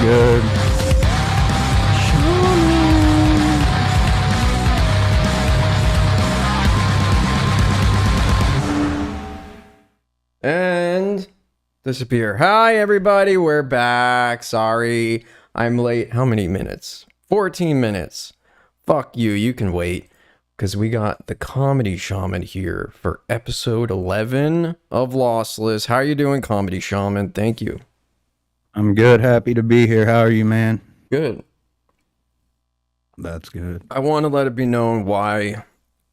good? And disappear. Hi, everybody. We're back. Sorry, I'm late. How many minutes? 14 minutes. Fuck you. You can wait. Because we got the Comedy Shaman here for episode 11 of Lossless. How are you doing, Comedy Shaman? Thank you. I'm good. Happy to be here. How are you, man? Good. That's good. I want to let it be known why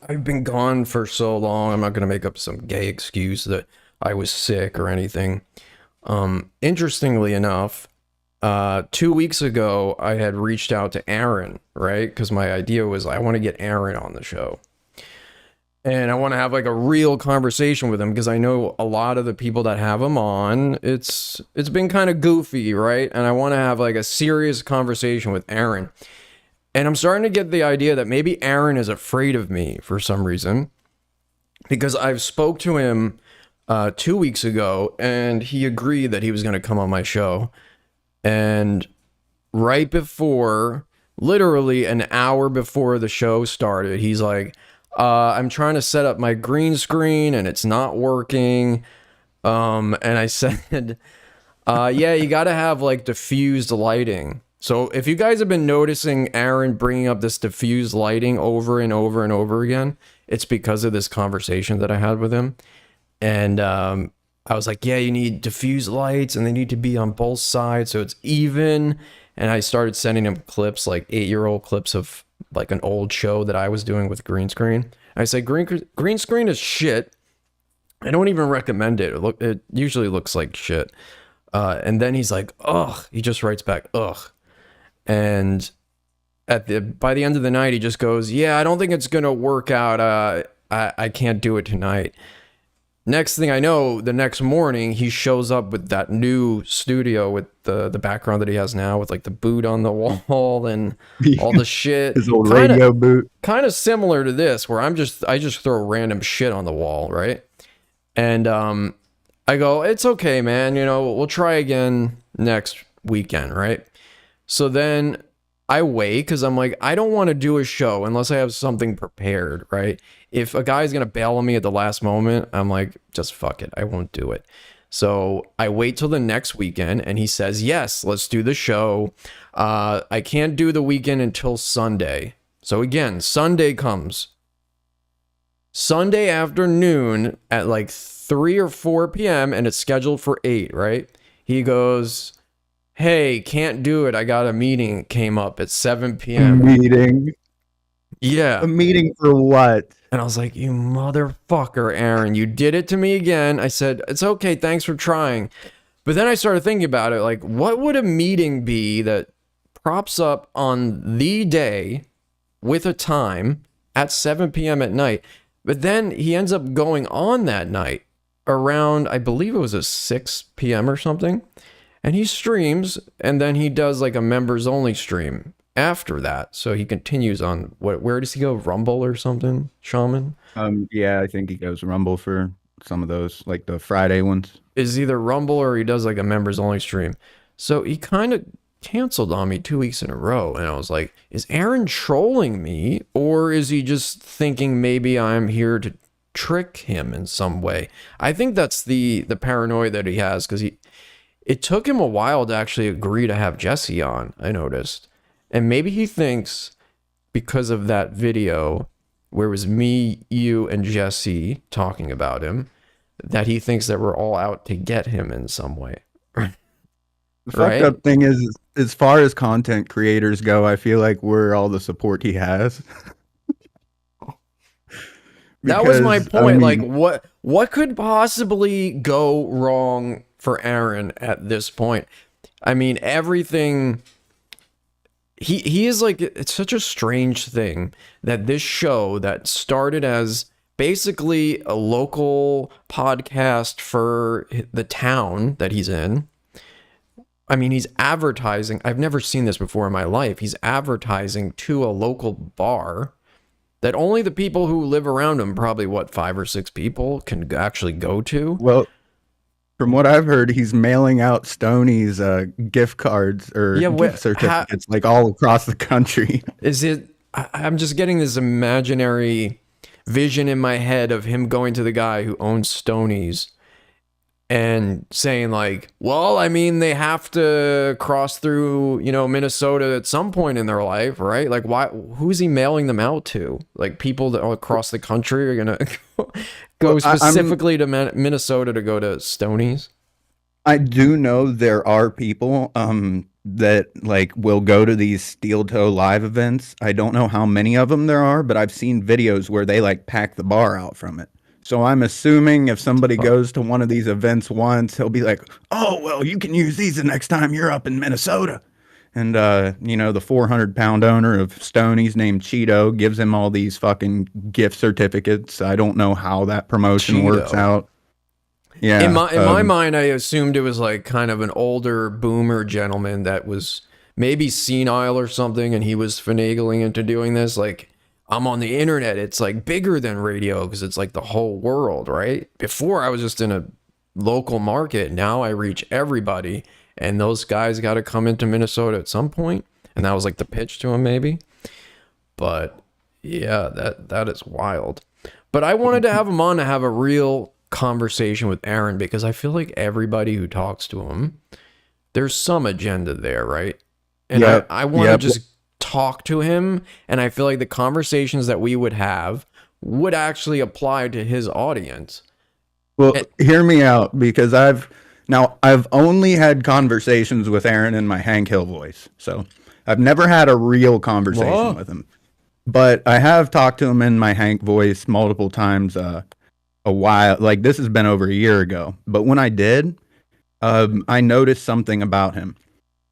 I've been gone for so long. I'm not going to make up some gay excuse that I was sick or anything. Interestingly enough, 2 weeks ago, I had reached out to Aaron, right? Because my idea was I want to get Aaron on the show. And I want to have like a real conversation with him because I know a lot of the people that have him on, it's been kind of goofy, right? And I want to have like a serious conversation with Aaron. And I'm starting to get the idea that maybe Aaron is afraid of me for some reason. Because I've spoke to him 2 weeks ago and he agreed that he was going to come on my show. And right before, literally an hour before the show started, he's like, I'm trying to set up my green screen and it's not working. And I said, yeah, you got to have like diffused lighting. So if you guys have been noticing Aaron bringing up this diffused lighting over and over and over again, it's because of this conversation that I had with him. And I was like, yeah, you need diffused lights and they need to be on both sides so it's even. And I started sending him clips, like 8-year-old clips of like an old show that I was doing with green screen. I said, green screen is shit. I don't even recommend it. It usually looks like shit. And then he's like, ugh. He just writes back, ugh. And by the end of the night, he just goes, yeah, I don't think it's going to work out. I can't do it tonight. Next thing I know, the next morning, he shows up with that new studio with the background that he has now with like the boot on the wall and all the shit. His old radio boot. Kind of similar to this where I just throw random shit on the wall, right? And I go, it's okay, man. You know, we'll try again next weekend, right? So then I wait because I'm like, I don't want to do a show unless I have something prepared, right? If a guy's going to bail on me at the last moment, I'm like, just fuck it. I won't do it. So I wait till the next weekend and he says, yes, let's do the show. I can't do the weekend until Sunday. So again, Sunday comes. Sunday afternoon at like 3 or 4 p.m. and it's scheduled for 8, right? He goes, hey, can't do it. I got a meeting came up at 7 p.m. Meeting? Yeah. A meeting for what? And I was like, you motherfucker, Aaron, you did it to me again. I said, it's okay. Thanks for trying. But then I started thinking about it. Like, what would a meeting be that props up on the day with a time at 7 p.m. at night? But then he ends up going on that night around, I believe it was a 6 p.m. or something. And he streams, and then he does like a members only stream after that. So he continues on, where does he go? Rumble or something, Shaman? Yeah, I think he goes Rumble for some of those, like the Friday ones. Is either Rumble or he does like a members only stream. So he kind of canceled on me 2 weeks in a row. And I was like, is Aaron trolling me? Or is he just thinking maybe I'm here to trick him in some way? I think that's the paranoia that he has, because it took him a while to actually agree to have Jesse on, I noticed. And maybe he thinks because of that video where it was me, you, and Jesse talking about him, that he thinks that we're all out to get him in some way. The fucked up thing is, as far as content creators go, I feel like we're all the support he has. That was my point. I mean, like, what could possibly go wrong for Aaron at this point? I mean, everything... He is like, it's such a strange thing that this show that started as basically a local podcast for the town that he's in. I mean, he's advertising. I've never seen this before in my life. He's advertising to a local bar that only the people who live around him, probably 5 or 6 people, can actually go to. Well, From what I've heard, he's mailing out Stoney's gift cards or Yeah, gift how certificates like all across the country. is it? I'm just getting this imaginary vision in my head of him going to the guy who owns Stoney's and saying like, well, I mean, they have to cross through, Minnesota at some point in their life, right? Like, why? Who's he mailing them out to? Like, people that across the country are gonna go Well, specifically to Minnesota to go to Stoney's? I do know there are people that like will go to these steel toe live events. I don't know how many of them there are, but I've seen videos where they like pack the bar out from it. So I'm assuming if somebody goes to one of these events once, he'll be like, "Oh, well, you can use these the next time you're up in Minnesota." And the 400-pound owner of Stoney's named Cheeto gives him all these fucking gift certificates. I don't know how that promotion works Cheeto. out. Yeah. In my mind, I assumed it was like kind of an older boomer gentleman that was maybe senile or something, and he was finagling into doing this. Like, I'm on the internet. It's like bigger than radio because it's like the whole world, right? Before I was just in a local market. Now I reach everybody, and those guys got to come into Minnesota at some point. And that was like the pitch to him, maybe. But yeah, that is wild. But I wanted to have him on to have a real conversation with Aaron because I feel like everybody who talks to him, there's some agenda there, right? And I want to just talk to him, and I feel like the conversations that we would have would actually apply to his audience. Well, hear me out because I've only had conversations with Aaron in my Hank Hill voice. So I've never had a real conversation with him. But I have talked to him in my Hank voice multiple times a while. Like this has been over a year ago. But when I did, I noticed something about him.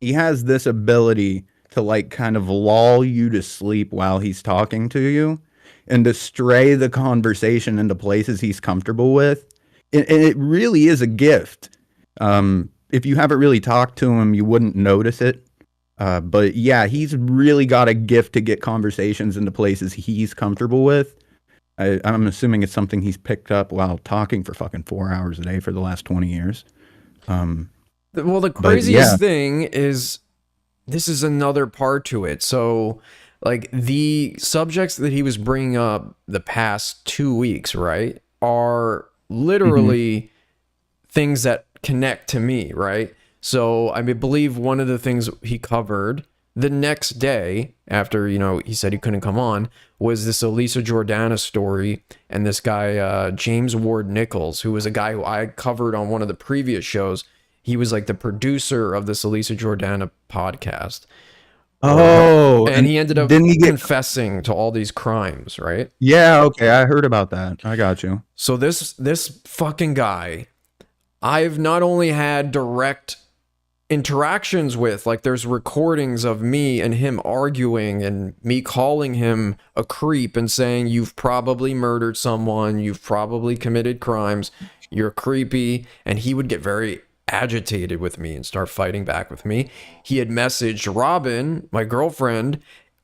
He has this ability to like kind of lull you to sleep while he's talking to you and to stray the conversation into places he's comfortable with. And it really is a gift. If you haven't really talked to him, you wouldn't notice it. But yeah, he's really got a gift to get conversations into places he's comfortable with. I'm assuming it's something he's picked up while talking for fucking 4 hours a day for the last 20 years. Well, the craziest thing is this is another part to it. So, like, the subjects that he was bringing up the past 2 weeks, right, are literally things that connect to me, right? So, I believe one of the things he covered the next day after, he said he couldn't come on was this Elisa Jordana story and this guy, James Ward Nichols, who was a guy who I covered on one of the previous shows. He was like the producer of this Elisa Jordana podcast. Oh, and he ended up confessing to all these crimes, right? Yeah, okay, I heard about that. I got you. So this fucking guy, I've not only had direct interactions with, like there's recordings of me and him arguing and me calling him a creep and saying, you've probably murdered someone, you've probably committed crimes, you're creepy, and he would get very agitated with me and start fighting back with me. He had messaged Robin, my girlfriend,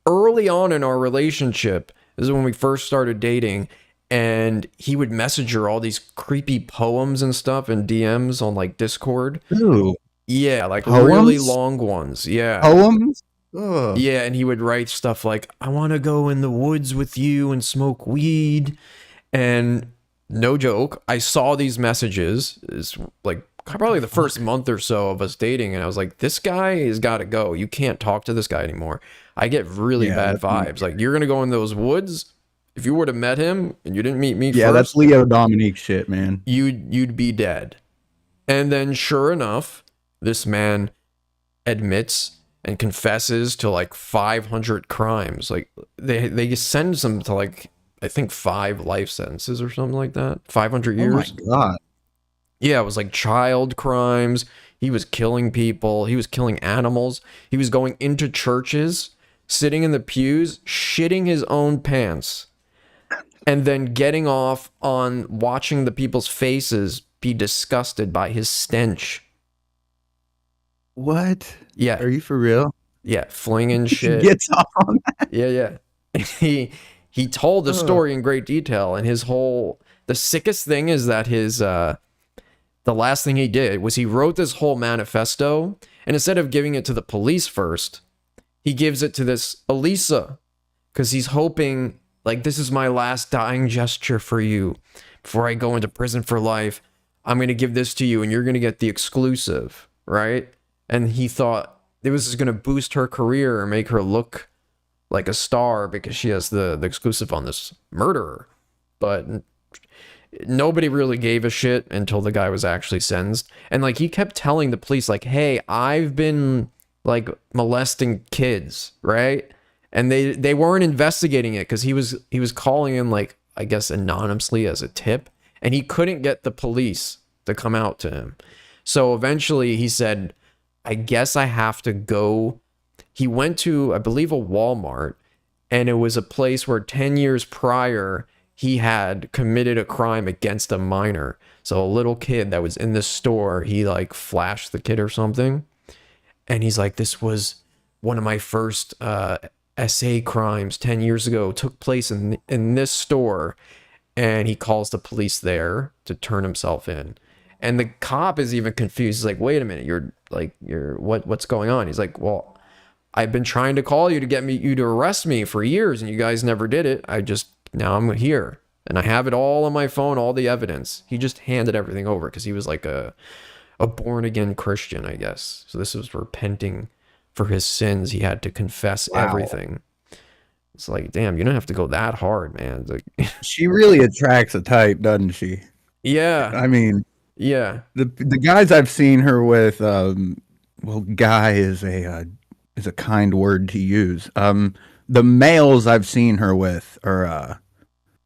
early on in our relationship. This is when we first started dating, and he would message her all these creepy poems and stuff in DMs on like Discord. Ooh. Yeah, like poems? Really long ones. Yeah. Poems? Ugh. Yeah, and he would write stuff like, I want to go in the woods with you and smoke weed. And no joke, I saw these messages. It's like probably the first month or so of us dating, and I was like, this guy has got to go. You can't talk to this guy anymore. I get really bad vibes. Like, you're going to go in those woods? If you were to met him and you didn't meet me first, that's Leo Dominique shit, man. You'd be dead. And then sure enough, this man admits and confesses to like 500 crimes. Like they send him to like, I think 5 life sentences or something like that. 500 years. Oh my God. Yeah, it was like child crimes. He was killing people. He was killing animals. He was going into churches, sitting in the pews, shitting his own pants, and then getting off on watching the people's faces be disgusted by his stench. What? Yeah. Are you for real? Yeah, flinging shit. He gets off on that? Yeah. He told the story in great detail, and the sickest thing is that the last thing he did was he wrote this whole manifesto, and instead of giving it to the police first, he gives it to this Elisa, because he's hoping, like, this is my last dying gesture for you. Before I go into prison for life, I'm going to give this to you, and you're going to get the exclusive, right? And he thought it was going to boost her career and make her look like a star because she has the exclusive on this murderer. But nobody really gave a shit until the guy was actually sentenced. And like, he kept telling the police, like, hey, I've been like molesting kids, right? And they weren't investigating it because he was calling in, like, I guess anonymously as a tip, and he couldn't get the police to come out to him. So eventually he said, I guess I have to go. He went to, I believe, a Walmart, and it was a place where 10 years prior he had committed a crime against a minor. So a little kid that was in the store, he like flashed the kid or something. And he's like, this was one of my first SA crimes 10 years ago, took place in this store. And he calls the police there to turn himself in. And the cop is even confused. He's like, wait a minute, what's going on? He's like, well, I've been trying to call you to get you to arrest me for years, and you guys never did it. Now I'm here, and I have it all on my phone, all the evidence. He just handed everything over because he was like a born-again Christian, I guess. So this was repenting for his sins. He had to confess everything. It's like, damn, you don't have to go that hard, man. It's like, she really attracts a type, doesn't she? Yeah. I mean, yeah. The guys I've seen her with, well, guy is a kind word to use. The males I've seen her with are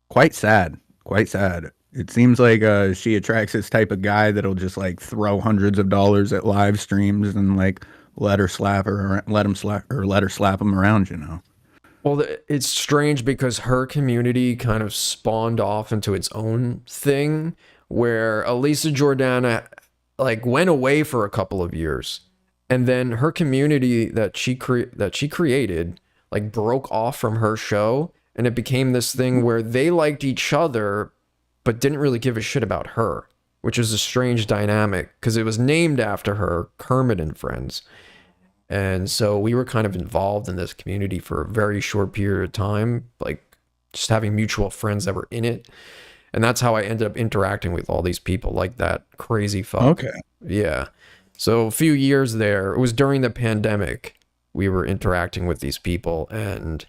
quite sad. Quite sad. It seems like she attracts this type of guy that'll just like throw hundreds of dollars at live streams and like let her slap her, or let her slap him around, you know. Well, it's strange because her community kind of spawned off into its own thing, where Elisa Jordana like went away for a couple of years, and then her community that she created like broke off from her show, and it became this thing where they liked each other but didn't really give a shit about her, which is a strange dynamic because it was named after her, Kermit and Friends. And so we were kind of involved in this community for a very short period of time, like just having mutual friends that were in it. And that's how I ended up interacting with all these people, like that crazy fuck. Okay. Yeah. So a few years there, it was during the pandemic, we were interacting with these people. And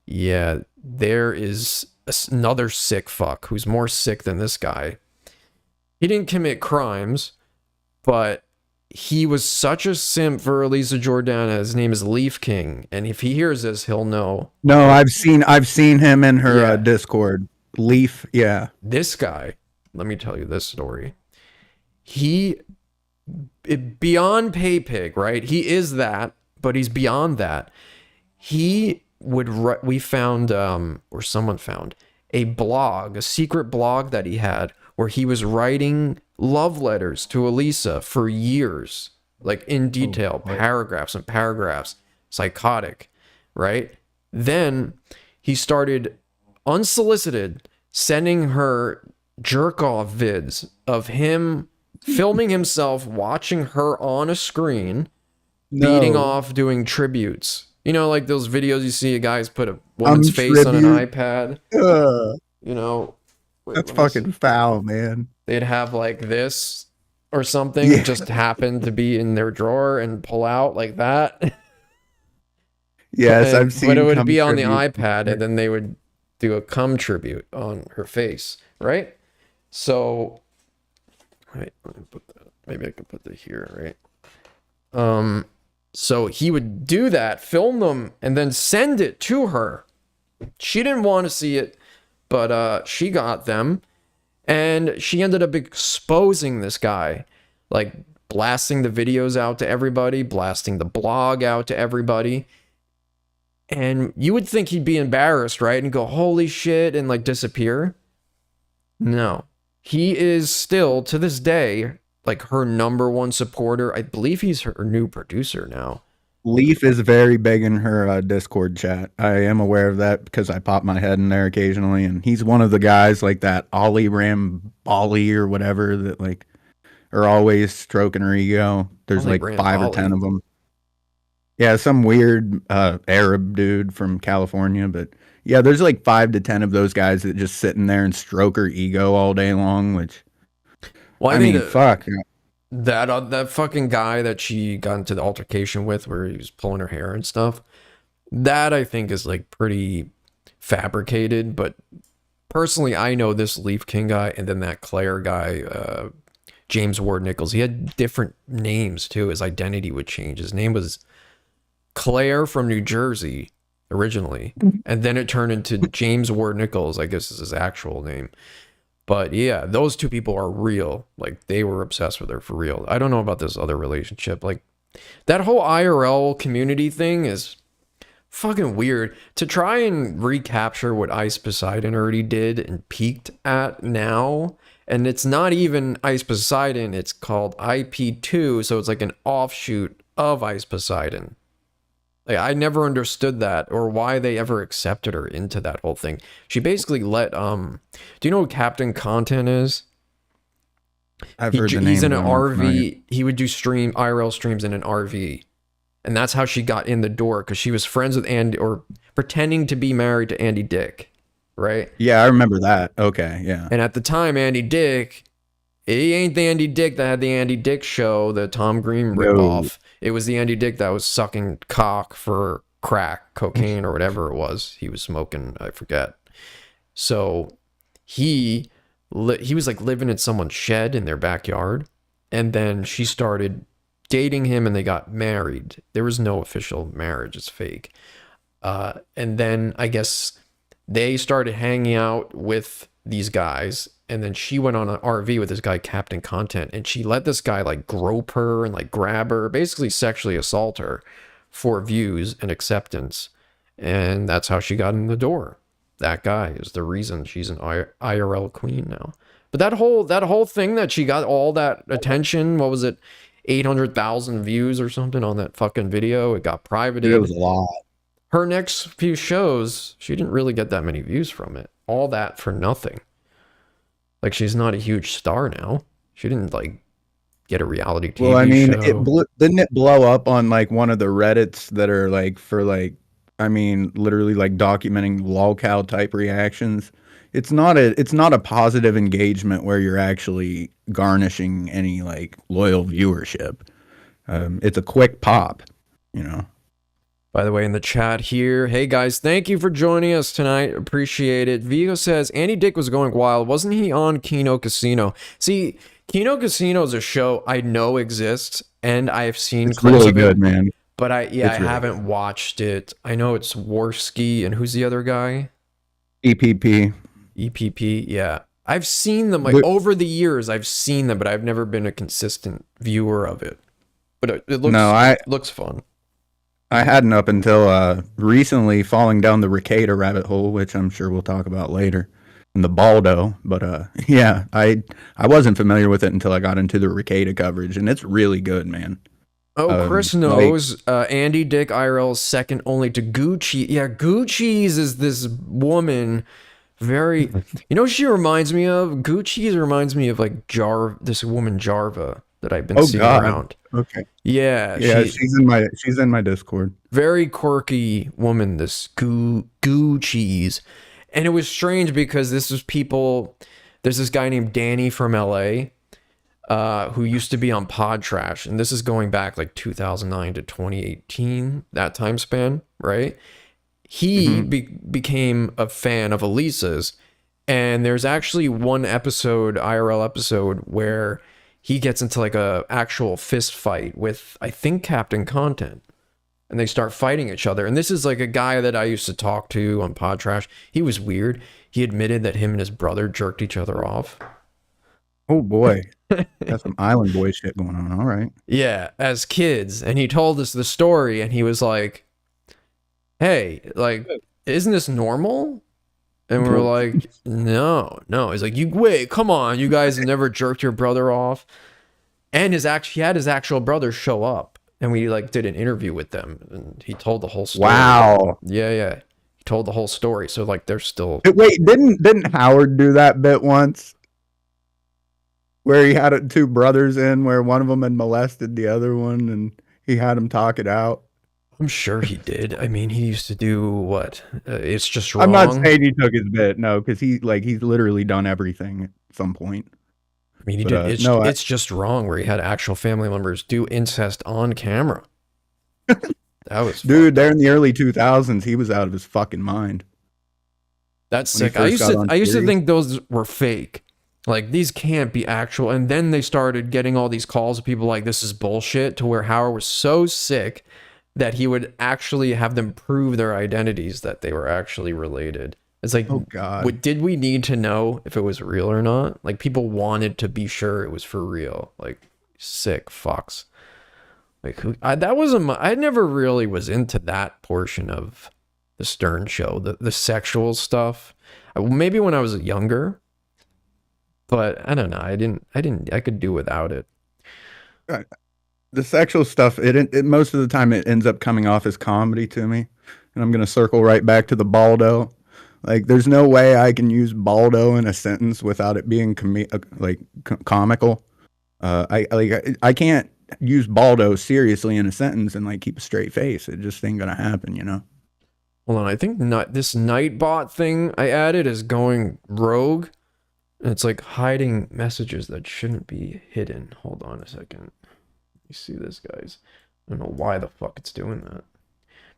yeah, there is another sick fuck who's more sick than this guy. He didn't commit crimes, but he was such a simp for Elisa Jordana. His name is Leaf King. And if he hears this, he'll know. No, I've seen him in her Discord. Leaf, yeah. This guy, let me tell you this story. Beyond pay pig, right? He is that, but he's beyond that. We found, or someone found, a secret blog that he had where he was writing love letters to Elisa for years, like in detail, paragraphs and paragraphs, psychotic, right? Then he started unsolicited sending her jerk off vids of him filming himself watching her on a screen beating off, doing tributes. You know, like those videos you see guys put a woman's face on an iPad. You know, that's fucking foul, man. They'd have like this or something just happen to be in their drawer and pull out like that. Yes, I've seen. But it would be on the iPad, and then they would do a cum tribute on her face, right? So, wait, let me put that. Maybe I could put that here, right? So he would do that, film them, and then send it to her. She didn't want to see it, but she got them. And she ended up exposing this guy, like blasting the videos out to everybody, blasting the blog out to everybody. And you would think he'd be embarrassed, right? And go, holy shit, and like disappear. No. He is still, to this day, like her number one supporter. I believe he's her new producer now. Leaf is very big in her Discord chat. I am aware of that because I pop my head in there occasionally, and he's one of the guys like that Ollie Ram Bali or whatever that like are always stroking her ego. There's like 5 or 10 of them. Yeah, some weird Arab dude from California, but yeah, there's like 5 to 10 of those guys that just sit in there and stroke her ego all day long. Which, well, I mean, fuck. That fucking guy that she got into the altercation with, where he was pulling her hair and stuff. That I think is like pretty fabricated, but personally, I know this Leaf King guy and then that Claire guy, James Ward Nichols. He had different names too. His identity would change. His name was Claire from New Jersey originally, and then it turned into James Ward Nichols, I guess is his actual name. But yeah, those two people are real. Like, they were obsessed with her for real. I don't know about this other relationship. Like, that whole IRL community thing is fucking weird. To try and recapture what Ice Poseidon already did and peaked at now, and it's not even Ice Poseidon, it's called IP2, so it's like an offshoot of Ice Poseidon. Like, I never understood that, or why they ever accepted her into that whole thing. She basically let do you know who Captain Content is? I've heard the name. He's in an RV. He would do IRL streams in an RV. And that's how she got in the door, because she was friends with Andy, or pretending to be married to Andy Dick, right? Yeah, I remember that. Okay, yeah. And at the time, Andy Dick, he ain't the Andy Dick that had the Andy Dick show, the Tom Green ripoff. It was the Andy Dick that was sucking cock for crack, cocaine, or whatever it was he was smoking. I forget. So he was like living in someone's shed in their backyard, and then she started dating him, and they got married. There was no official marriage; it's fake. And then I guess they started hanging out with these guys, and then she went on an RV with this guy Captain Content, and she let this guy like grope her and like grab her, basically sexually assault her for views and acceptance. And that's how she got in the door. That guy is the reason she's an IRL queen now. But that whole thing that she got all that attention, what was it, 800,000 views or something on that fucking video? It got privated. It was a lot. Her next few shows, she didn't really get that many views from it. All that for nothing. Like, she's not a huge star now. She didn't like get a reality TV Well, I mean, show. Didn't it blow up on like one of the Reddits that are like for like, I mean, literally like documenting lolcow type reactions. It's not a positive engagement where you're actually garnishing any like loyal viewership. It's a quick pop, you know. By the way, in the chat here, hey guys, thank you for joining us tonight. Appreciate it. Vito says, Andy Dick was going wild. Wasn't he on Kino Casino? See, Kino Casino is a show I know exists, and I've seen clips really of it, good, man. But I haven't watched it. I know it's Warski, and who's the other guy? EPP. EPP, yeah. I've seen them, like, over the years, I've seen them, but I've never been a consistent viewer of it. But it looks fun. I hadn't up until recently, falling down the Ricada rabbit hole, which I'm sure we'll talk about later, and the Baldo. But yeah, I wasn't familiar with it until I got into the Ricada coverage, and it's really good, man. Oh, Chris knows. Andy Dick IRL is second only to Gucci. Yeah, Gucci's is this woman. Very, you know, she reminds me of Gucci's reminds me of like this woman Jarva that I've been seeing around. Okay. Yeah. She's in my Discord. Very quirky woman, this Gucci's. And it was strange because there's this guy named Danny from LA who used to be on Pod Trash, and this is going back like 2009 to 2018, that time span, right? He became a fan of Elisa's, and there's actually one IRL episode, where he gets into like a actual fist fight with, I think, Captain Content, and they start fighting each other. And this is like a guy that I used to talk to on Pod Trash. He was weird. He admitted that him and his brother jerked each other off. Oh boy. That's some Island Boy shit going on. All right. Yeah, as kids. And he told us the story, and he was like, hey, like, isn't this normal? And we're like, no. He's like, wait, come on, you guys have never jerked your brother off. And he had his actual brother show up, and we like did an interview with them, and he told the whole story. Wow. Yeah. He told the whole story. So like, they're still. Wait, didn't Howard do that bit once? where he had two brothers in, where one of them had molested the other one, and he had him talk it out. I'm sure he did. I mean, he used to do what? It's just wrong. I'm not saying he took his bit, no, because he's literally done everything at some point. I mean, he did. It's just wrong where he had actual family members do incest on camera. That was dude. There in the early 2000s, he was out of his fucking mind. That's sick. I used to think those were fake. Like, these can't be actual. And then they started getting all these calls of people like, this is bullshit, to where Howard was so sick that he would actually have them prove their identities that they were actually related. It's like, oh God, did we need to know if it was real or not? Like, people wanted to be sure it was for real. Like, sick fucks. Like, I never really was into that portion of the Stern show, the sexual stuff. Maybe when I was younger, but I don't know. I could do without it. The sexual stuff, it most of the time it ends up coming off as comedy to me, and I'm gonna circle right back to the Baldo. Like, there's no way I can use Baldo in a sentence without it being comical. I can't use Baldo seriously in a sentence and like keep a straight face. It just ain't gonna happen, you know. Hold on, I think this Nightbot thing I added is going rogue. And it's like hiding messages that shouldn't be hidden. Hold on a second. You see this, guys? I don't know why the fuck it's doing that.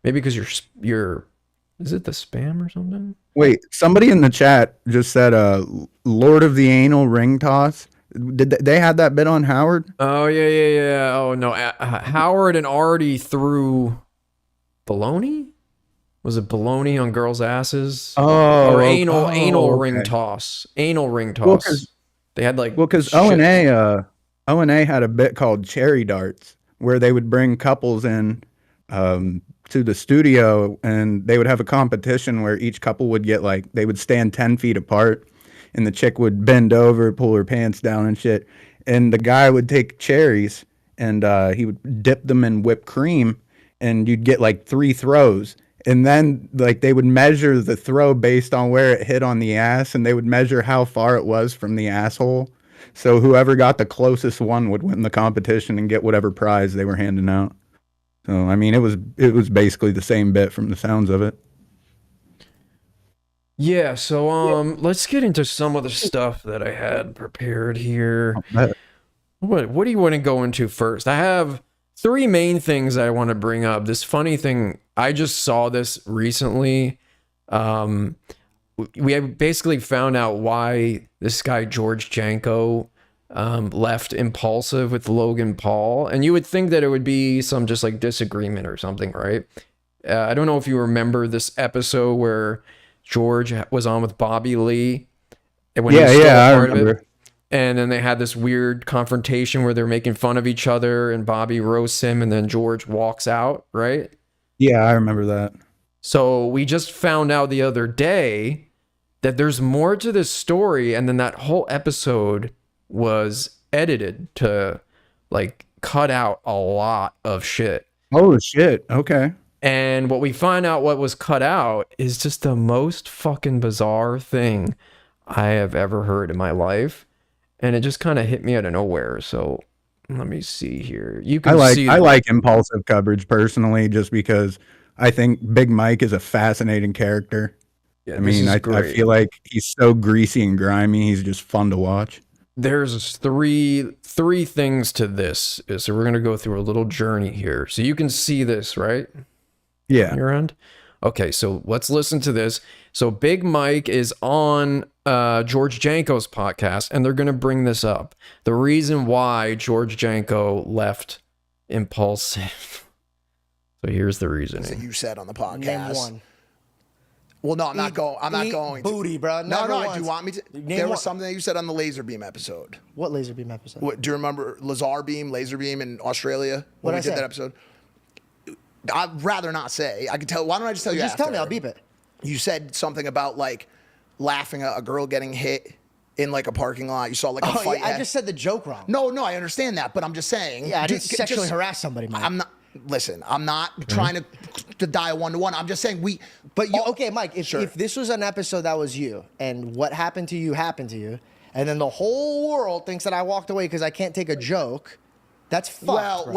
Maybe because you're is it the spam or something? Wait, somebody in the chat just said Lord of the Anal Ring Toss. Did they had that bit on Howard? Oh yeah. Oh no, Howard and Artie threw baloney? Was it baloney on girls' asses? Oh, or anal ring toss. Anal ring toss. Well, they had like because O&A had a bit called Cherry Darts, where they would bring couples in to the studio, and they would have a competition where each couple would get they would stand 10 feet apart, and the chick would bend over, pull her pants down and shit, and the guy would take cherries and he would dip them in whipped cream, and you'd get 3 throws. And then they would measure the throw based on where it hit on the ass, and they would measure how far it was from the asshole. So whoever got the closest one would win the competition and get whatever prize they were handing out. So I mean, it was basically the same bit from the sounds of it. Yeah, so let's get into some of the stuff that I had prepared here. What do you want to go into first? I have 3 main things I want to bring up. This funny thing, I just saw this recently. We have basically found out why this guy George Janko left Impulsive with Logan Paul, and you would think that it would be some just disagreement or something, right? I don't know if you remember this episode where George was on with Bobby Lee. When I remember. And then they had this weird confrontation where they're making fun of each other, and Bobby roasts him, and then George walks out, right? Yeah, I remember that. So we just found out the other day that there's more to this story, and then that whole episode was edited to cut out a lot of shit. Oh shit, okay. And what we find out what was cut out is just the most fucking bizarre thing I have ever heard in my life. And it just kind of hit me out of nowhere. So let me see here. You can see. I like Impulsive coverage personally, just because I think Big Mike is a fascinating character. Yeah, I mean, I feel like he's so greasy and grimy. He's just fun to watch. There's three things to this. So we're gonna go through a little journey here. So you can see this, right? Yeah. On your end. Okay, so let's listen to this. So Big Mike is on George Janko's podcast, and they're going to bring this up. The reason why George Janko left Impulsive. So here's the reasoning. That you said on the podcast. Name one. Well, no, I'm not going. Booty, bro. No. Do you want me to? There was something that you said on the laser beam episode. What laser beam episode? What, do you remember laser beam in Australia when we did that episode? I'd rather not say. I could tell. Why don't I just tell you? Just tell me. I'll beep it. You said something about laughing at a girl getting hit in a parking lot. You saw a fight. Yeah, I just said the joke wrong. No, I understand that, but I'm just saying. Yeah, I didn't sexually harass somebody, Mike. I'm not. Listen, I'm not trying to die 1-to-1. I'm just saying But you, okay, Mike. If this was an episode that was you, and what happened to you, and then the whole world thinks that I walked away because I can't take a joke, that's fucked.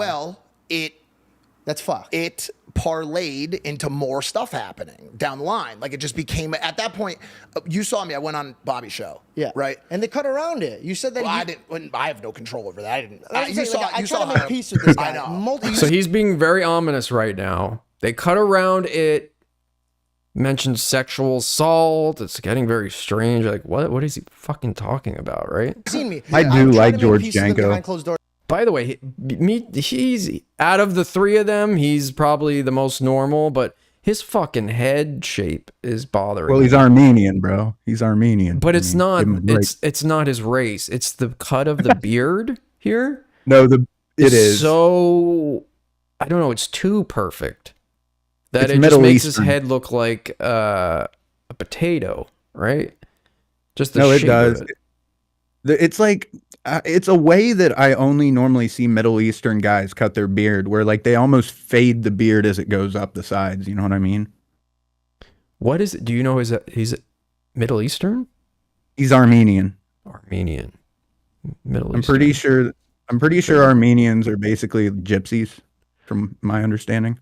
That's fucked. It parlayed into more stuff happening down the line. Like it just became at that point. You saw me. I went on Bobby's show. Yeah. Right. And they cut around it. You said that. Well, I didn't. I have no control over that. I didn't. I try to make peace with this guy. I know. So he's being very ominous right now. They cut around it. Mentioned sexual assault. It's getting very strange. Like what is he fucking talking about? Right. Seen me. I do like George Janko. By the way, he's out of the three of them, he's probably the most normal, but his fucking head shape is bothering Well, he's Armenian, bro. He's Armenian. But it's not it's not his race. It's the cut of the beard here. No, it is. So I don't know, it's too perfect. That It's it just Middle makes Eastern. his head look like a potato, right? Just the No, it shape does. of it. It's like it's a way that I only normally see Middle Eastern guys cut their beard, where like they almost fade the beard as it goes up the sides. You know what I mean? What is it? Do you know he's Middle Eastern? He's Armenian. Armenian. Middle I'm Eastern. pretty sure Armenians are basically gypsies, from my understanding.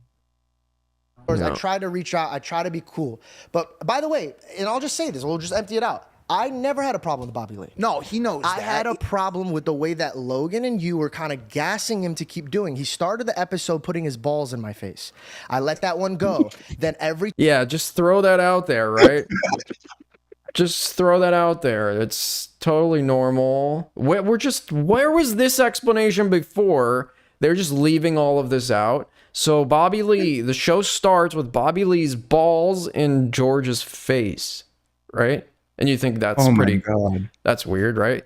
No. I try to reach out. I try to be cool. But by the way, and I'll just say this. We'll just empty it out. I never had a problem with Bobby Lee. No, he knows that. I had a problem with the way that Logan and you were kind of gassing him to keep doing. He started the episode putting his balls in my face. I let that one go. Then Yeah, just throw that out there, right? Just throw that out there. It's totally normal. Where was this explanation before? They're just leaving all of this out. So Bobby Lee, the show starts with Bobby Lee's balls in George's face, right? And you think that's that's weird, right?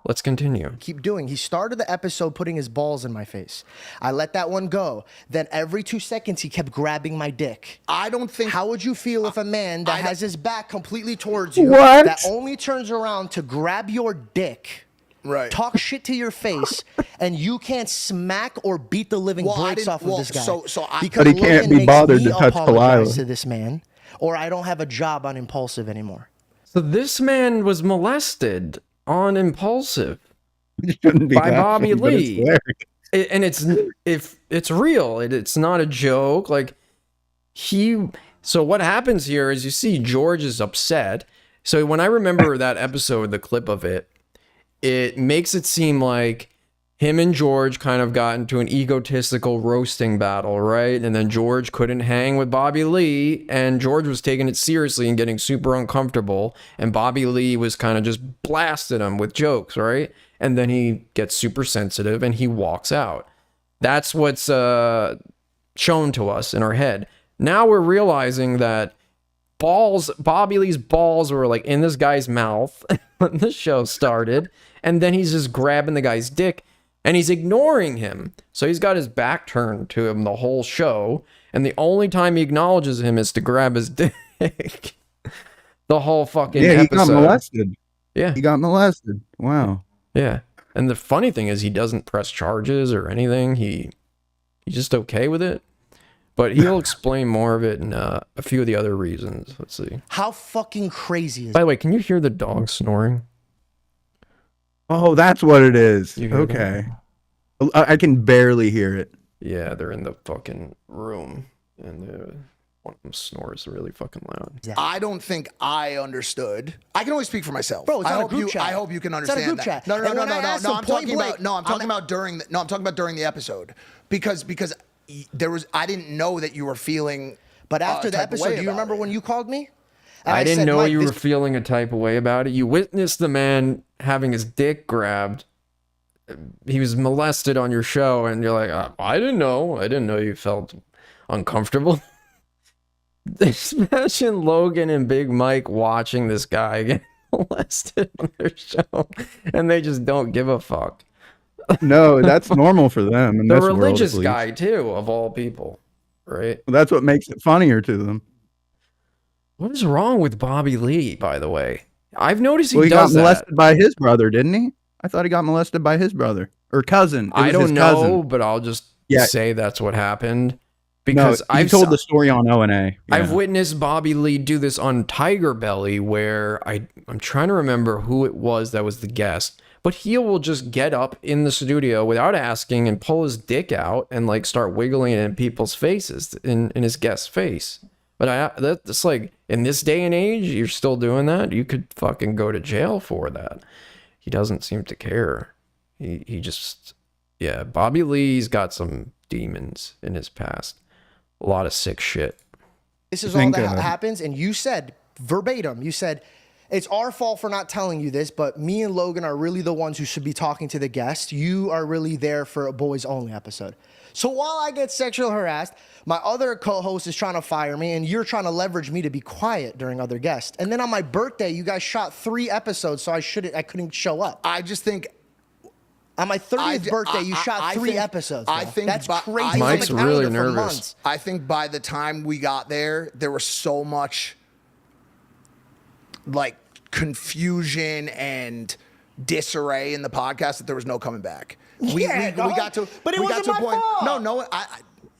Let's continue. keep doing. He started the episode putting his balls in my face. I let that one go. Then every 2 seconds he kept grabbing my dick. I don't think. How would you feel if a man that has his back completely towards you, What? that only turns around to grab your dick, Right. talk shit to your face, and you can't smack or beat the living breaks off of this guy? But he can't be bothered to touch apologize Kalila. to this man, or I don't have a job on Impulsive anymore. So this man was molested on Impulsive You shouldn't be by laughing, Bobby but it's Lee. hilarious. And it's real. It's not a joke. Like so what happens here is you see George is upset. So when I remember that episode, the clip of it, it makes it seem like him and George kind of got into an egotistical roasting battle, right? And then George couldn't hang with Bobby Lee, and George was taking it seriously and getting super uncomfortable, and Bobby Lee was kind of just blasted him with jokes, right? And then he gets super sensitive and he walks out. That's what's shown to us in our head. Now we're realizing that Bobby Lee's balls were like in this guy's mouth when the show started, and then he's just grabbing the guy's dick and he's ignoring him. So he's got his back turned to him the whole show, and the only time he acknowledges him is to grab his dick. The whole fucking Yeah, he episode. got molested. Yeah. He got molested. Wow. Yeah. And the funny thing is he doesn't press charges or anything. He's just okay with it. But he'll explain more of it and a few of the other reasons. Let's see. How fucking crazy is By the way, can you hear the dog snoring? Oh, that's what it is. You hear Okay. I can barely hear it. Yeah, they're in the fucking room, and one of them snores really fucking loud. I don't think I understood. I can only speak for myself. Bro, it's I not a hope group you. chat. I hope you can It's not a understand group that. chat. No, no, And no, when no, I no, asked no. him I'm point talking blank, about. No, I'm talking about during. No, I'm talking about during the episode because there was. I didn't know that you were feeling. But after the type of episode, way do you about remember it. when you called me? And I didn't said, know "Mike, you this were feeling a type of way about it. You witnessed the man having his dick grabbed. He was molested on your show, and you're like, I didn't know. I didn't know you felt uncomfortable. Imagine Logan and Big Mike watching this guy get molested on their show, and they just don't give a fuck. No, that's normal for them. In The this world, at religious least. guy, too, of all people, right? That's what makes it funnier to them. What is wrong with Bobby Lee, by the way? I've noticed he Well, he got does that. molested by his brother, didn't he? I thought he got molested by his brother or cousin. It I was don't his know, cousin. but I'll just Yeah. say that's what happened. Because no, you told the story on O&A. Yeah. I've witnessed Bobby Lee do this on Tiger Belly, where I'm trying to remember who it was that was the guest, but he will just get up in the studio without asking and pull his dick out and like start wiggling it in people's faces, in his guest's face. But that's like, in this day and age, you're still doing that? You could fucking go to jail for that. He doesn't seem to care. He just, yeah, Bobby Lee's got some demons in his past. A lot of sick shit. This is all that happens, and you said verbatim, you said, it's our fault for not telling you this, but me and Logan are really the ones who should be talking to the guest. You are really there for a boys only episode. So while I get sexually harassed, my other co-host is trying to fire me, and you're trying to leverage me to be quiet during other guests. And then on my birthday, you guys shot 3 episodes, so I couldn't show up. I just think on my 30th birthday, you shot 3 episodes. Bro. I think that's crazy. Mike's really nervous. I think by the time we got there was so much like confusion and disarray in the podcast that there was no coming back. We got to, but it we wasn't got to a my point. fault. No.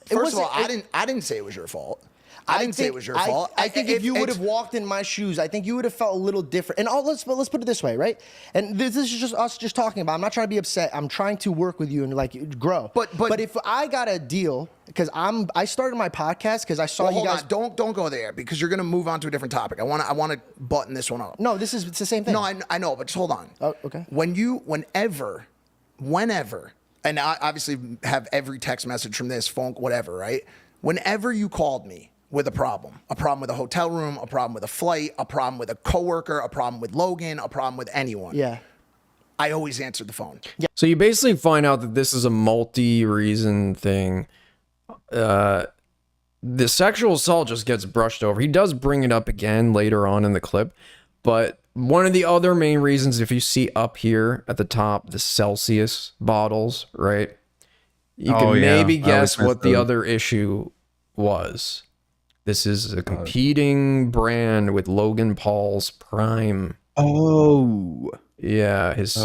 First of all, I didn't say it was your fault. I didn't say it was your fault. I think if you would have walked in my shoes, I think you would have felt a little different. And let's put it this way, right? And this is just us just talking about. I'm not trying to be upset. I'm trying to work with you and like grow. But if I got a deal, because I started my podcast because I saw you guys. Don't go there, because you're gonna move on to a different topic. I want to button this one up. No, it's the same thing. No, I know, but just hold on. Oh, okay. Whenever, and I obviously have every text message from this, phone, whatever, right? Whenever you called me with a problem with a hotel room, a problem with a flight, a problem with a coworker, a problem with Logan, a problem with anyone. Yeah. I always answered the phone. Yeah. So you basically find out that this is a multi-reason thing. The sexual assault just gets brushed over. He does bring it up again later on in the clip, but one of the other main reasons, if you see up here at the top, the Celsius bottles, right? You can maybe guess what the other issue was. This is a competing brand with Logan Paul's Prime. Oh. Yeah, his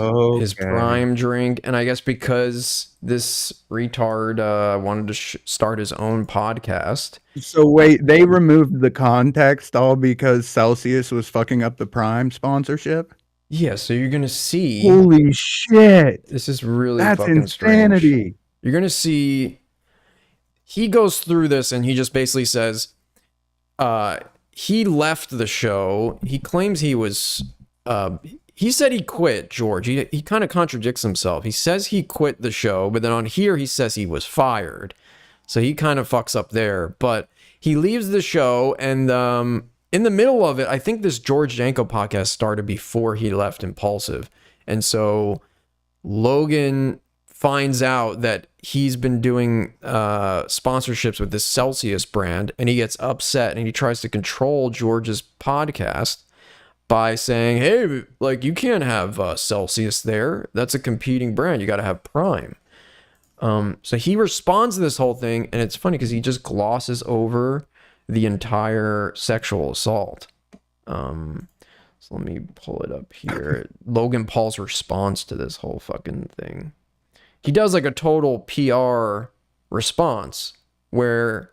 Prime drink. And I guess because this retard wanted to start his own podcast. So wait, they removed the context all because Celsius was fucking up the Prime sponsorship? Yeah, so you're going to see. Holy shit. This is really That's fucking insanity. strange. You're going to see. He goes through this and he just basically says he left the show. He claims he was. He said he quit, George. He kind of contradicts himself. He says he quit the show, but then on here he says he was fired. So he kind of fucks up there. But he leaves the show, and in the middle of it, I think this George Janko podcast started before he left Impulsive. And so Logan finds out that he's been doing sponsorships with this Celsius brand, and he gets upset, and he tries to control George's podcast by saying, hey, like, you can't have Celsius there. That's a competing brand. You got to have Prime. So he responds to this whole thing, and it's funny because he just glosses over the entire sexual assault. So let me pull it up here. Logan Paul's response to this whole fucking thing. He does like a total PR response where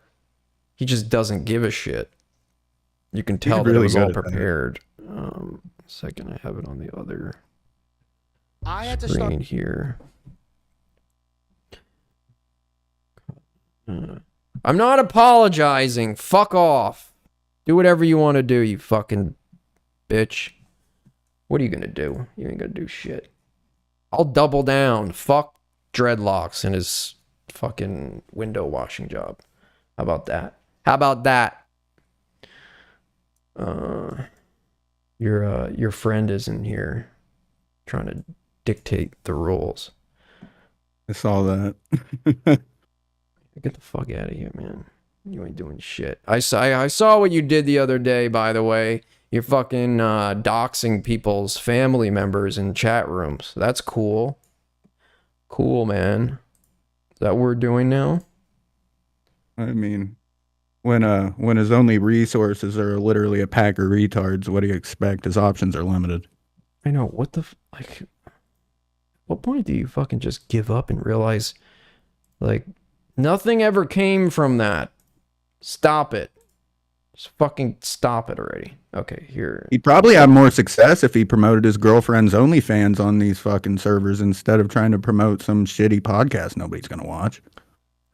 he just doesn't give a shit. You can tell that it was all prepared. Second, I have it on the other screen here. I'm not apologizing. Fuck off. Do whatever you want to do, you fucking bitch. What are you gonna do? You ain't gonna do shit. I'll double down. Fuck dreadlocks and his fucking window washing job. How about that? How about that? Your friend is in here trying to dictate the rules. I saw that. Get the fuck out of here, man. You ain't doing shit. I saw what you did the other day, by the way. You're fucking doxing people's family members in chat rooms. That's cool. Cool, man. Is that what we're doing now? I mean, when his only resources are literally a pack of retards, what do you expect? His options are limited. I know. What the like? What point do you fucking just give up and realize, like, nothing ever came from that? Stop it. Just fucking stop it already. Okay, here. He'd probably have more success if he promoted his girlfriend's OnlyFans on these fucking servers instead of trying to promote some shitty podcast nobody's gonna watch.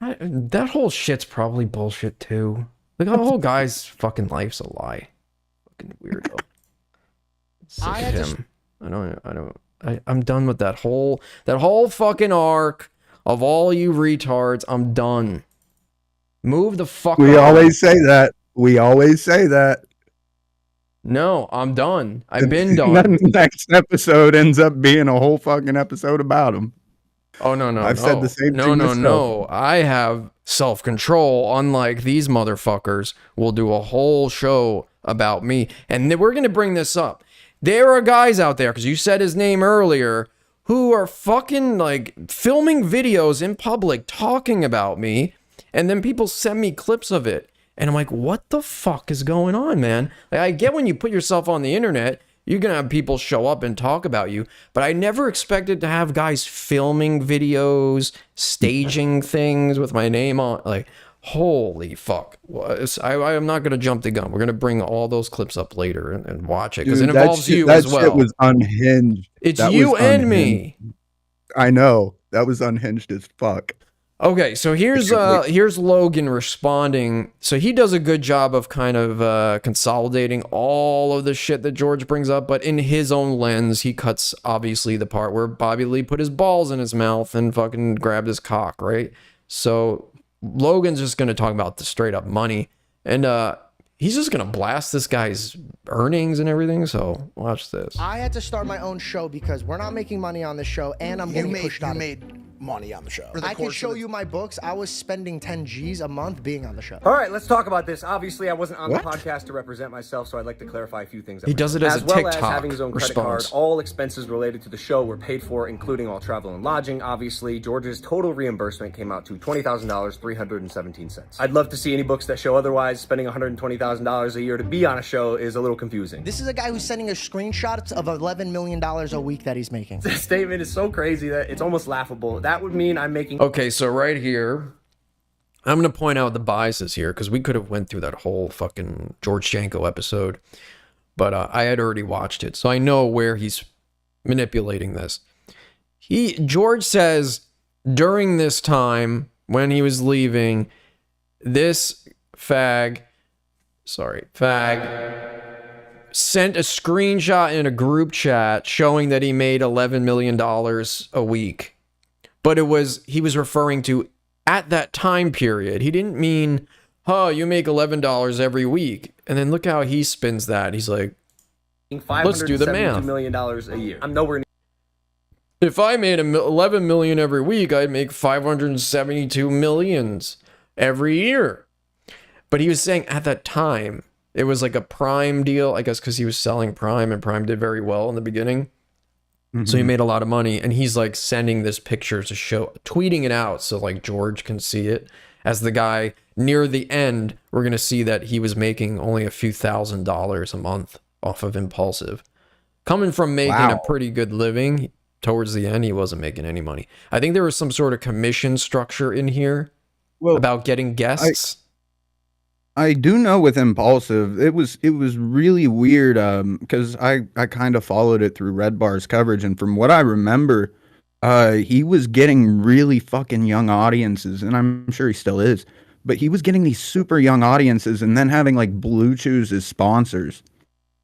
That whole shit's probably bullshit too. Like the whole guy's fucking life's a lie. Fucking weirdo. I'm done with that whole fucking arc of all you retards. I'm done. Move the fuck on. We always say that. No, I'm done. I've been done. Then the next episode ends up being a whole fucking episode about him. Oh, no. I've said the same thing myself. No. I have self-control, unlike these motherfuckers will do a whole show about me. And then we're going to bring this up. There are guys out there, because you said his name earlier, who are fucking, like, filming videos in public talking about me, and then people send me clips of it. And I'm like, what the fuck is going on, man? Like, I get when you put yourself on the internet, you're going to have people show up and talk about you. But I never expected to have guys filming videos, staging things with my name on. Like, holy fuck. I'm not going to jump the gun. We're going to bring all those clips up later and watch it. Because it involves you as well. That shit was unhinged. It's you and me. I know. That was unhinged as fuck. Okay, so here's Logan responding. So he does a good job of kind of consolidating all of the shit that George brings up, but in his own lens, he cuts obviously the part where Bobby Lee put his balls in his mouth and fucking grabbed his cock, right? So Logan's just going to talk about the straight up money, and he's just going to blast this guy's earnings and everything. So watch this. I had to start my own show because we're not making money on the show, and I'm getting pushed out. You made money on the show. I can show you my books. I was spending 10 G's a month being on the show. All right, let's talk about this. Obviously, I wasn't on the podcast to represent myself, so I'd like to clarify a few things. He does it as a TikTok well as having his own credit response. card. All expenses related to the show were paid for, including all travel and lodging. Obviously, George's total reimbursement came out to $20,000, 317 cents. I'd love to see any books that show otherwise. Spending $120,000 a year to be on a show is a little confusing. This is a guy who's sending us screenshots of $11 million a week that he's making. This statement is so crazy that it's almost laughable. That would mean I'm making... Okay, so right here, I'm going to point out the biases here, because we could have went through that whole fucking George Janko episode, but I had already watched it, so I know where he's manipulating this. George says during this time, when he was leaving, this fag sent a screenshot in a group chat showing that he made $11 million a week. But he was referring to at that time period. He didn't mean, oh, you make $11 every week. And then look how he spins that. He's like, let's do the math. $572 million a year. I'm nowhere near. If I made $11 million every week, I'd make $572 million every year. But he was saying at that time, it was like a Prime deal, I guess, because he was selling Prime, and Prime did very well in the beginning. So he made a lot of money, and he's like sending this picture to show, tweeting it out so like George can see it. As the guy near the end, we're going to see that he was making only a few $1,000s a month off of Impulsive. Coming from making a pretty good living, towards the end, he wasn't making any money. I think there was some sort of commission structure in here about getting guests. I do know with Impulsive, it was really weird because I kind of followed it through Redbar's coverage, and from what I remember, he was getting really fucking young audiences, and I'm sure he still is, but he was getting these super young audiences and then having like Blue Chews as sponsors.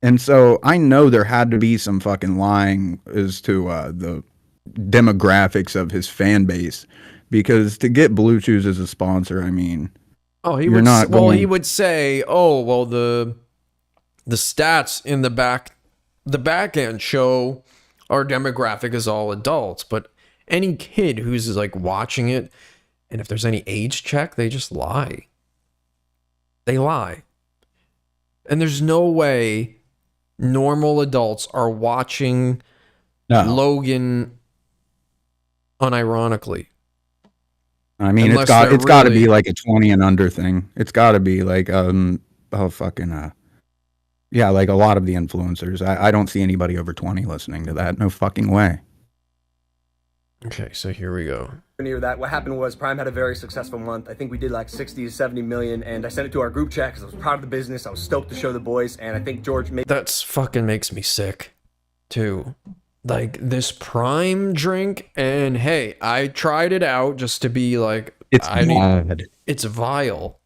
And so I know there had to be some fucking lying as to the demographics of his fan base, because to get Blue Chews as a sponsor, I mean... Oh, he would say, oh, well, the stats in the back end show our demographic is all adults, but any kid who's like watching it, and if there's any age check, they just lie. They lie. And there's no way normal adults are watching Logan unironically. I mean, it's got to be like a 20 and under thing. It's got to be like like a lot of the influencers. I don't see anybody over 20 listening to that. No fucking way. Okay, so here we go. Near that, what happened was Prime had a very successful month. I think we did like 60 to 70 million, and I sent it to our group chat because I was proud of the business. I was stoked to show the boys, and I think George made That's fucking makes me sick too. Like this Prime drink, and hey, I tried it out just to be like, It's bad. it's vile.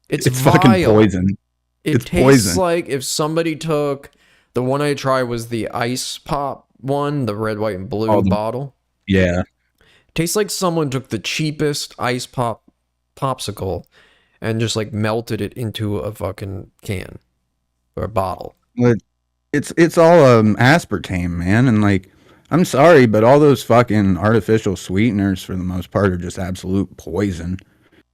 It's fucking vile. poison. It tastes like if somebody took the one I tried was the ice pop one, the red, white, and blue bottle. Yeah. Tastes like someone took the cheapest ice pop popsicle and just like melted it into a fucking can or a bottle. It's all aspartame, man, and like I'm sorry, but all those fucking artificial sweeteners for the most part are just absolute poison.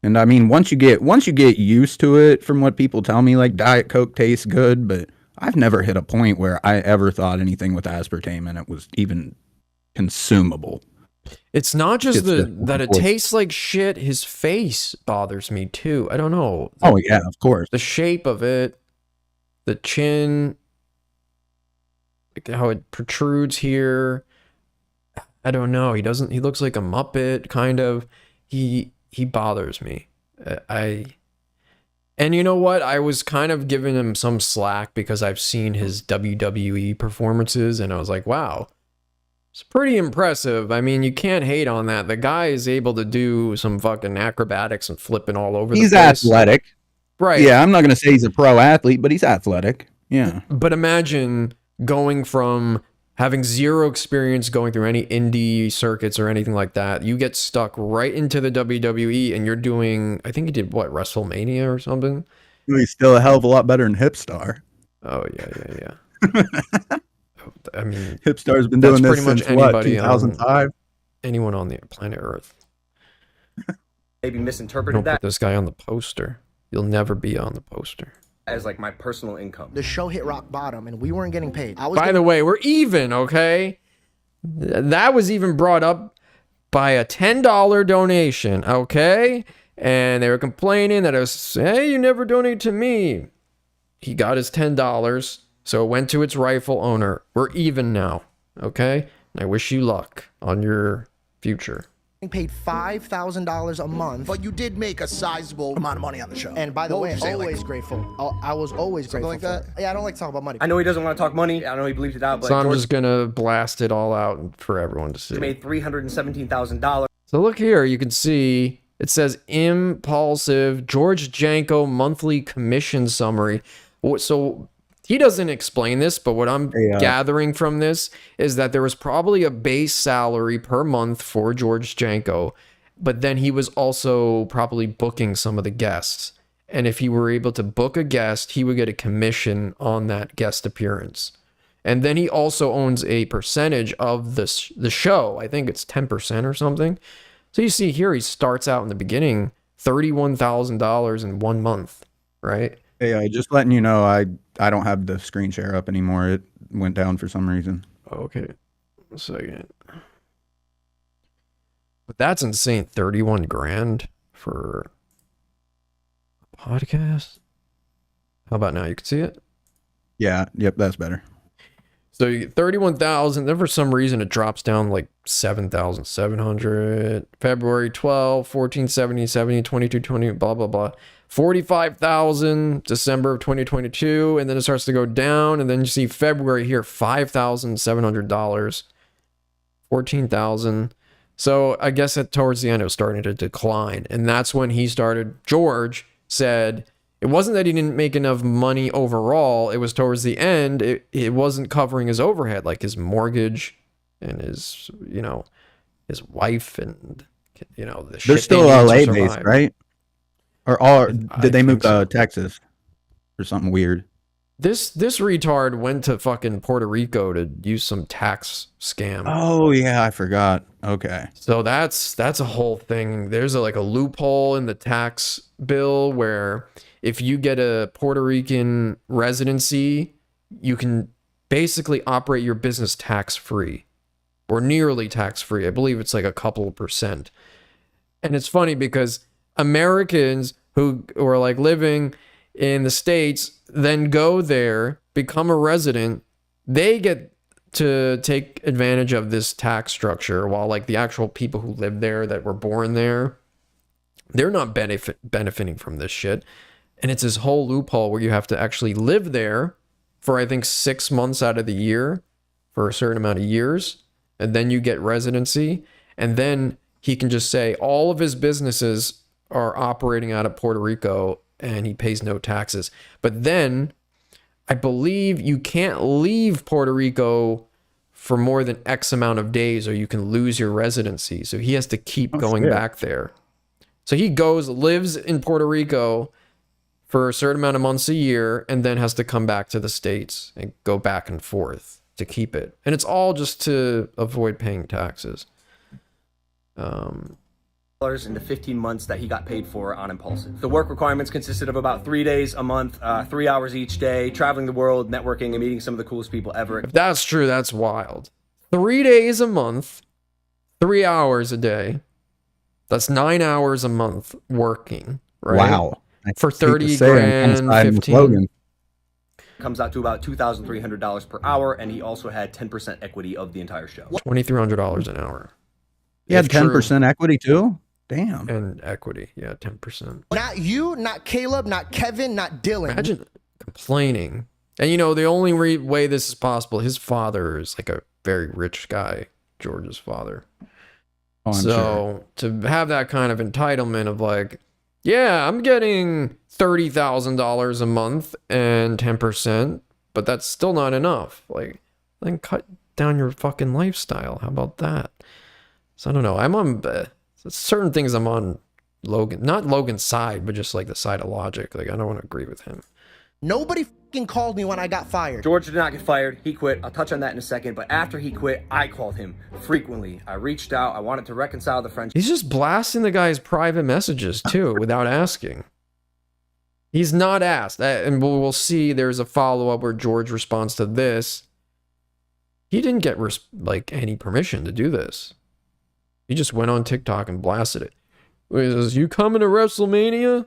And I mean, once you get used to it, from what people tell me, like Diet Coke tastes good, but I've never hit a point where I ever thought anything with aspartame in it was even consumable. It's not just that it tastes like shit. His face bothers me too. I don't know. Oh yeah, of course. The shape of it, the chin, like how it protrudes here. I don't know. He looks like a Muppet, kind of. He bothers me. And you know what? I was kind of giving him some slack because I've seen his WWE performances, and I was like, wow, it's pretty impressive. I mean, you can't hate on that. The guy is able to do some fucking acrobatics and flipping all over the place. He's athletic. Right. Yeah, I'm not going to say he's a pro athlete, but he's athletic. Yeah. But imagine going from having zero experience going through any indie circuits or anything like that. You get stuck right into the WWE, and you're doing, I think he did, what, WrestleMania or something? He's still a hell of a lot better than Hipstar. Oh, yeah. I mean, Hipstar's been doing this since what, 2005? Anyone on the planet Earth. Maybe misinterpreted Don't put this guy on the poster. You'll never be on the poster. As like my personal income. The show hit rock bottom and we weren't getting paid. By the way, we're even, okay? That was even brought up by a $10 donation, okay? And they were complaining that it was, hey, you never donate to me. He got his $10, so it went to its rightful owner. We're even now, okay? And I wish you luck on your future. Paid $5,000 a month, but you did make a sizable amount of money on the show. And by the way, always grateful. I was always grateful like that. Yeah, I don't like to talk about money. I know he doesn't want to talk money. I know he believes it out, but so I'm just gonna blast it all out for everyone to see. He made $317,000. So look here, you can see it says Impulsive George Janko monthly commission summary. So he doesn't explain this, but what I'm gathering from this is that there was probably a base salary per month for George Janko, but then he was also probably booking some of the guests. And if he were able to book a guest, he would get a commission on that guest appearance. And then he also owns a percentage of the show. I think it's 10% or something. So you see here, he starts out in the beginning, $31,000 in 1 month, right? Hey, just letting you know, I don't have the screen share up anymore. It went down for some reason. Okay. 1 second. But that's insane. 31 grand for a podcast. How about now? You can see it? Yeah. Yep. That's better. So you get 31,000. Then for some reason it drops down like 7,700. February 12, 14, 70, 70, 22, 20, blah, blah, blah. 45,000 December of 2022, and then it starts to go down, and then you see February here, $5,700, 14,000. So I guess towards the end it was starting to decline, and that's when George said it wasn't that he didn't make enough money overall, it was towards the end it wasn't covering his overhead, like his mortgage and his his wife and the shit. They're still LA based, right? Or did they move to Texas or something weird? This retard went to fucking Puerto Rico to use some tax scam. Oh yeah, I forgot. Okay. So that's a whole thing. There's a loophole in the tax bill where if you get a Puerto Rican residency, you can basically operate your business tax free or nearly tax free. I believe it's like a couple of %. And it's funny because Americans who are like living in the States then go there, become a resident, they get to take advantage of this tax structure, while like the actual people who live there that were born there, they're not benefiting from this shit. And it's this whole loophole where you have to actually live there for, I think, 6 months out of the year for a certain amount of years. And then you get residency. And then he can just say all of his businesses are operating out of Puerto Rico and he pays no taxes. But then I believe you can't leave Puerto Rico for more than X amount of days or you can lose your residency. So he has to keep going back there. So he lives in Puerto Rico for a certain amount of months a year and then has to come back to the States and go back and forth to keep it. And it's all just to avoid paying taxes. In the 15 months that he got paid for on Impulsive. The work requirements consisted of about 3 days a month, 3 hours each day, traveling the world, networking, and meeting some of the coolest people ever. If that's true, that's wild. 3 days a month, 3 hours a day. That's 9 hours a month working, right? Wow. For 30 grand, 15. Comes out to about $2,300 per hour, and he also had 10% equity of the entire show. $2,300 an hour. He had 10% equity too? Damn. And equity, yeah, 10%. Not you, not Caleb, not Kevin, not Dylan. Imagine complaining. And you know, the only way this is possible, his father is like a very rich guy, George's father. Oh, so to have that kind of entitlement of like, yeah, I'm getting $30,000 a month and 10%, but that's still not enough. Like, then cut down your fucking lifestyle. How about that? So I don't know. I'm on certain things. I'm on not Logan's side, but just like the side of logic. Like, I don't want to agree with him. Nobody fucking called me when I got fired. George did not get fired. He quit. I'll touch on that in a second. But after he quit, I called him frequently. I reached out. I wanted to reconcile the friendship. He's just blasting the guy's private messages too, without asking. He's not asked. And we'll see there's a follow-up where George responds to this. He didn't get like any permission to do this. He just went on TikTok and blasted it. He says, "You coming to WrestleMania?"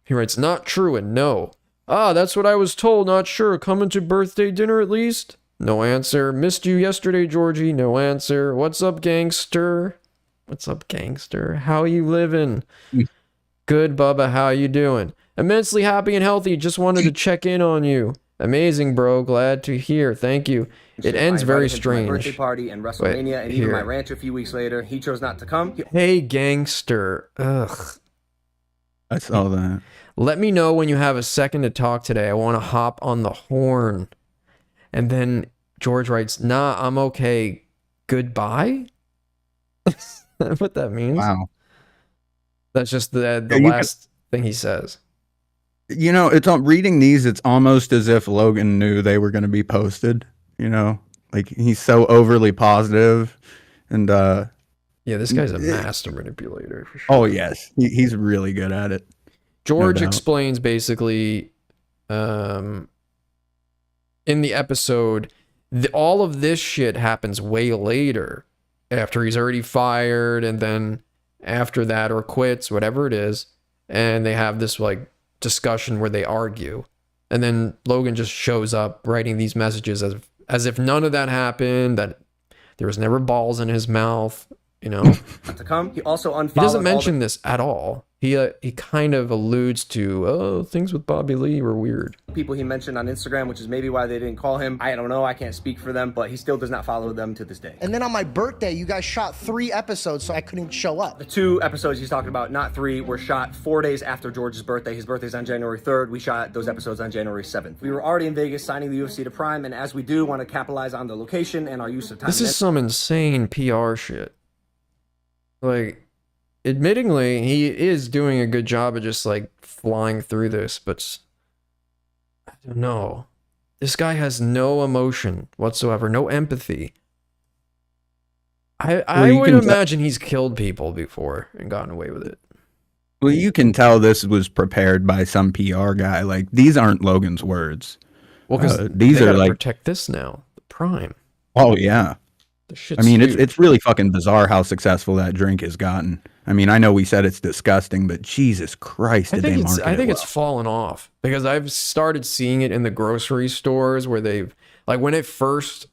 He writes, "Not true and no." "Ah, that's what I was told, not sure. Coming to birthday dinner at least?" No answer. "Missed you yesterday, Georgie." No answer. "What's up, gangster?" "What's up, gangster? How you living?" "Good, Bubba. How you doing?" "Immensely happy and healthy. Just wanted to check in on you." "Amazing, bro. Glad to hear. Thank you." It ends very strange. My birthday party and WrestleMania, and even my ranch a few weeks later. He chose not to come. Hey, gangster. Ugh. I saw that. "Let me know when you have a second to talk today. I want to hop on the horn." And then George writes, "Nah, I'm okay. Goodbye?" That's what that means. Wow. That's just the last thing he says. You know, reading these, it's almost as if Logan knew they were going to be posted, you know? Like, he's so overly positive, and yeah, this guy's a master manipulator for sure. Oh yes, he's really good at it. George explains basically in the episode, all of this shit happens way later, after he's already fired, and then after that, or quits, whatever it is, and they have this like discussion where they argue, and then Logan just shows up writing these messages as if none of that happened, that there was never balls in his mouth, you know. To come, he also unfollowed. He doesn't mention this at all. He kind of alludes to, oh, things with Bobby Lee were weird. People he mentioned on Instagram, which is maybe why they didn't call him. I don't know. I can't speak for them, but he still does not follow them to this day. And then on my birthday, you guys shot 3 episodes, so I couldn't show up. The 2 episodes he's talking about, not 3, were shot 4 days after George's birthday. His birthday's on January 3rd. We shot those episodes on January 7th. We were already in Vegas signing the UFC to Prime, and as we do, want to capitalize on the location and our use of time. This is some insane PR shit. Like, admittingly, he is doing a good job of just like flying through this, but I don't know. This guy has no emotion whatsoever, no empathy. I would imagine he's killed people before and gotten away with it. Well, you can tell this was prepared by some PR guy. Like, these aren't Logan's words. Well, because these are like, protect this now, the Prime. Oh yeah. I mean, it's really fucking bizarre how successful that drink has gotten. I mean, I know we said it's disgusting, but Jesus Christ, I think it's fallen off, because I've started seeing it in the grocery stores where they've, like, when it first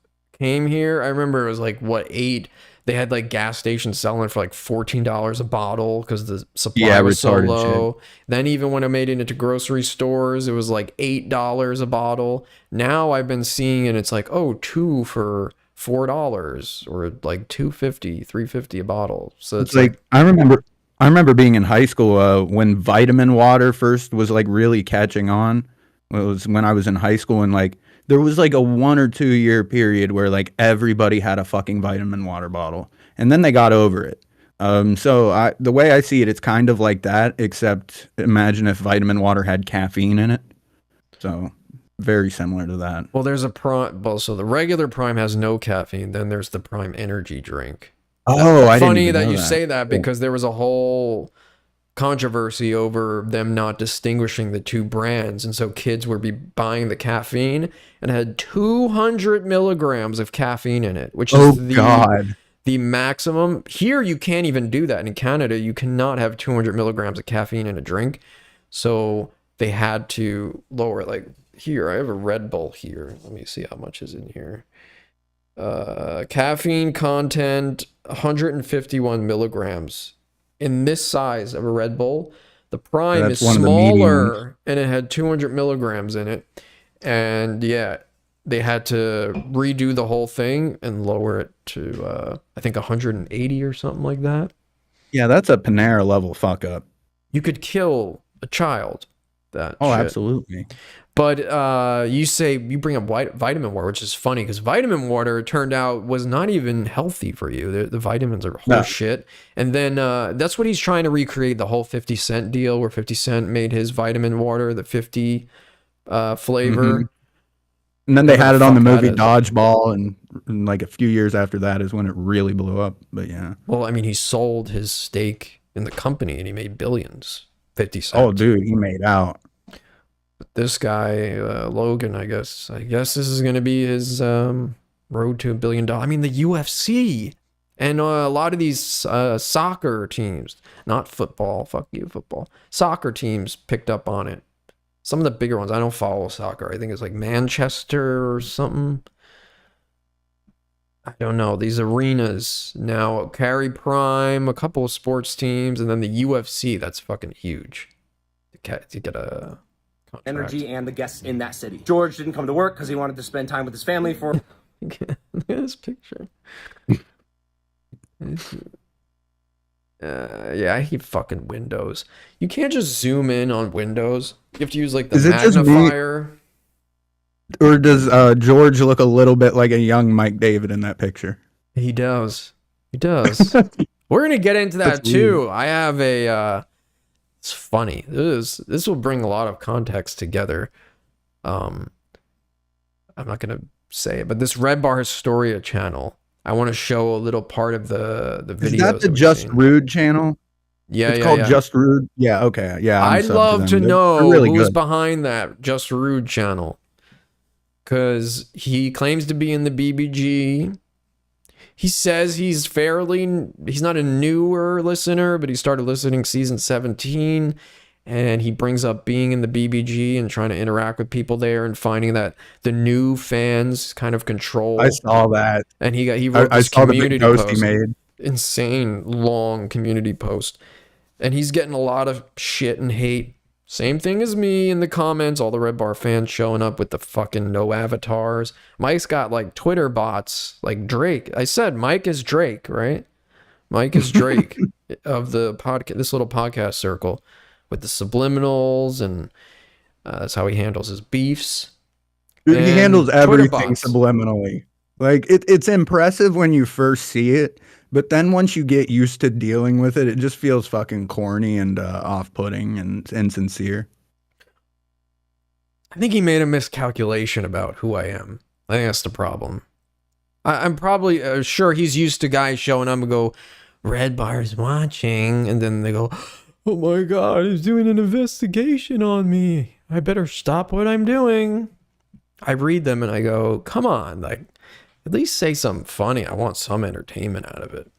came here, I remember it was like, what, they had like gas stations selling for like $14 a bottle because the supply was so low. Shit. Then even when I made it into grocery stores, it was like $8 a bottle. Now I've been seeing it, it's like, oh, 2 for $4 or like $2.50, $3.50 a bottle. So it's like I remember being in high school when vitamin water first was like really catching on. It was when I was in high school, and like there was like a 1 or 2 year period where like everybody had a fucking vitamin water bottle, and then they got over it. So the way I see it, it's kind of like that, except imagine if vitamin water had caffeine in it. So very similar to that. Well, there's a Prime. Well, so the regular Prime has no caffeine. Then there's the Prime energy drink. Oh, I didn't funny even that know you that. say that, because there was a whole controversy over them not distinguishing the two brands, and so kids would be buying the caffeine and it had 200 milligrams of caffeine in it, which is the maximum. Here you can't even do that. In Canada, you cannot have 200 milligrams of caffeine in a drink, so they had to lower it. Like here, I have a Red Bull here. Let me see how much is in here. Caffeine content 151 milligrams in this size of a Red Bull. The Prime is smaller and it had 200 milligrams in it. And yeah, they had to redo the whole thing and lower it to, I think 180 or something like that. Yeah, that's a Panera level fuck up. You could kill a child. That shit. Absolutely. But you bring up vitamin water, which is funny because vitamin water, it turned out, was not even healthy for you. The vitamins are horse shit. And then that's what he's trying to recreate, the whole 50 Cent deal, where 50 Cent made his vitamin water, the 50 flavor. Mm-hmm. And then they had it on the movie Dodgeball, and like a few years after that is when it really blew up. But yeah. Well, I mean, he sold his stake in the company and he made billions. 50 Cent. Oh, dude, he made out. This guy, Logan, I guess this is going to be his road to $1 billion. I mean, the UFC and a lot of these soccer teams, not football, fuck you, football, soccer teams picked up on it. Some of the bigger ones, I don't follow soccer. I think it's like Manchester or something. I don't know. These arenas now carry Prime, a couple of sports teams, and then the UFC. That's fucking huge. To get a contract. Energy and the guests in that city. George didn't come to work because he wanted to spend time with his family for... Look at this picture. Yeah, I hate fucking Windows. You can't just zoom in on Windows. You have to use like the magnifier. Or does George look a little bit like a young Mike David in that picture? He does. He does. We're gonna get into that too. Weird. I have a. It's funny. This will bring a lot of context together. I'm not gonna say it, but this Redbar Historia channel. I want to show a little part of the videos. Is that the Just Rude channel? Yeah, it's called Just Rude. Yeah, okay, yeah. I'd love to know who's behind that Just Rude channel, because he claims to be in the BBG. He says he's not a newer listener, but he started listening season 17. And he brings up being in the BBG and trying to interact with people there and finding that the new fans kind of control. I saw that. And he wrote this community post. He made. Insane long community post. And he's getting a lot of shit and hate. Same thing as me in the comments. All the Redbar fans showing up with the fucking no avatars. Mike's got like Twitter bots like Drake. I said Mike is Drake, right? Mike is Drake of the podcast, this little podcast circle. With the subliminals, and that's how he handles his beefs. Dude, he handles everything subliminally. Like it's impressive when you first see it, but then once you get used to dealing with it, it just feels fucking corny and off-putting and insincere. I think he made a miscalculation about who I am. I think that's the problem. I'm probably sure he's used to guys showing up and go, Redbar's watching, and then they go, oh my God, he's doing an investigation on me. I better stop what I'm doing. I read them and I go, come on, like, at least say something funny. I want some entertainment out of it.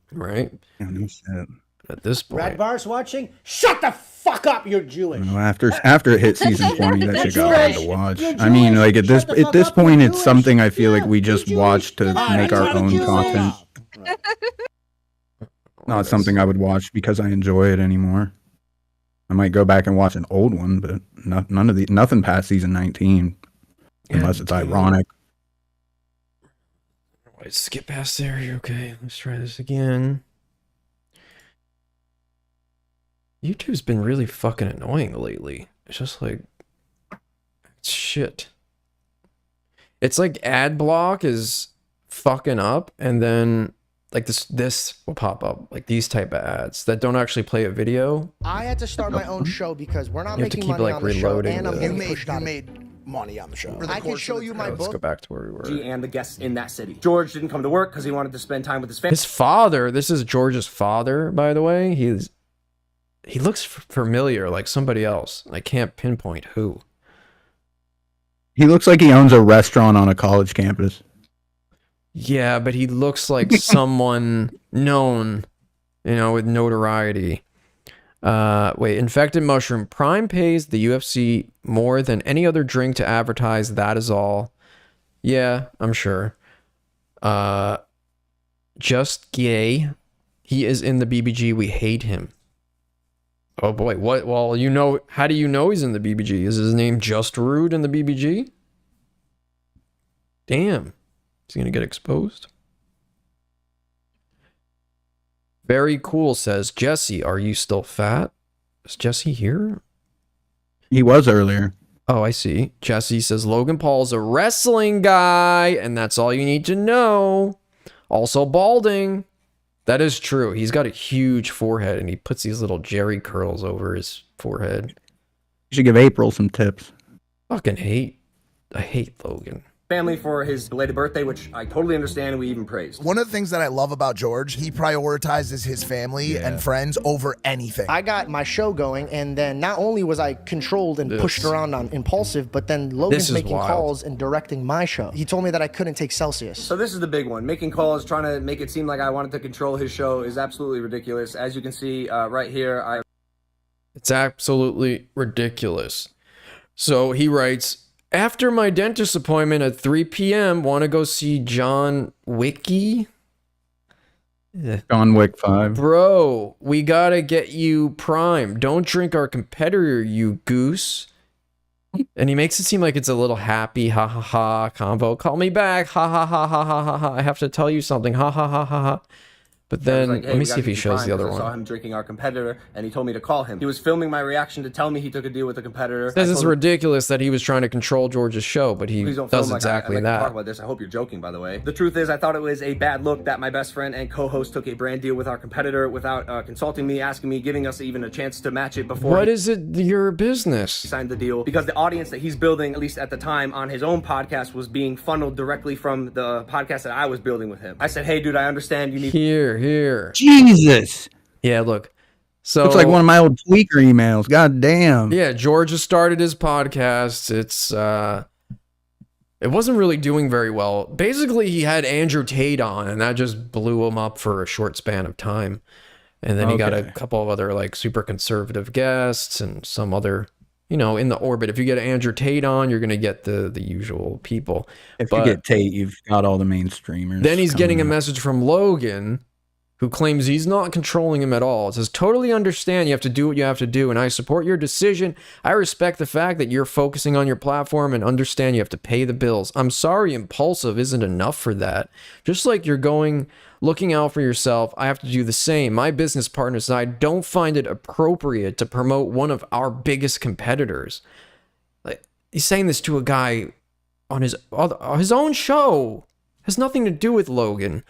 Right? Yeah, no shit. at this point. Redbar's watching. Shut the fuck up. You're Jewish. Well, after it hit season 20, that shit got hard to watch. I mean, like at this point, it's something I feel like we just watch to make our own content. Not something I would watch because I enjoy it anymore. I might go back and watch an old one, but nothing past season 19, unless it's ironic. Let's skip past there. You're okay. Let's try this again. YouTube's been really fucking annoying lately. It's just like shit. It's like ad block is fucking up, and then like this will pop up, like these type of ads that don't actually play a video. I had to start my own show because we're not You have to making keep, money like, on the show, reloading and I'm the- getting You pushed out. made money on the show. I can show you my Let's go book. back to where we were. And the guests in that city. George didn't come to work because he wanted to spend time with his family. His father, this is George's father, by the way. He looks familiar, like somebody else. I can't pinpoint who. He looks like he owns a restaurant on a college campus. Yeah, but he looks like someone known, with notoriety. Wait, Infected Mushroom. Prime pays the UFC more than any other drink to advertise. That is all. Yeah, I'm sure. Just Gay. He is in the BBG. We hate him. Oh boy, what? Well, how do you know he's in the BBG? Is his name Just Rude in the BBG? Damn. Is he gonna get exposed? Very Cool says, Jesse, are you still fat? Is Jesse here? He was earlier. Oh, I see. Jesse says, Logan Paul's a wrestling guy, and that's all you need to know. Also balding. That is true. He's got a huge forehead, and he puts these little Jerry curls over his forehead. You should give April some tips. I hate Logan. Family for his belated birthday, which I totally understand and we even praised. One of the things that I love about George, he prioritizes his family and friends over anything. I got my show going, and then not only was I controlled and pushed around on Impulsive, but then Logan's making calls and directing my show. He told me that I couldn't take Celsius. So this is the big one. Making calls, trying to make it seem like I wanted to control his show is absolutely ridiculous. As you can see right here, It's absolutely ridiculous. So he writes, after my dentist appointment at 3 p.m., want to go see John Wicky? John Wick 5. Bro, we gotta get you Prime. Don't drink our competitor, you goose. And he makes it seem like it's a little happy, ha ha ha, convo. Call me back, ha ha ha ha ha ha ha. I have to tell you something, ha ha ha ha ha. But then, like, hey, let me see if he shows the other I saw one. him drinking our competitor, and he told me to call him. He was filming my reaction to tell me he took a deal with the competitor. Says it's ridiculous that he was trying to control George's show, but he does exactly I that. Talk about this. I hope you're joking, by the way. The truth is, I thought it was a bad look that my best friend and co-host took a brand deal with our competitor without consulting me, asking me, giving us even a chance to match it before. What is it? Your business? He signed the deal because the audience that he's building, at least at the time, on his own podcast was being funneled directly from the podcast that I was building with him. I said, hey, dude, I understand you need here. Jesus. Yeah, look. So it's like one of my old tweaker emails. God damn. Yeah, George has started his podcast. It wasn't really doing very well. Basically, he had Andrew Tate on, and that just blew him up for a short span of time. And then he got a couple of other like super conservative guests and some other, in the orbit. If you get Andrew Tate on, you're gonna get the usual people. If you get Tate, you've got all the mainstreamers. Then he's getting a message from Logan, who claims he's not controlling him at all. It says, totally understand you have to do what you have to do, and I support your decision. I respect the fact that you're focusing on your platform and understand you have to pay the bills. I'm sorry Impulsive isn't enough for that. Just like you're looking out for yourself, I have to do the same. My business partners and I don't find it appropriate to promote one of our biggest competitors. Like, he's saying this to a guy on his own show. Has nothing to do with Logan.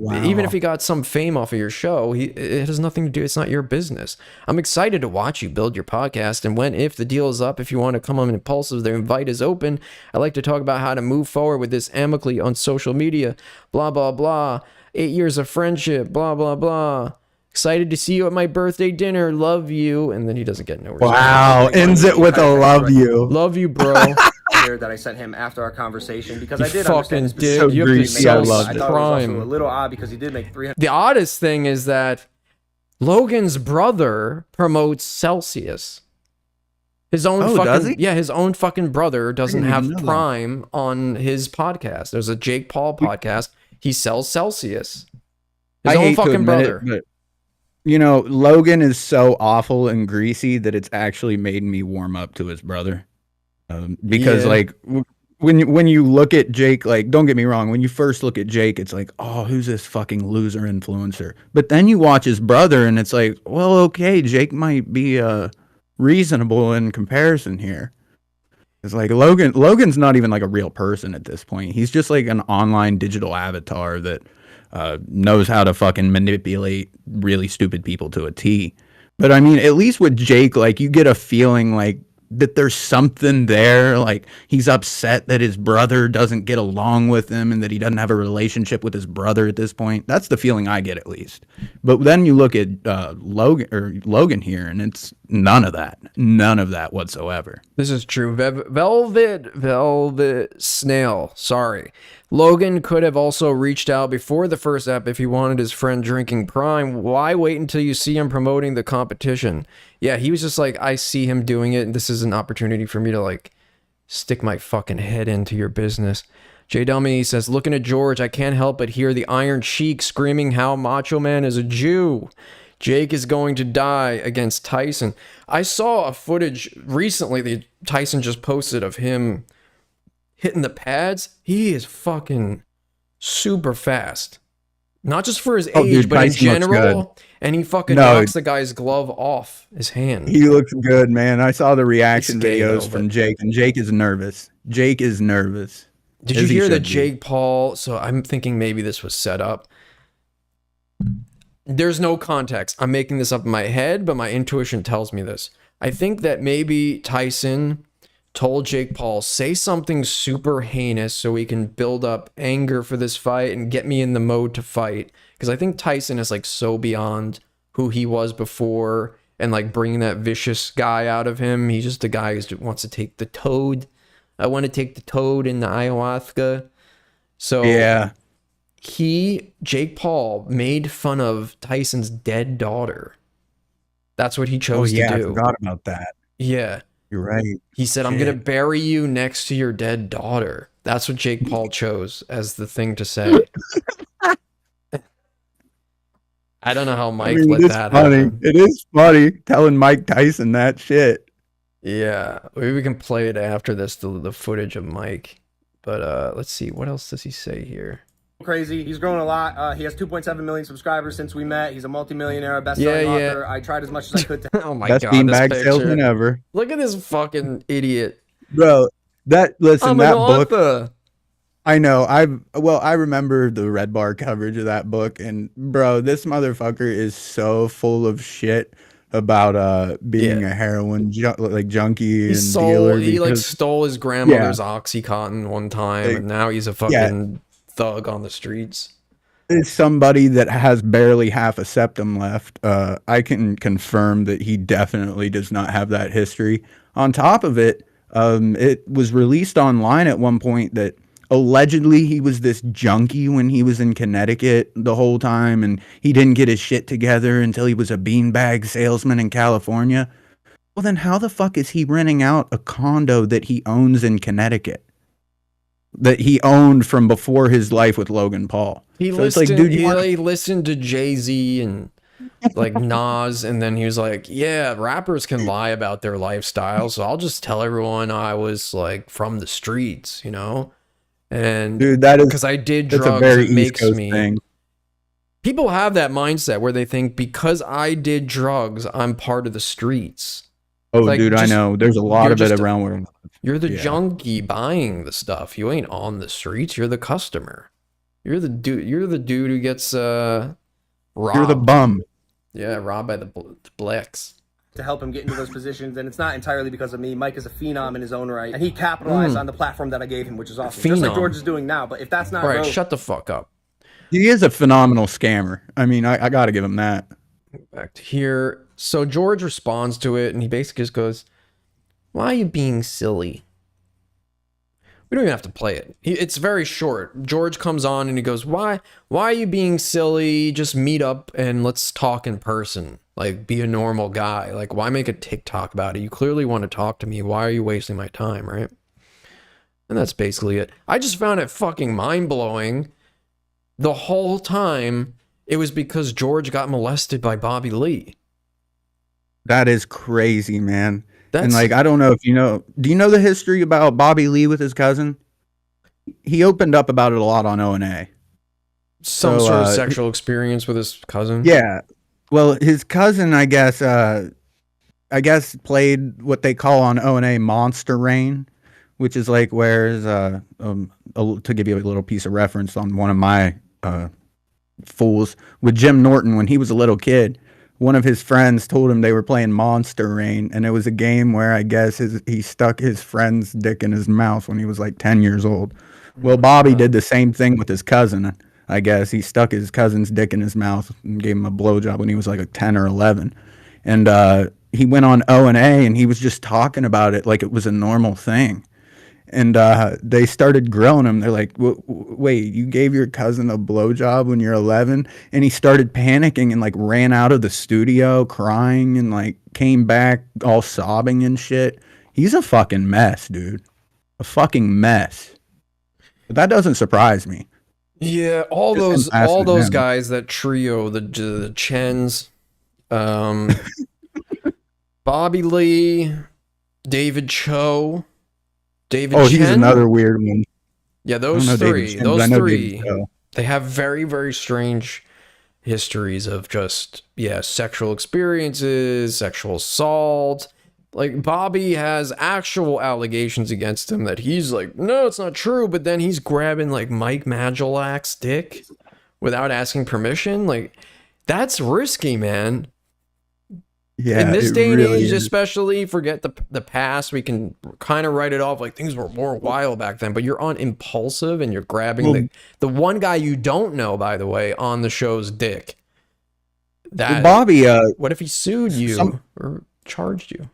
Wow. Even if he got some fame off of your show, it has nothing to do. It's not your business. I'm excited to watch you build your podcast. And if the deal is up, if you want to come on Impulsive, the invite is open. I like to talk about how to move forward with this amicably on social media. Blah, blah, blah. 8 years of friendship. Blah, blah, blah. Excited to see you at my birthday dinner. Love you. And then he doesn't get no response. Wow. Ends it with a love you. Love you, bro. That I sent him after our conversation because I did fucking understand did. So You have to greasy. I sell loved I it. thought it was Prime. also a little odd because he did make 300. The oddest thing is that Logan's brother promotes Celsius. His own does he? Yeah, his own fucking brother doesn't have even know that. Prime on his podcast. There's a Jake Paul podcast. He sells Celsius. His I own hate to fucking admit brother. it, but you know, Logan is so awful and greasy that it's actually made me warm up to his brother. Because Yeah. like when you look at Jake, like, don't get me wrong, when you first look at Jake, it's like, oh, who's this fucking loser influencer? But then you watch his brother, and it's like, well, okay, Jake might be reasonable in comparison here. It's like Logan's not even like a real person at this point. He's just like an online digital avatar that knows how to fucking manipulate really stupid people to a T. But I mean, at least with Jake, like, you get a feeling like that there's something there. Like, he's upset that his brother doesn't get along with him and that he doesn't have a relationship with his brother at this point. That's the feeling I get, at least. But then you look at Logan here, and it's none of that whatsoever. This is true. Velvet Snail. Sorry. Logan could have also reached out before the first app if he wanted his friend drinking Prime. Why wait until you see him promoting the competition? Yeah, he was just like, I see him doing it, and this is an opportunity for me to, like, stick my fucking head into your business. J Dummy says, looking at George, I can't help but hear the Iron Sheik screaming how Macho Man is a Jew. Jake is going to die against Tyson. I saw a footage recently that Tyson just posted of him hitting the pads. He is fucking super fast. Not just for his age, dude, but in Tyson looks general. good. And he fucking No. knocks the guy's glove off his hand. He looks good, man. I saw the reaction He's gay, videos though, from but- Jake, and Jake is nervous. Jake is nervous. Did As you he hear that should be. Jake Paul? So I'm thinking maybe this was set up. There's no context. I'm making this up in my head, but my intuition tells me this. I think that maybe Tyson told Jake Paul, say something super heinous so we can build up anger for this fight and get me in the mode to fight. Because I think Tyson is like so beyond who he was before and like bringing that vicious guy out of him. He's just a guy who wants to take the toad. I want to take the toad in the ayahuasca. So Yeah. Jake Paul made fun of Tyson's dead daughter. That's what he Oh, chose yeah, to I do. forgot about that. Yeah. You're right. He said, I'm Shit. going to bury you next to your dead daughter. That's what Jake Paul chose as the thing to say. I don't know how Mike let it's that funny. happen. It is funny telling Mike Tyson that shit. Yeah. Maybe we can play it after this, the footage of Mike. But let's see. What else does he say here? Crazy. He's grown a lot. He has 2.7 million subscribers since we met. He's a multimillionaire, a best-selling Yeah. author. I tried as much as I could to Oh my Best God. This beanbag picture. salesman ever. Look at this fucking idiot. Bro, that I'm an book, author. I know. I remember the Redbar coverage of that book, and bro, this motherfucker is so full of shit about being a heroin junkie and dealer. He like because- stole his grandmother's Oxycontin one time, Like, and now he's a fucking thug on the streets. Is somebody that has barely half a septum left. I can confirm that he definitely does not have that history. On top of it, it was released online at one point that allegedly he was this junkie when he was in Connecticut the whole time, and he didn't get his shit together until he was a beanbag salesman in California. Well, then how the fuck is he renting out a condo that he owns in Connecticut? That he owned from before his life with Logan Paul. He So listened. it's like, dude, you want- He listened to Jay-Z and like Nas, and then he was like, "Yeah, rappers can lie about their lifestyle, so I'll just tell everyone I was like from the streets, you know." And dude, that is because I did that's drugs, a very it East makes Coast me. thing. People have that mindset where they think because I did drugs, I'm part of the streets. Oh, like, dude, I just- know. There's a lot you're of it just- around where. You're the Yeah. junkie buying the stuff. You ain't on the streets. You're the customer. You're the dude. You're the dude who gets robbed. You're the bum. Yeah, robbed by the blacks. to help him get into those positions, and it's not entirely because of me. Mike is a phenom in his own right, and he capitalized on the platform that I gave him, which is awesome. Just like Phenom. George is doing now. But if that's not All right, growth, shut the fuck up. He is a phenomenal scammer. I mean, I got to give him that. Back to here. So George responds to it, and he basically just goes, "Why are you being silly? We don't even have to play it. It's very short. George comes on and he goes, why are you being silly? Just meet up and let's talk in person. Like, be a normal guy. Like, why make a TikTok about it? You clearly want to talk to me. Why are you wasting my time, right? And that's basically it. I just found it fucking mind-blowing. The whole time, it was because George got molested by Bobby Lee. That is crazy, man. And like, I don't know if you know, do you know the history about Bobby Lee with his cousin? He opened up about it a lot on O&A. Some sort of sexual experience with his cousin? Yeah. Well, his cousin, I guess played what they call on O&A Monster Rain, which is like where's, to give you a little piece of reference on one of my fools, with Jim Norton when he was a little kid. One of his friends told him they were playing Monster Rain, and it was a game where I guess he stuck his friend's dick in his mouth when he was like 10 years old. Well, Bobby did the same thing with his cousin. I guess he stuck his cousin's dick in his mouth and gave him a blowjob when he was like 10 or 11. And he went on O&A and he was just talking about it like it was a normal thing. And they started grilling him. They're like, wait, you gave your cousin a blowjob when you're 11? And he started panicking and like ran out of the studio crying and like came back all sobbing and shit. He's a fucking mess, dude. A fucking mess. But that doesn't surprise me. Yeah, all those guys, that trio, the Chens, Bobby Lee, David Cho, David Chen. He's another weird one. Yeah, those three, they have very, very strange histories of just, sexual experiences, sexual assault. Like, Bobby has actual allegations against him that he's like, no, it's not true, but then he's grabbing, like, Mike Magellac's dick without asking permission. Like, that's risky, man. Yeah, in this day and really age, is. especially, forget the past. We can kind of write it off like things were more wild back then. But you're on Impulsive and you're grabbing the one guy you don't know, by the way, on the show's dick. That Bobby. What if he sued you or charged you?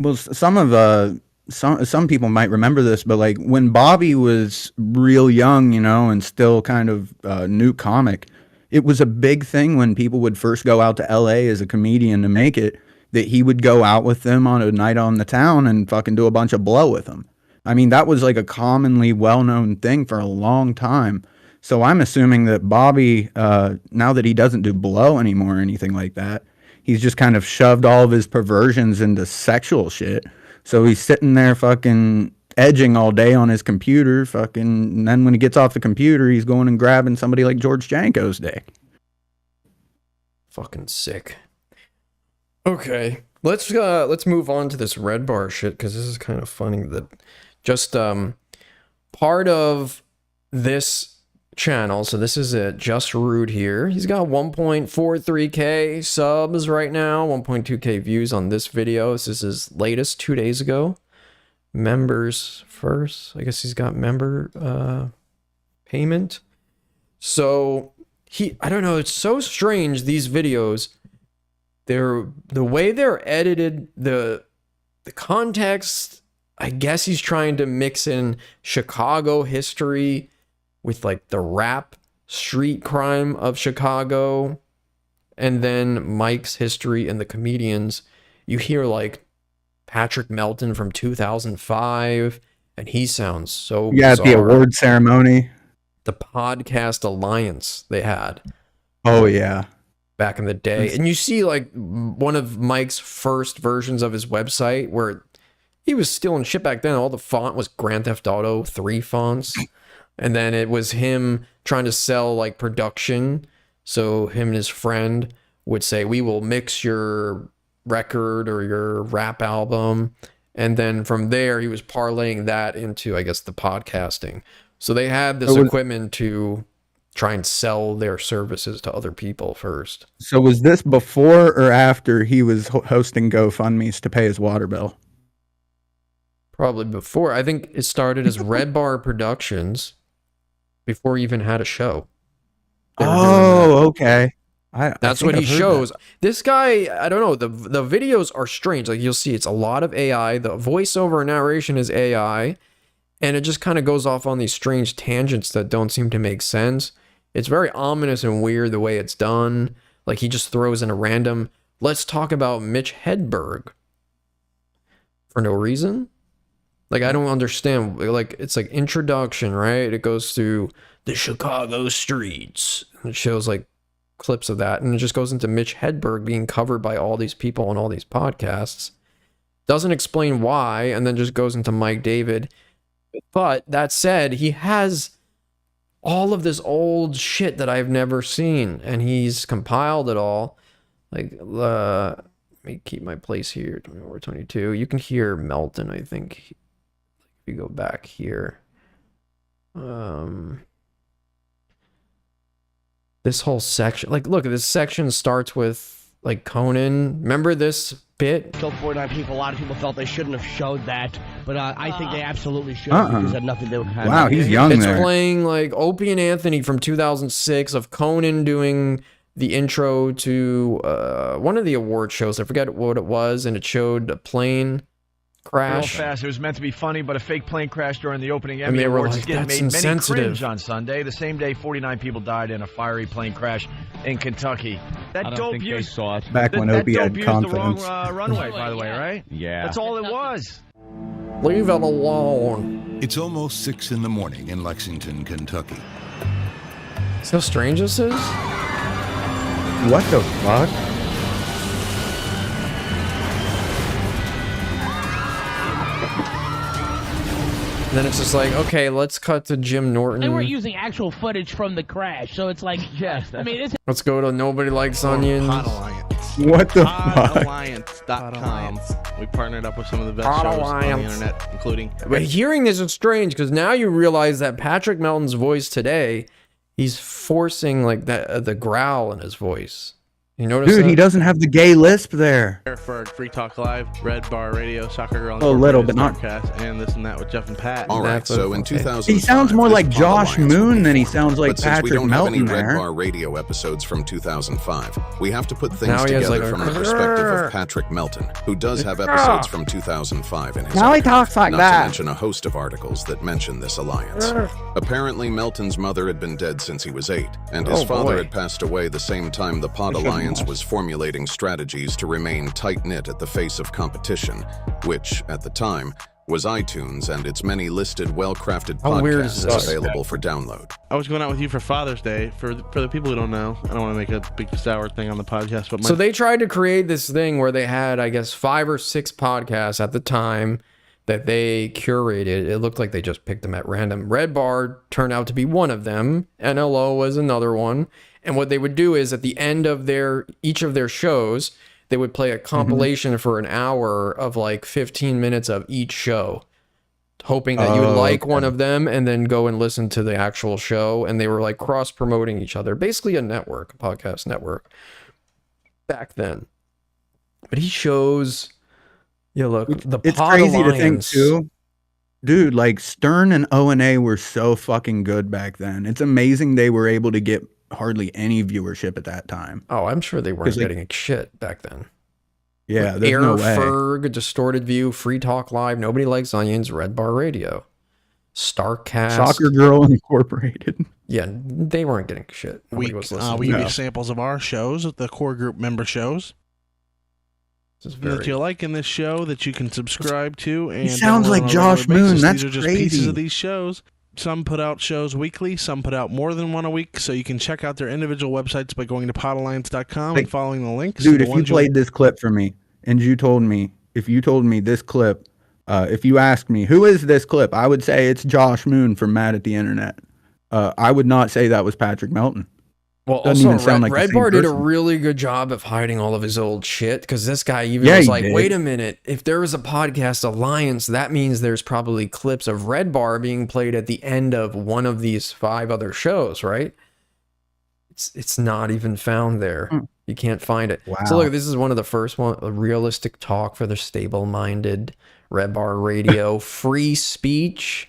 Well, some people might remember this, but like when Bobby was real young, you know, and still kind of new comic, it was a big thing when people would first go out to LA as a comedian to make it, that he would go out with them on a night on the town and fucking do a bunch of blow with them. I mean, that was like a commonly well-known thing for a long time. So I'm assuming that Bobby, now that he doesn't do blow anymore or anything like that, he's just kind of shoved all of his perversions into sexual shit. So he's sitting there fucking edging all day on his computer, fucking, and then when he gets off the computer, he's going and grabbing somebody like George Janko's dick. Fucking sick. Okay, let's move on to this Redbar shit, because this is kind of funny that just part of this channel, so this is it, Just Rude here. He's got 1.43k subs right now, 1.2k views on this video. This is his latest 2 days ago. Members first. I guess he's got member payment. So I don't know, it's so strange, these videos. The way they're edited, the context, I guess he's trying to mix in Chicago history with like the rap street crime of Chicago, and then Mike's history and the comedians. You hear like Patrick Melton from 2005, and he sounds so bizarre. At the award ceremony. The Podcast Alliance they had. Oh, yeah. Back in the day. And you see like one of Mike's first versions of his website where he was stealing shit back then. All the font was Grand Theft Auto 3 fonts. And then it was him trying to sell like production. So him and his friend would say, we will mix your record or your rap album. And then from there, he was parlaying that into, I guess, the podcasting. So they had this equipment to try and sell their services to other people first. So was this before or after he was hosting GoFundMe's to pay his water bill? Probably before. I think it started as Redbar Productions before he even had a show. Okay. That's what he shows. This guy, I don't know, the videos are strange. Like you'll see, it's a lot of AI. The voiceover narration is AI. And it just kind of goes off on these strange tangents that don't seem to make sense. It's very ominous and weird the way it's done. Like he just throws in a random, let's talk about Mitch Hedberg for no reason. Like, I don't understand. Like, it's like introduction, right? It goes through the Chicago streets. It shows like clips of that. And it just goes into Mitch Hedberg being covered by all these people on all these podcasts. Doesn't explain why. And then just goes into Mike David. But that said, he has all of this old shit that I've never seen. And he's compiled it all. Like, let me keep my place here. 22. You can hear Melton, I think. You go back here. This whole section, like, look, this section starts with like Conan. Remember this bit? Killed 49 people. A lot of people felt they shouldn't have showed that, but I think they absolutely should because it had nothing to do with it. Wow, he's young. It's there. playing like Opie and Anthony from 2006 of Conan doing the intro to one of the award shows. I forget what it was, and it showed a plane crash. Real fast. It was meant to be funny, but a fake plane crash during the opening And Emmy they were Awards like, again "That's made many insensitive." cringe on Sunday. The same day, 49 people died in a fiery plane crash in Kentucky. That dope used saw it. Back when Opie had confidence. the wrong runway, by the way, right? Yeah. That's all it was. Leave it alone. It's almost 6 in the morning in Lexington, Kentucky. See how strange this is? What the fuck? And then it's just like, okay, let's cut to Jim Norton. They weren't using actual footage from the crash, so it's like, Yes, I mean, it's Let's go to Nobody Likes Onions. What the fuck? Podalliance.com. We partnered up with some of the best Pod shows on the Alliance. internet, including... But hearing this is strange because now you realize that Patrick Melton's voice today, he's forcing like that the growl in his voice. You notice Dude, that? he doesn't have the gay lisp there. For Free Talk Live, Redbar Radio, Soccer Girl, A little, but not- Starcast, and This and That with Jeff and Pat. All right, That's so okay. in 2005, He sounds more this like Josh Pod Alliance Moon would than he be sounds like but since we Patrick don't have any Melton there. Redbar radio episodes from 2005, we have to put things Now he has, together like, a from the perspective of Patrick Melton, who does have episodes from 2005 in his Now he archive, talks like not that. to mention a host of articles that mention this alliance. Apparently, Melton's mother had been dead since he was 8, and his Oh, father boy. had passed away the same time the Pod Alliance was formulating strategies to remain tight-knit at the face of competition, which, at the time, was iTunes and its many listed, well-crafted How weird is podcasts this? available for download. I was going out with you for Father's Day. For the people who don't know, I don't want to make a big sour thing on the podcast, but So they tried to create this thing where they had, I guess, 5 or 6 podcasts at the time that they curated. It looked like they just picked them at random. Red Bar turned out to be one of them. NLO was another one. And what they would do is at the end of each of their shows, they would play a compilation for an hour of like 15 minutes of each show, hoping that you like one of them and then go and listen to the actual show. And they were like cross promoting each other, basically a network, a podcast network back then. But he shows, look, the It's Pod crazy to think Alliance. too. Dude, like Stern and O&A were so fucking good back then. It's amazing they were able to get hardly any viewership at that time. Oh, I'm sure they weren't 'Cause, like, getting shit back then. Yeah, With there's Air no way. Ferg, Distorted View, Free Talk Live, Nobody Likes Onions, Red Bar Radio, Starcast. Soccer Girl Incorporated. Yeah, they weren't getting shit. Nobody was listening. we to give that. you samples of our shows, the core group member shows. This is That very- you like in this show that you can subscribe to. And sounds download like on a Josh regular Moon. basis. That's These are just crazy. pieces of these shows. Some put out shows weekly, some put out more than one a week, so you can check out their individual websites by going to podalliance.com and following the links. Dude, The if you ones played this clip for me and you told me this clip, if you asked me, who is this clip? I would say it's Josh Moon from Mad at the Internet. I would not say that was Patrick Melton. Well, Doesn't also, even sound like the Red same Bar did a person. really good job of hiding all of his old shit because this guy even Yeah, was he like, did. wait a minute, if there was a podcast alliance, that means there's probably clips of Red Bar being played at the end of one of these 5 other shows, right? It's not even found there. You can't find it. Wow. So look, this is one of the first one, a realistic talk for the stable-minded. Red Bar Radio, free speech.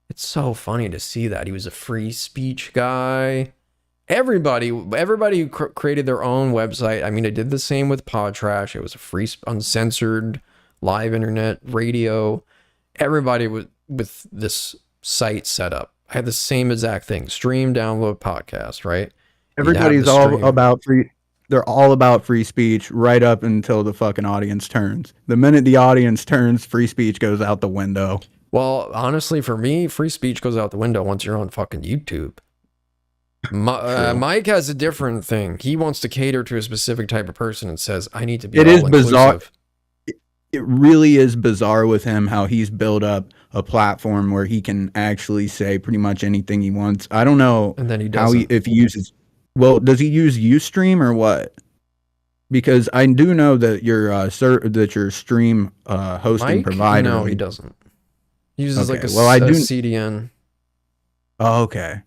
It's so funny to see that he was a free speech guy. Everybody who created their own website. I mean, I did the same with Pod Trash. It was a free, uncensored, live internet radio. Everybody with this site set up. I had the same exact thing: stream, download, podcast. Right? Everybody's all about free. They're all about free speech right up until the fucking audience turns. The minute the audience turns, free speech goes out the window. Well, honestly, for me, free speech goes out the window once you're on fucking YouTube. Mike has a different thing. He wants to cater to a specific type of person and says, I need to be all-inclusive. It is bizarre. It really is bizarre with him how he's built up a platform where he can actually say pretty much anything he wants. I don't know and then he doesn't. if he uses... Well, does he use Ustream or what? Because I do know that your stream hosting Mike? provider. No, he doesn't. He uses okay. like a CDN. Oh, okay.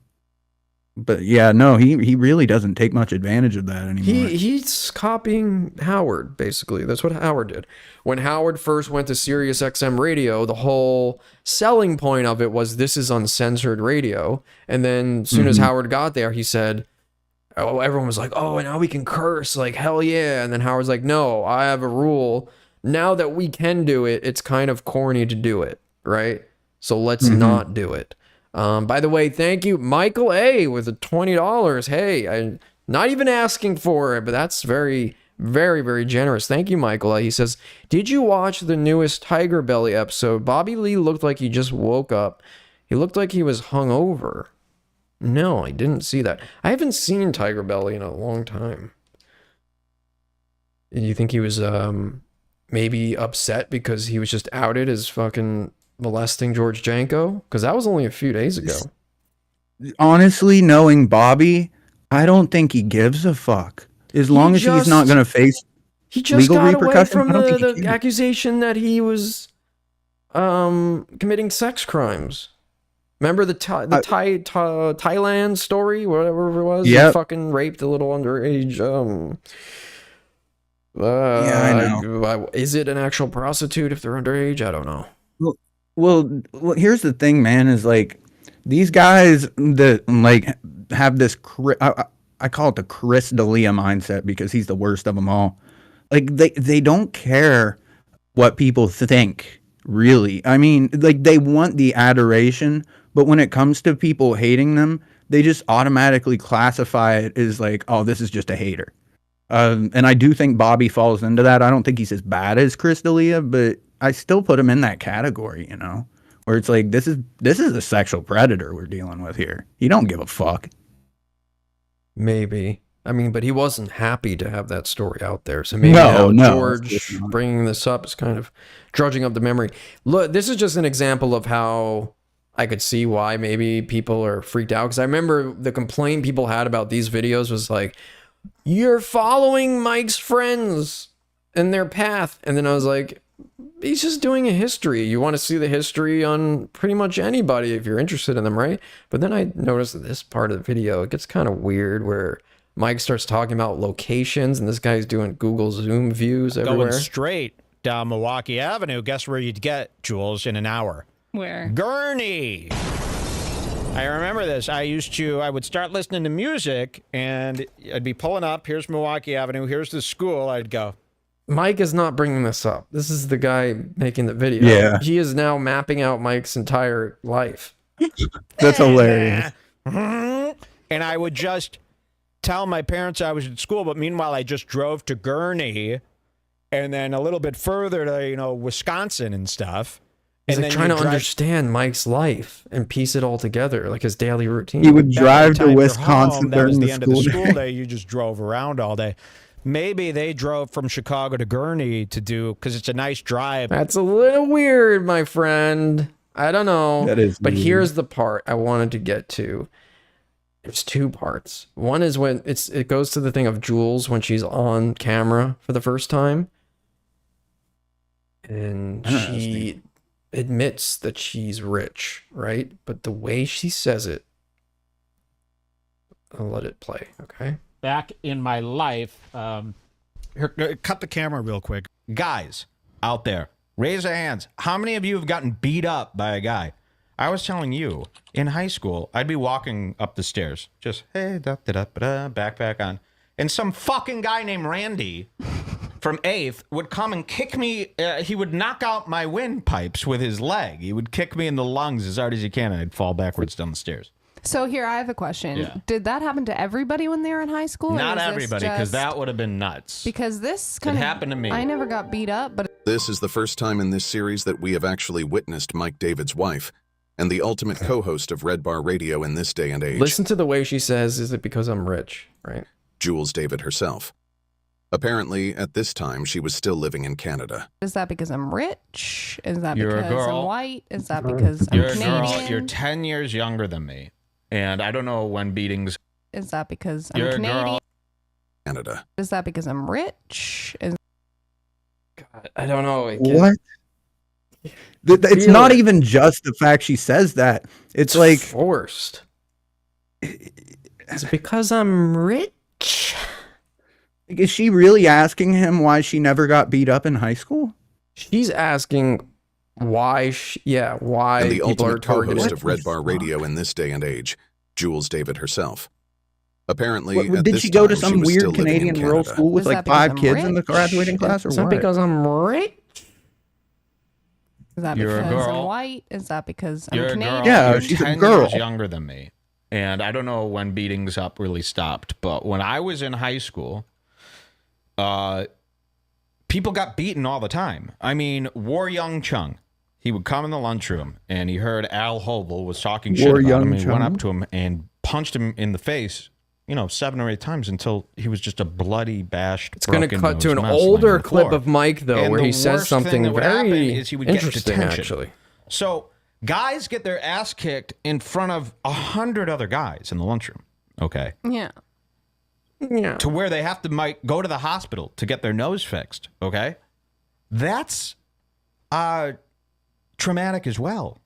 But yeah, no, he really doesn't take much advantage of that anymore. He's copying Howard, basically. That's what Howard did. When Howard first went to Sirius XM radio, the whole selling point of it was this is uncensored radio. And then as soon as Howard got there, he said, oh, everyone was like, oh, and now we can curse, like, hell yeah. And then Howard's like, no, I have a rule. Now that we can do it, it's kind of corny to do it, right? So let's not do it. By the way, thank you, Michael A. with the $20. Hey, I'm not even asking for it, but that's very, very, very generous. Thank you, Michael A. He says, did you watch the newest Tiger Belly episode? Bobby Lee looked like he just woke up. He looked like he was hungover. No, I didn't see that. I haven't seen Tiger Belly in a long time. Do you think he was maybe upset because he was just outed as fucking molesting George Janko? Because that was only a few days ago. Honestly, knowing Bobby, I don't think he gives a fuck. As long as he's not going to face legal repercussions. He just got away from the accusation that he was committing sex crimes. Remember the Thailand story, whatever it was? Yeah. He fucking raped a little underage. Yeah, I know. Is it an actual prostitute if they're underage? I don't know. Well, here's the thing, man, is like these guys that like have this, I call it the Chris D'Elia mindset because he's the worst of them all. Like they don't care what people think, really. I mean, like they want the adoration, but when it comes to people hating them, they just automatically classify it as like, oh, this is just a hater. And I do think Bobby falls into that. I don't think he's as bad as Chris D'Elia, but I still put him in that category, you know, where it's like, this is a sexual predator we're dealing with here. He don't give a fuck. Maybe. I mean, but he wasn't happy to have that story out there. So maybe George bringing this up is kind of drudging up the memory. Look, this is just an example of how I could see why maybe people are freaked out. Because I remember the complaint people had about these videos was like, you're following Mike's friends and their path. And then I was like, he's just doing a history. You want to see the history on pretty much anybody if you're interested in them, right? But then I noticed that this part of the video, it gets kind of weird where Mike starts talking about locations and this guy's doing Google Zoom views everywhere. Going straight down Milwaukee Avenue. Guess where you'd get, Jules, in an hour? Where? Gurney. I remember this. I would start listening to music and I'd be pulling up. Here's Milwaukee Avenue. Here's the school. I'd go. Mike is not bringing this up. This is the guy making the video. Yeah. He is now mapping out Mike's entire life. That's hilarious. And I would just tell my parents I was at school, but meanwhile I just drove to Gurney and then a little bit further to, Wisconsin and stuff. He's like trying to understand Mike's life and piece it all together, like his daily routine. He would drive to Wisconsin during the end of the school day. You just drove around all day. Maybe they drove from Chicago to Gurney to do, because it's a nice drive. That's a little weird, my friend. I don't know. That is but weird. Here's the part I wanted to get to. There's two parts. One is when it goes to the thing of Jules when she's on camera for the first time. And she admits that she's rich, right? But the way she says it, I'll let it play, okay? Back in my life, Here, cut the camera real quick. Guys out there, raise your hands. How many of you have gotten beat up by a guy? I was telling you, in high school, I'd be walking up the stairs, just, hey, backpack on. And some fucking guy named Randy from 8th would come and kick me. He would knock out my windpipes with his leg. He would kick me in the lungs as hard as he can, and I'd fall backwards down the stairs. So here, I have a question. Yeah. Did that happen to everybody when they were in high school? Not everybody, because that would have been nuts. Because this kind of happened to me. I never got beat up, but This is the first time in this series that we have actually witnessed Mike David's wife, and the ultimate co-host of Redbar Radio in this day and age. Listen to the way she says, "Is it because I'm rich?" Right? Jules David herself. Apparently, at this time, she was still living in Canada. is that because I'm rich? Is that You're a because girl. I'm white? Is that because I'm You're a Canadian? girl. You're 10 years younger than me, and I don't know when beatings. Is that because I'm You're a Canadian? girl. Canada. Is that because I'm rich? Is God, I don't know. What? It's not even just the fact she says that. It's like forced. It's because I'm rich. Is she really asking him why she never got beat up in high school? She's asking why. Why And the people are ultimate co-host targeted. of Redbar Radio in this day and age, Jules David herself. Apparently, at Did this she go to time, some was weird still living in Canadian rural Canada. school with Is like that because 5 I'm kids in the rich? graduating class, or Is that what? because I'm rich? that You're a because I'm girl. white? Is that because I'm You're a Canadian? girl. Yeah, You're she's a 10 girl. years younger than me, and I don't know when beatings up really stopped. But when I was in high school, people got beaten all the time. I mean, War Young Chung, he would come in the lunchroom and he heard Al Hobel was talking shit War about Young him. He went Chung? up to him and punched him in the face, 7 or 8 times until he was just a bloody, bashed. It's going to broken cut to an nosed mess laying older on the clip floor. of Mike, though, And where the he says worst thing something that would happen very is he would get interesting, detention. actually. So guys get their ass kicked in front of 100 other guys in the lunchroom. Okay. Yeah. Yeah. To where they have to might go to the hospital to get their nose fixed. Okay. That's traumatic as well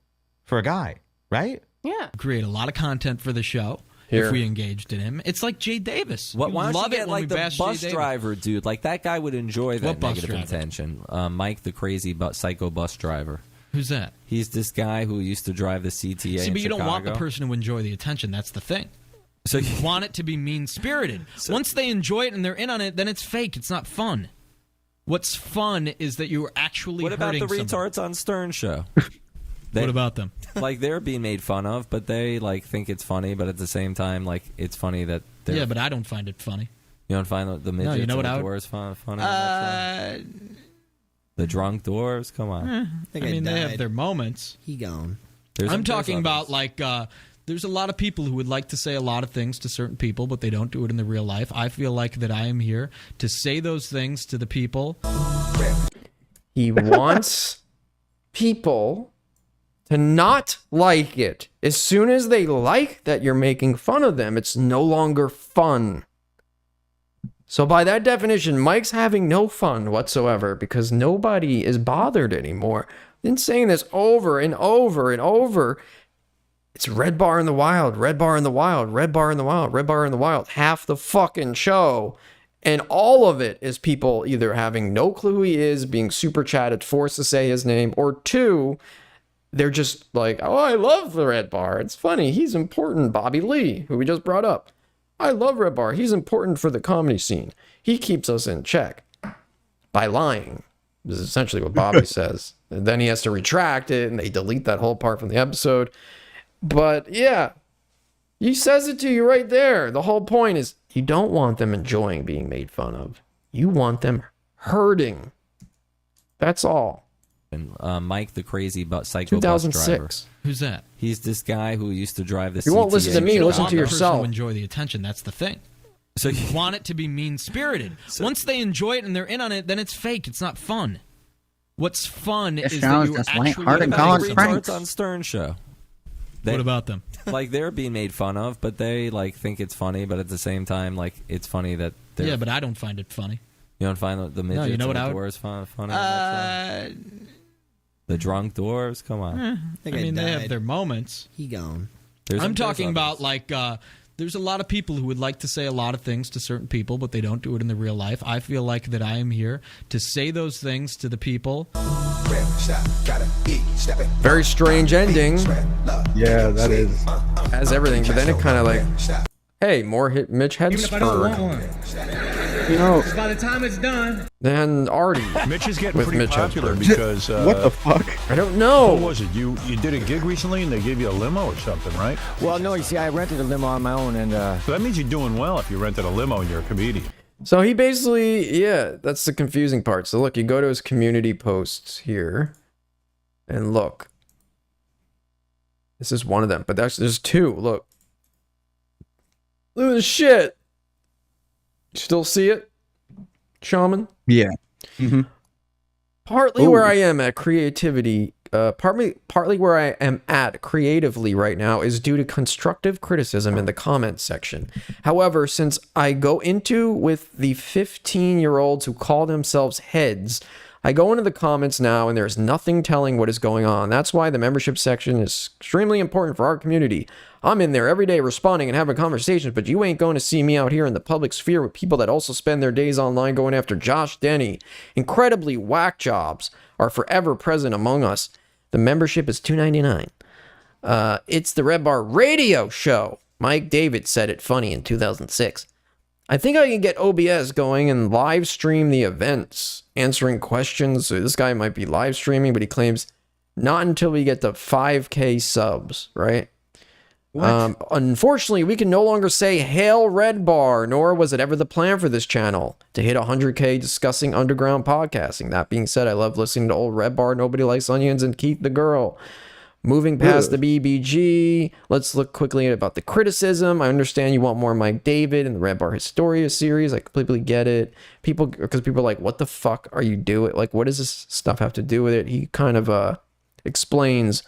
for a guy, right? Yeah. Create a lot of content for the show. Here. If we engaged in him, it's like Jay Davis. Why We don't you love it get when we like the bash bus Jay Davis. driver dude? Like that guy would enjoy that What bus negative driver? attention. Mike, the crazy psycho bus driver. Who's that? He's this guy who used to drive the CTA. See, in but you don't want the Chicago. person to enjoy the attention. That's the thing. So You want it to be mean-spirited. Once they enjoy it and they're in on it, then it's fake. It's not fun. What's fun is that you are actually What about hurting the somebody. retards on Stern Show? What about them? Like they're being made fun of, but they like think it's funny, but at the same time, like it's funny that they're. Yeah, but I don't find it funny. You don't find the midgets you know what and I the would- dwarves funny? on that show? The drunk dwarves? Come on. I mean, they have their moments. He gone. I'm talking about like there's a lot of people who would like to say a lot of things to certain people, but they don't do it in the real life. I feel like that I am here to say those things to the people. He wants people to not like it. As soon as they like that you're making fun of them, it's no longer fun. So by that definition, Mike's having no fun whatsoever because nobody is bothered anymore. I've been saying this over and over and over. It's Redbar in the Wild, Redbar in the Wild, Redbar in the Wild, Redbar in the Wild. Half the fucking show. And all of it is people either having no clue who he is, being super chatted, forced to say his name, or 2, they're just like, oh, I love the Redbar. It's funny. He's important. Bobby Lee, who we just brought up. I love Redbar. He's important for the comedy scene. He keeps us in check by lying. This is essentially what Bobby says. And then he has to retract it, and they delete that whole part from the episode. But yeah, he says it to you right there. The whole point is you don't want them enjoying being made fun of. You want them hurting. That's all. Mike, the crazy psycho bus driver. 2006. Who's that? He's this guy who used to drive the CTA. You won't listen to me. You don't Listen want to the person yourself. to enjoy the attention. That's the thing. So You want it to be mean-spirited. Once they enjoy it and they're in on it, then it's fake. It's not fun. What's fun is that sounds you just actually... lighthearted and Colin retards Franks. on Stern Show. What about them? Like they're being made fun of, but they like think it's funny, but at the same time, like it's funny that they're. Yeah, but I don't find it funny. You don't find the midgets you know what and I the would- dwarves funny? on that show? The drunk dwarves? Come on. I mean, they have their moments. He gone. I'm talking about like there's a lot of people who would like to say a lot of things to certain people, but they don't do it in the real life. I feel like that I am here to say those things to the people. Very strange ending. Yeah, that is. Has everything, but then it kind of like, hey, more hit Mitch Hedges for You know, by the time it's done. Then Artie. Mitch is getting with pretty Mitch popular Hedberg. because what the fuck? I don't know. What was it? You did a gig recently and they gave you a limo or something, right? Well, no, you see, I rented a limo on my own, and So that means you're doing well if you rented a limo and you're a comedian. So he basically, yeah, that's the confusing part. So look, you go to his community posts here, and look. This is one of them, but there's two. Look. Look at this shit. You still see it, Shaman? Yeah. Mm-hmm. Partly where I am at creativity, partly where I am at creatively right now is due to constructive criticism in the comments section. However, since I go into with the 15-year-olds who call themselves heads, I go into the comments now and there's nothing telling what is going on. That's why the membership section is extremely important for our community. I'm in there every day responding and having conversations, but you ain't going to see me out here in the public sphere with people that also spend their days online going after Josh Denny. Incredibly whack jobs are forever present among us. The membership is $2.99. It's the Redbar radio show. Mike David said it funny in 2006. I think I can get OBS going and live stream the events, answering questions. So this guy might be live streaming, but he claims not until we get to 5K subs, right? Unfortunately, we can no longer say Hail Redbar, nor was it ever the plan for this channel to hit 100K discussing underground podcasting. That being said, I love listening to old Redbar, Nobody Likes Onions, and Keith the Girl. Moving past the BBG, let's look quickly about the criticism. I understand you want more Mike David and the Redbar Historia series. I completely get it. Because people are like, what the fuck are you doing? Like, what does this stuff have to do with it? He kind of explains,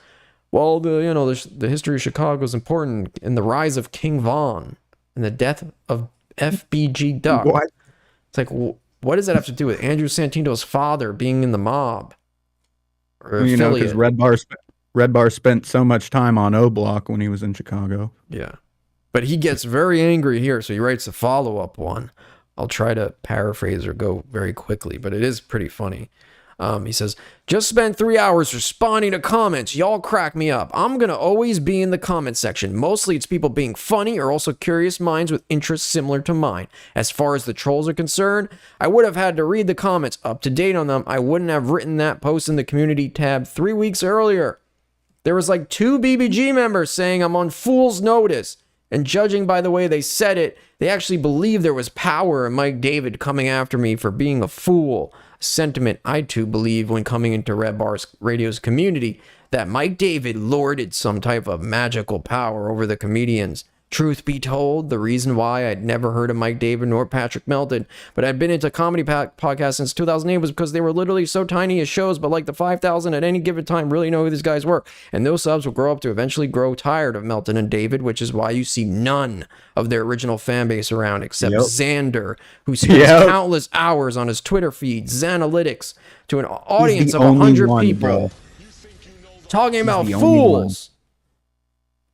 well, the history of Chicago is important in the rise of King Von and the death of FBG Duck. What? It's like, what does that have to do with Andrew Santino's father being in the mob? Or You know, because affiliate? Redbar spent so much time on O Block when he was in Chicago. Yeah. But he gets very angry here, so he writes a follow-up one. I'll try to paraphrase or go very quickly, but it is pretty funny. He says, just spent 3 hours responding to comments. Y'all crack me up. I'm going to always be in the comment section. Mostly it's people being funny or also curious minds with interests similar to mine. As far as the trolls are concerned, I would have had to read the comments up to date on them. I wouldn't have written that post in the community tab 3 weeks earlier. There was like 2 BBG members saying I'm on fool's notice. And judging by the way they said it, they actually believe there was power in Mike David coming after me for being a fool. A sentiment I too believe when coming into Redbar Radio's community, that Mike David lorded some type of magical power over the comedians. Truth be told, the reason why I'd never heard of Mike David nor Patrick Melton, but I'd been into comedy podcasts since 2008 was because they were literally so tiny as shows, but like the 5,000 at any given time really know who these guys were. And those subs will grow up to eventually grow tired of Melton and David, which is why you see none of their original fan base around except Xander, who spends countless hours on his Twitter feed, Xanalytics, to an audience of 100 people talking about fools.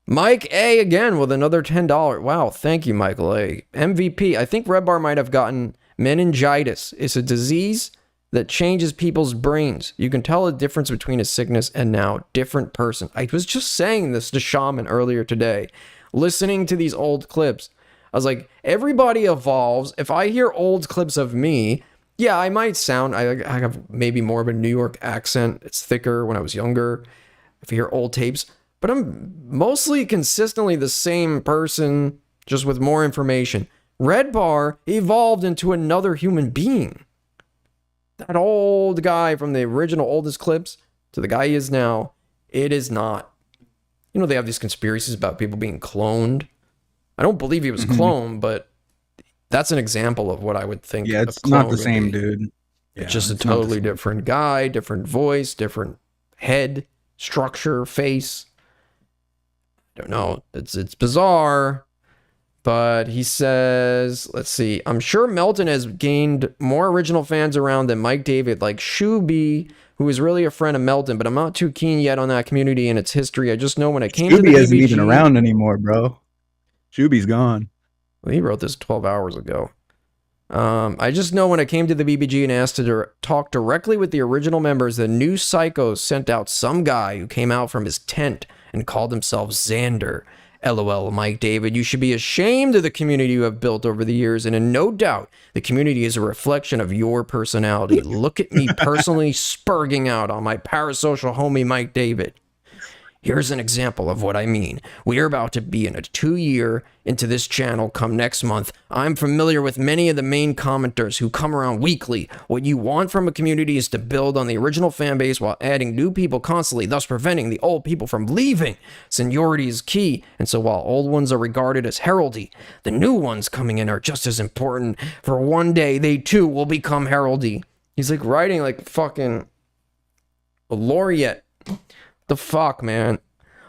Mike A again with another $10. Wow, thank you, Michael A. MVP. I think Redbar might have gotten meningitis. It's a disease that changes people's brains. You can tell the difference between a sickness and now different person. I was just saying this to Shaman earlier today, listening to these old clips. I was like, everybody evolves. If I hear old clips of me, yeah, I might sound, I have maybe more of a New York accent. It's thicker when I was younger. If you hear old tapes, but I'm mostly consistently the same person, just with more information. Redbar evolved into another human being. That old guy from the original oldest clips to the guy he is now, it is not. You know, they have these conspiracies about people being cloned. I don't believe he was cloned, but that's an example of what I would think. Yeah, it's not the same dude. Yeah, it's just a totally different guy, different voice, different head, structure, face. Don't know. It's bizarre, but he says, let's see. I'm sure Melton has gained more original fans around than Mike David, like Shuby, who is really a friend of Melton, but I'm not too keen yet on that community and its history. I just know when I came to the BBG... isn't even around anymore, bro. Shuby's gone. Well, he wrote this 12 hours ago. I just know when I came to the BBG and asked to talk directly with the original members, the new psychos sent out some guy who came out from his tent and called himself Xander. LOL, Mike David, you should be ashamed of the community you have built over the years, and in no doubt, the community is a reflection of your personality. Look at me personally spurging out on my parasocial homie Mike David. Here's an example of what I mean. We are about to be in a 2-year into this channel come next month. I'm familiar with many of the main commenters who come around weekly. What you want from a community is to build on the original fan base while adding new people constantly, thus preventing the old people from leaving. Seniority is key, and so while old ones are regarded as heraldry, the new ones coming in are just as important, for one day they too will become heraldry. He's like writing like fucking a laureate. The fuck, man.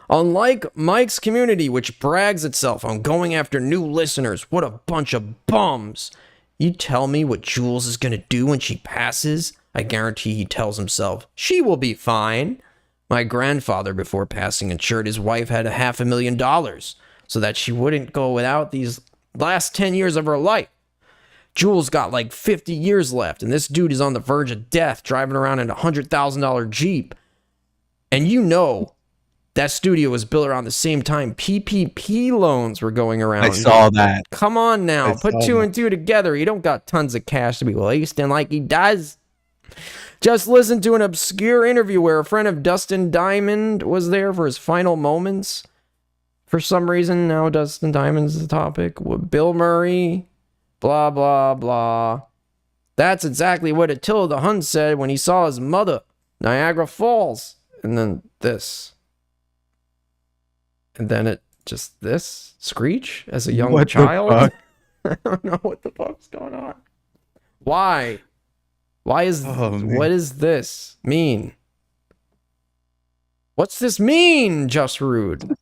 Unlike Mike's community, which brags itself on going after new listeners, what a bunch of bums. You tell me what Jules is gonna do when she passes? I guarantee he tells himself, she will be fine. My grandfather, before passing, ensured his wife had $500,000 so that she wouldn't go without these last 10 years of her life. Jules got like 50 years left, and this dude is on the verge of death, driving around in a $100,000 Jeep. And you know, that studio was built around the same time PPP loans were going around. I saw that. Come on now, put two and two together. You don't got tons of cash to be wasting like he does. Just listen to an obscure interview where a friend of Dustin Diamond was there for his final moments. For some reason, now Dustin Diamond's the topic. With Bill Murray, blah, blah, blah. That's exactly what Attila the Hun said when he saw his mother, Niagara Falls. And then this. And then it just this. Screech as a young child. I don't know what the fuck's going on. Why? Why is what does this mean? What's this mean, Just Rude?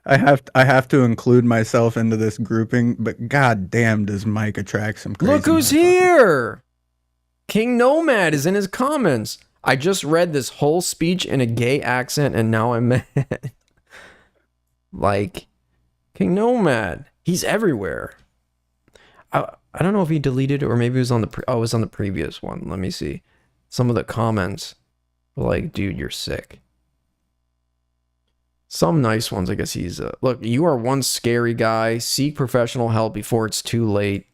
I have to include myself into this grouping, but god damn does Mike attract some crazy. Look who's here! King Nomad is in his comments. I just read this whole speech in a gay accent and now I'm mad. Like, King Nomad. He's everywhere. I don't know if he deleted it or maybe it was on the it was on the previous one. Let me see. Some of the comments were like, dude, you're sick. Some nice ones, I guess he's look, you are one scary guy. Seek professional help before it's too late.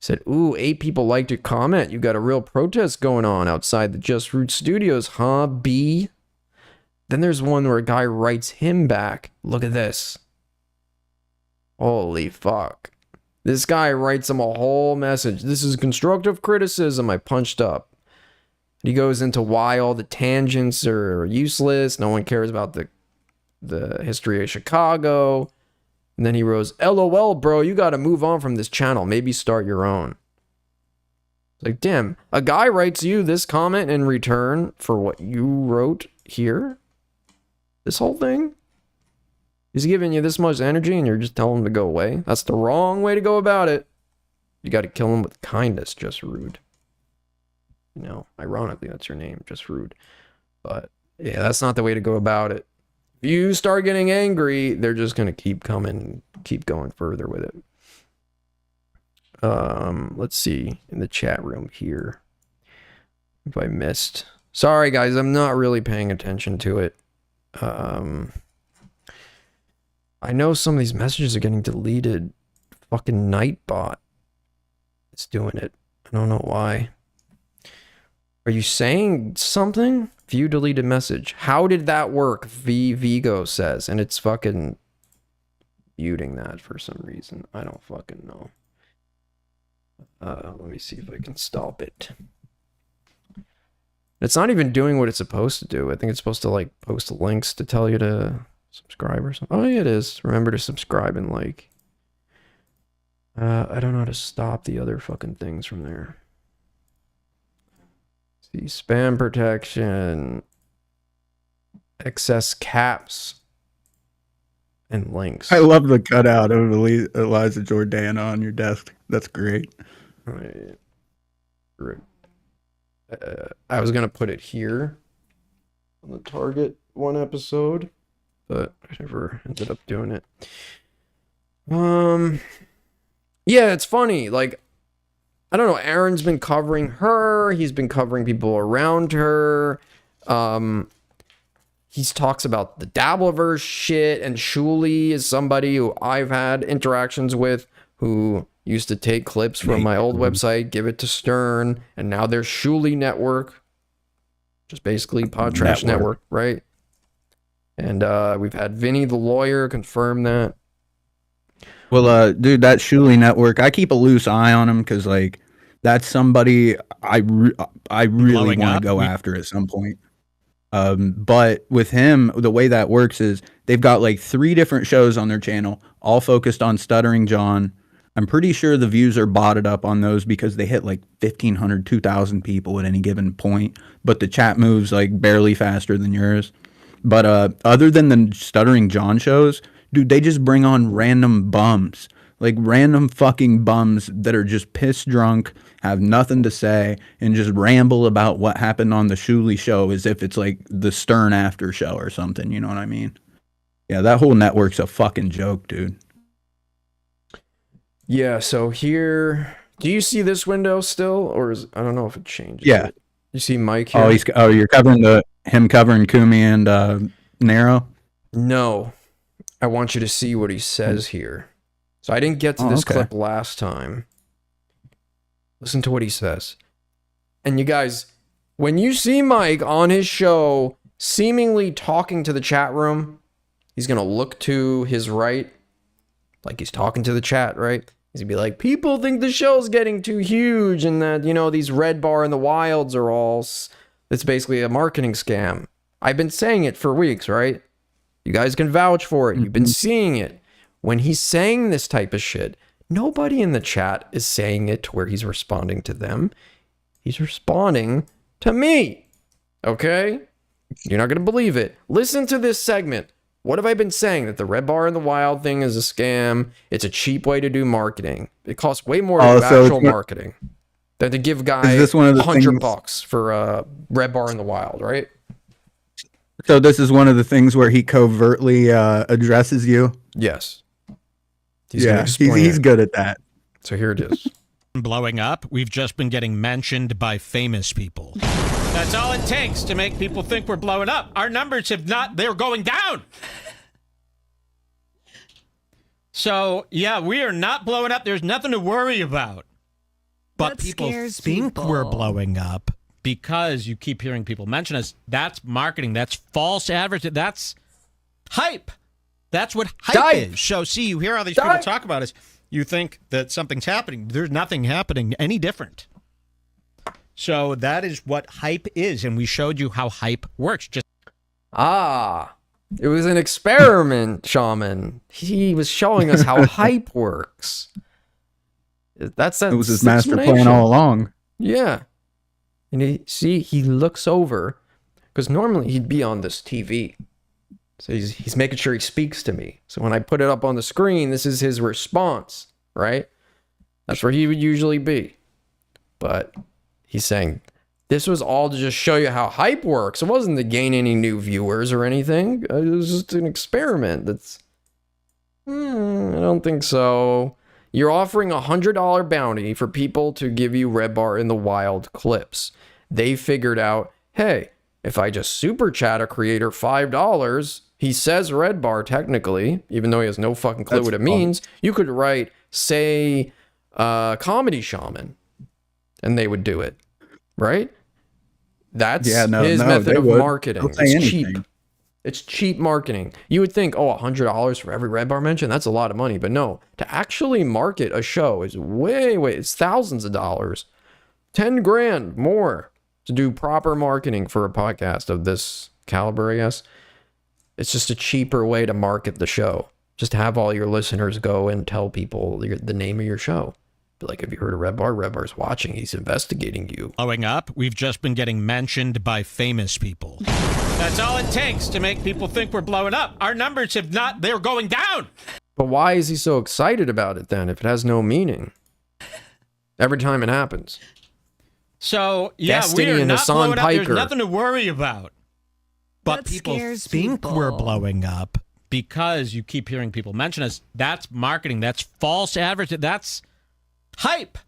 Said, ooh, 8 people liked your comment. You got a real protest going on outside the Just Root Studios, huh, B? Then there's one where a guy writes him back. Look at this. Holy fuck. This guy writes him a whole message. This is constructive criticism. I punched up. He goes into why all the tangents are useless. No one cares about the history of Chicago. And then he wrote, LOL, bro, you got to move on from this channel. Maybe start your own. It's like, damn, a guy writes you this comment in return for what you wrote here? This whole thing? He's giving you this much energy and you're just telling him to go away? That's the wrong way to go about it. You got to kill him with kindness, Just Rude. You know, ironically, that's your name, Just Rude. But, yeah, that's not the way to go about it. You start getting angry, they're just going to keep coming, keep going further with it. Let's see in the chat room here if I missed. Sorry, guys, I'm not really paying attention to it. I know some of these messages are getting deleted. Fucking Nightbot is doing it. I don't know why. Are you saying something? View deleted message. How did that work? Vigo says, and it's fucking muting that for some reason. I don't fucking know. Let me see if I can stop it. It's not even doing what it's supposed to do. I think it's supposed to like post links to tell you to subscribe or something. Oh yeah, it is. Remember to subscribe and like. I don't know how to stop the other fucking things from there. See, spam protection, excess caps, and links. I love the cutout of Eliza Jordana on your desk. That's great. Right. I was gonna put it here on the Target one episode, but I never ended up doing it. Yeah, it's funny. Like, I don't know. Aaron's been covering her. He's been covering people around her. he talks about the Dabbleverse shit, and Shuli is somebody who I've had interactions with who used to take clips from my old website, give it to Stern, and now there's Shuli Network, just basically Pod Trash Network, right? And we've had Vinny the lawyer confirm that. Well, dude, that Shuli Network, I keep a loose eye on him because, like, that's somebody I really want to go after at some point. But with him, the way that works is they've got like 3 different shows on their channel, all focused on Stuttering John. I'm pretty sure the views are botted up on those because they hit like 1,500, 2,000 people at any given point. But the chat moves like barely faster than yours. But other than the Stuttering John shows, dude, they just bring on random bums. Like random fucking bums that are just piss drunk, have nothing to say, and just ramble about what happened on the Shuli show as if it's like the Stern after show or something. You know what I mean? Yeah, that whole network's a fucking joke, dude. Yeah, so here, do you see this window still, or is I don't know if it changes? Yeah. You see Mike here? You're covering him covering Kumi and Nero? No, I want you to see what he says here. So I didn't get to this clip last time. Listen to what he says. And you guys, when you see Mike on his show seemingly talking to the chat room, he's going to look to his right, like he's talking to the chat, right? He's going to be like, people think the show's getting too huge and that, you know, these Redbar and the Wilds are all, it's basically a marketing scam. I've been saying it for weeks, right? You guys can vouch for it. You've been seeing it. When he's saying this type of shit, nobody in the chat is saying it to where he's responding to them. He's responding to me. Okay? You're not going to believe it. Listen to this segment. What have I been saying? That the Redbar and the Wild thing is a scam. It's a cheap way to do marketing. It costs way more to do actual marketing than to give guys $100 for Redbar and the Wild, right? So this is one of the things where he covertly addresses you? Yes. He's good at that. So here it is. Blowing up, we've just been getting mentioned by famous people. That's all it takes to make people think we're blowing up. Our numbers have not, they're going down. So, yeah, we are not blowing up. There's nothing to worry about. But people think we're blowing up because you keep hearing people mention us. That's marketing. That's false advertising. That's hype. That's what hype is. So, see, you hear all these people talk about us. You think that something's happening. There's nothing happening any different. So that is what hype is, and we showed you how hype works. It was an experiment, Shaman. He was showing us how hype works. That's it was his master plan all along. Yeah. And he looks over, because normally he'd be on this TV. So he's making sure he speaks to me. So when I put it up on the screen, this is his response, right? That's where he would usually be. But he's saying, this was all to just show you how hype works. It wasn't to gain any new viewers or anything. It was just an experiment. I don't think so. You're offering a $100 bounty for people to give you Redbar in the Wild clips. They figured out, hey, if I just super chat a creator $5, he says Redbar technically, even though he has no fucking clue what it means. You could write, say, Comedy Shaman, and they would do it, right? That's his method of marketing. It's cheap. It's cheap marketing. You would think, oh, $100 for every Redbar mention? That's a lot of money. But no, to actually market a show is it's thousands of dollars. 10 grand more to do proper marketing for a podcast of this caliber, I guess. It's just a cheaper way to market the show. Just have all your listeners go and tell people the name of your show. But like, have you heard of Redbar? Redbar's watching. He's investigating you. Blowing up, we've just been getting mentioned by famous people. That's all it takes to make people think we're blowing up. Our numbers have not, they're going down. But why is he so excited about it then if it has no meaning? Every time it happens. So, yeah, Destiny we are and not Hassan blowing up. Piker. There's nothing to worry about. But people think we're blowing up because you keep hearing people mention us. That's marketing. That's false advertising. That's hype.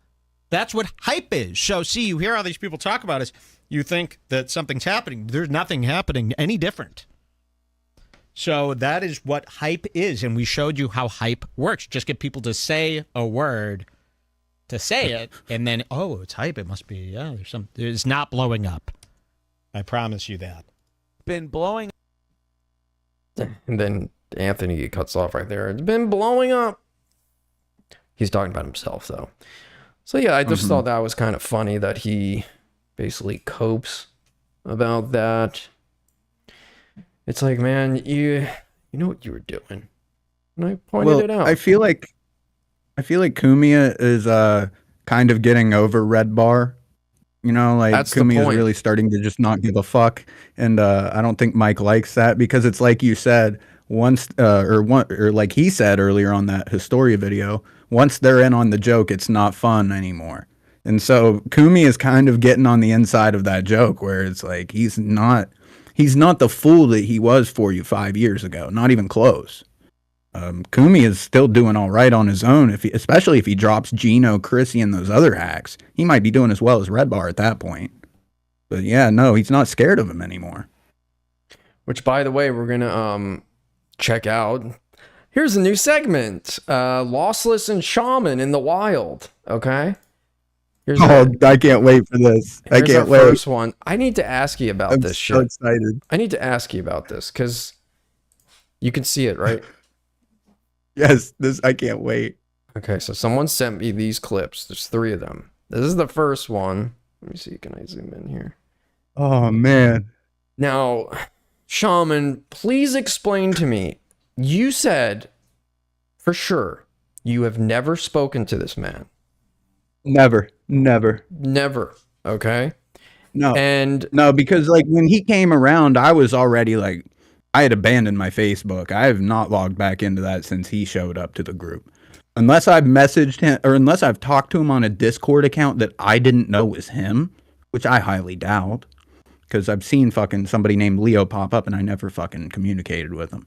That's what hype is. So, see, you hear all these people talk about us. You think that something's happening. There's nothing happening any different. So that is what hype is, and we showed you how hype works. Just get people to say a word, to say it, and then, oh, it's hype. It must be, yeah, it's not blowing up. I promise you that. Been blowing. And then Anthony cuts off right there. It's been blowing up. He's talking about himself, though. So yeah, I just thought that was kind of funny that he basically copes about that. It's like, man, you know what you were doing. And I pointed it out. I feel like Kumia is kind of getting over Redbar. You know, like Kumia is really starting to just not give a fuck. And I don't think Mike likes that because it's like you said, once or like he said earlier on that Historia video, once they're in on the joke, it's not fun anymore. And so Kumi is kind of getting on the inside of that joke where it's like he's not the fool that he was for you 5 years ago, not even close. Kumi is still doing all right on his own, especially if he drops Gino, Chrissy, and those other hacks. He might be doing as well as Redbar at that point. But yeah, no, he's not scared of him anymore. Which, by the way, we're gonna check out. Here's a new segment: Lossless and Shaman in the wild. Okay. I can't wait for this. I can't wait. First one. I need to ask you about this shit. I'm so excited. I need to ask you about this because you can see it, right? Yes, I can't wait. Okay, so someone sent me these clips. There's 3 of them. This is the first one. Let me see. Can I zoom in here? Oh, man. Now, Shaman, please explain to me. You said, for sure, you have never spoken to this man. Never. Okay? No, because like when he came around, I was already like, I had abandoned my Facebook. I have not logged back into that since he showed up to the group. Unless I've messaged him or unless I've talked to him on a Discord account that I didn't know was him, which I highly doubt. Because I've seen fucking somebody named Leo pop up and I never fucking communicated with him.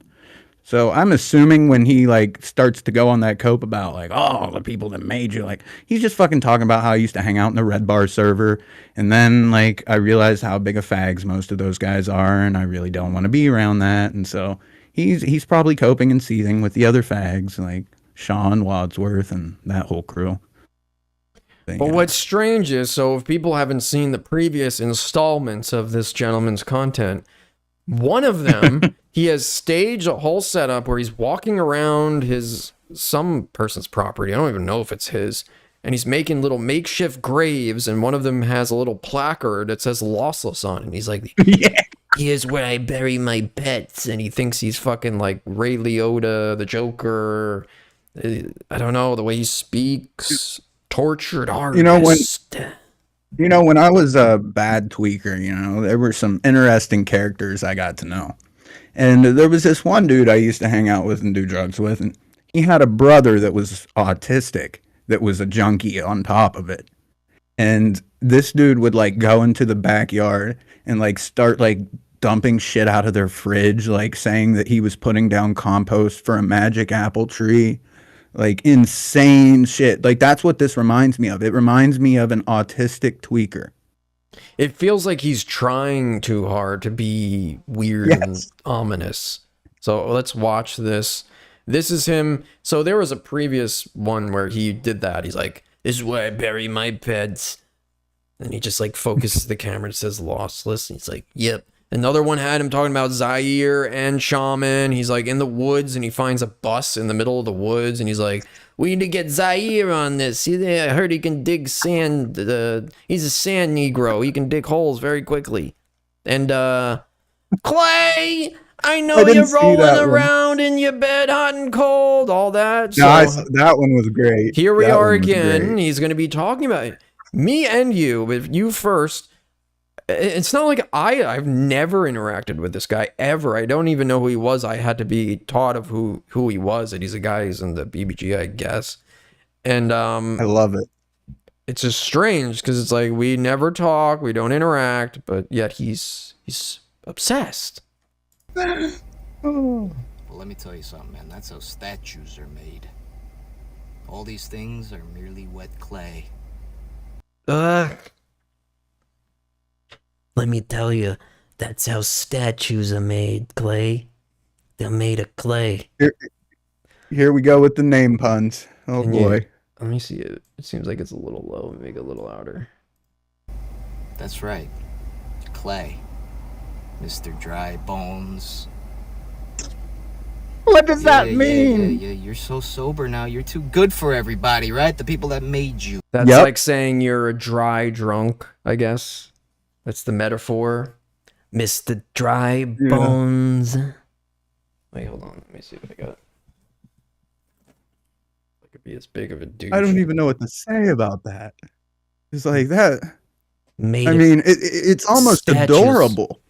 So I'm assuming when he like starts to go on that cope about like, oh, the people that made you, like he's just fucking talking about how I used to hang out in the Redbar server. And then like I realized how big of fags most of those guys are and I really don't want to be around that. And so he's probably coping and seething with the other fags like Sean Wadsworth and that whole crew. But what's strange is, so if people haven't seen the previous installments of this gentleman's content, one of them, he has staged a whole setup where he's walking around some person's property. I don't even know if it's his. And he's making little makeshift graves. And one of them has a little placard that says Lossless on it. And he's like, yeah. Here's where I bury my pets. And he thinks he's fucking like Ray Liotta, the Joker. I don't know, the way he speaks. Tortured artist. When I was a bad tweaker, there were some interesting characters I got to know. And there was this one dude I used to hang out with and do drugs with, and he had a brother that was autistic, that was a junkie on top of it. And this dude would like go into the backyard and like start like dumping shit out of their fridge, like saying that he was putting down compost for a magic apple tree. Like insane shit. Like that's what this reminds me of. It reminds me of an autistic tweaker. It feels like he's trying too hard to be weird and ominous. So let's watch this. This is him. So there was a previous one where he did that. He's like, this is where I bury my pets. And he just like focuses the camera and says Lossless. And he's like, yep. Another one had him talking about Zaire and Shaman. He's like in the woods and he finds a bus in the middle of the woods and he's like, we need to get Zaire on this. I heard he can dig sand. He's a sand Negro. He can dig holes very quickly. And Clay, I know you're rolling around in your bed hot and cold, all that. So that one was great. Here we are again. He's going to be talking about it. Me and you, with you first. It's not like I've never interacted with this guy ever. I don't even know who he was. I had to be taught of who he was. And he's a guy who's in the BBG, I guess. And I love it. It's just strange because it's like we never talk, we don't interact, but yet he's obsessed. Well, let me tell you something, man. That's how statues are made. All these things are merely wet clay. Let me tell you, that's how statues are made, Clay. They're made of clay. Here we go with the name puns. Oh boy. Let me see it. It seems like it's a little low. Make it a little louder. That's right. Clay. Mr. Dry Bones. What does that mean? Yeah, you're so sober now. You're too good for everybody, right? The people that made you. That's like saying you're a dry drunk, I guess. That's the metaphor. Mr. Dry Bones. Wait, hold on. Let me see what I got. I could be as big of a douche. I don't even know what to say about that. It's like that. Made I mean, it's almost adorable.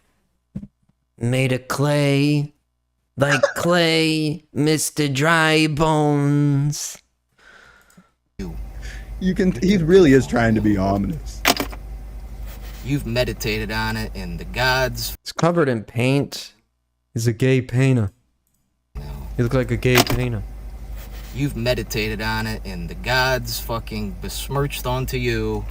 Made of clay. Like clay, Mr. Dry Bones. You can. He really is trying to be ominous. You've meditated on it, and the gods. It's covered in paint. He's a gay painter. You look like a gay painter. You've meditated on it, and the gods fucking besmirched onto you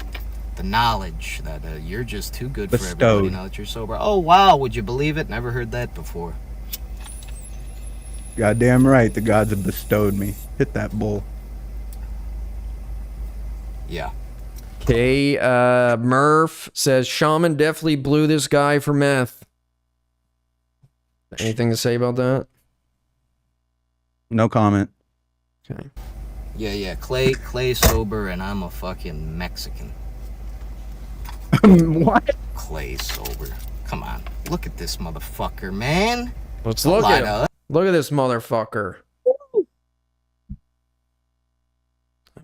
the knowledge that you're just too good for everybody now that you're sober. Oh, wow, would you believe it? Never heard that before. Goddamn right, the gods have bestowed me. Hit that bull. Yeah. Okay, Murph says, Shaman definitely blew this guy for meth. Anything to say about that? No comment. Okay. Yeah, Clay sober, and I'm a fucking Mexican. What? Clay sober. Come on, look at this motherfucker, man. Let's look at him. Look at this motherfucker. I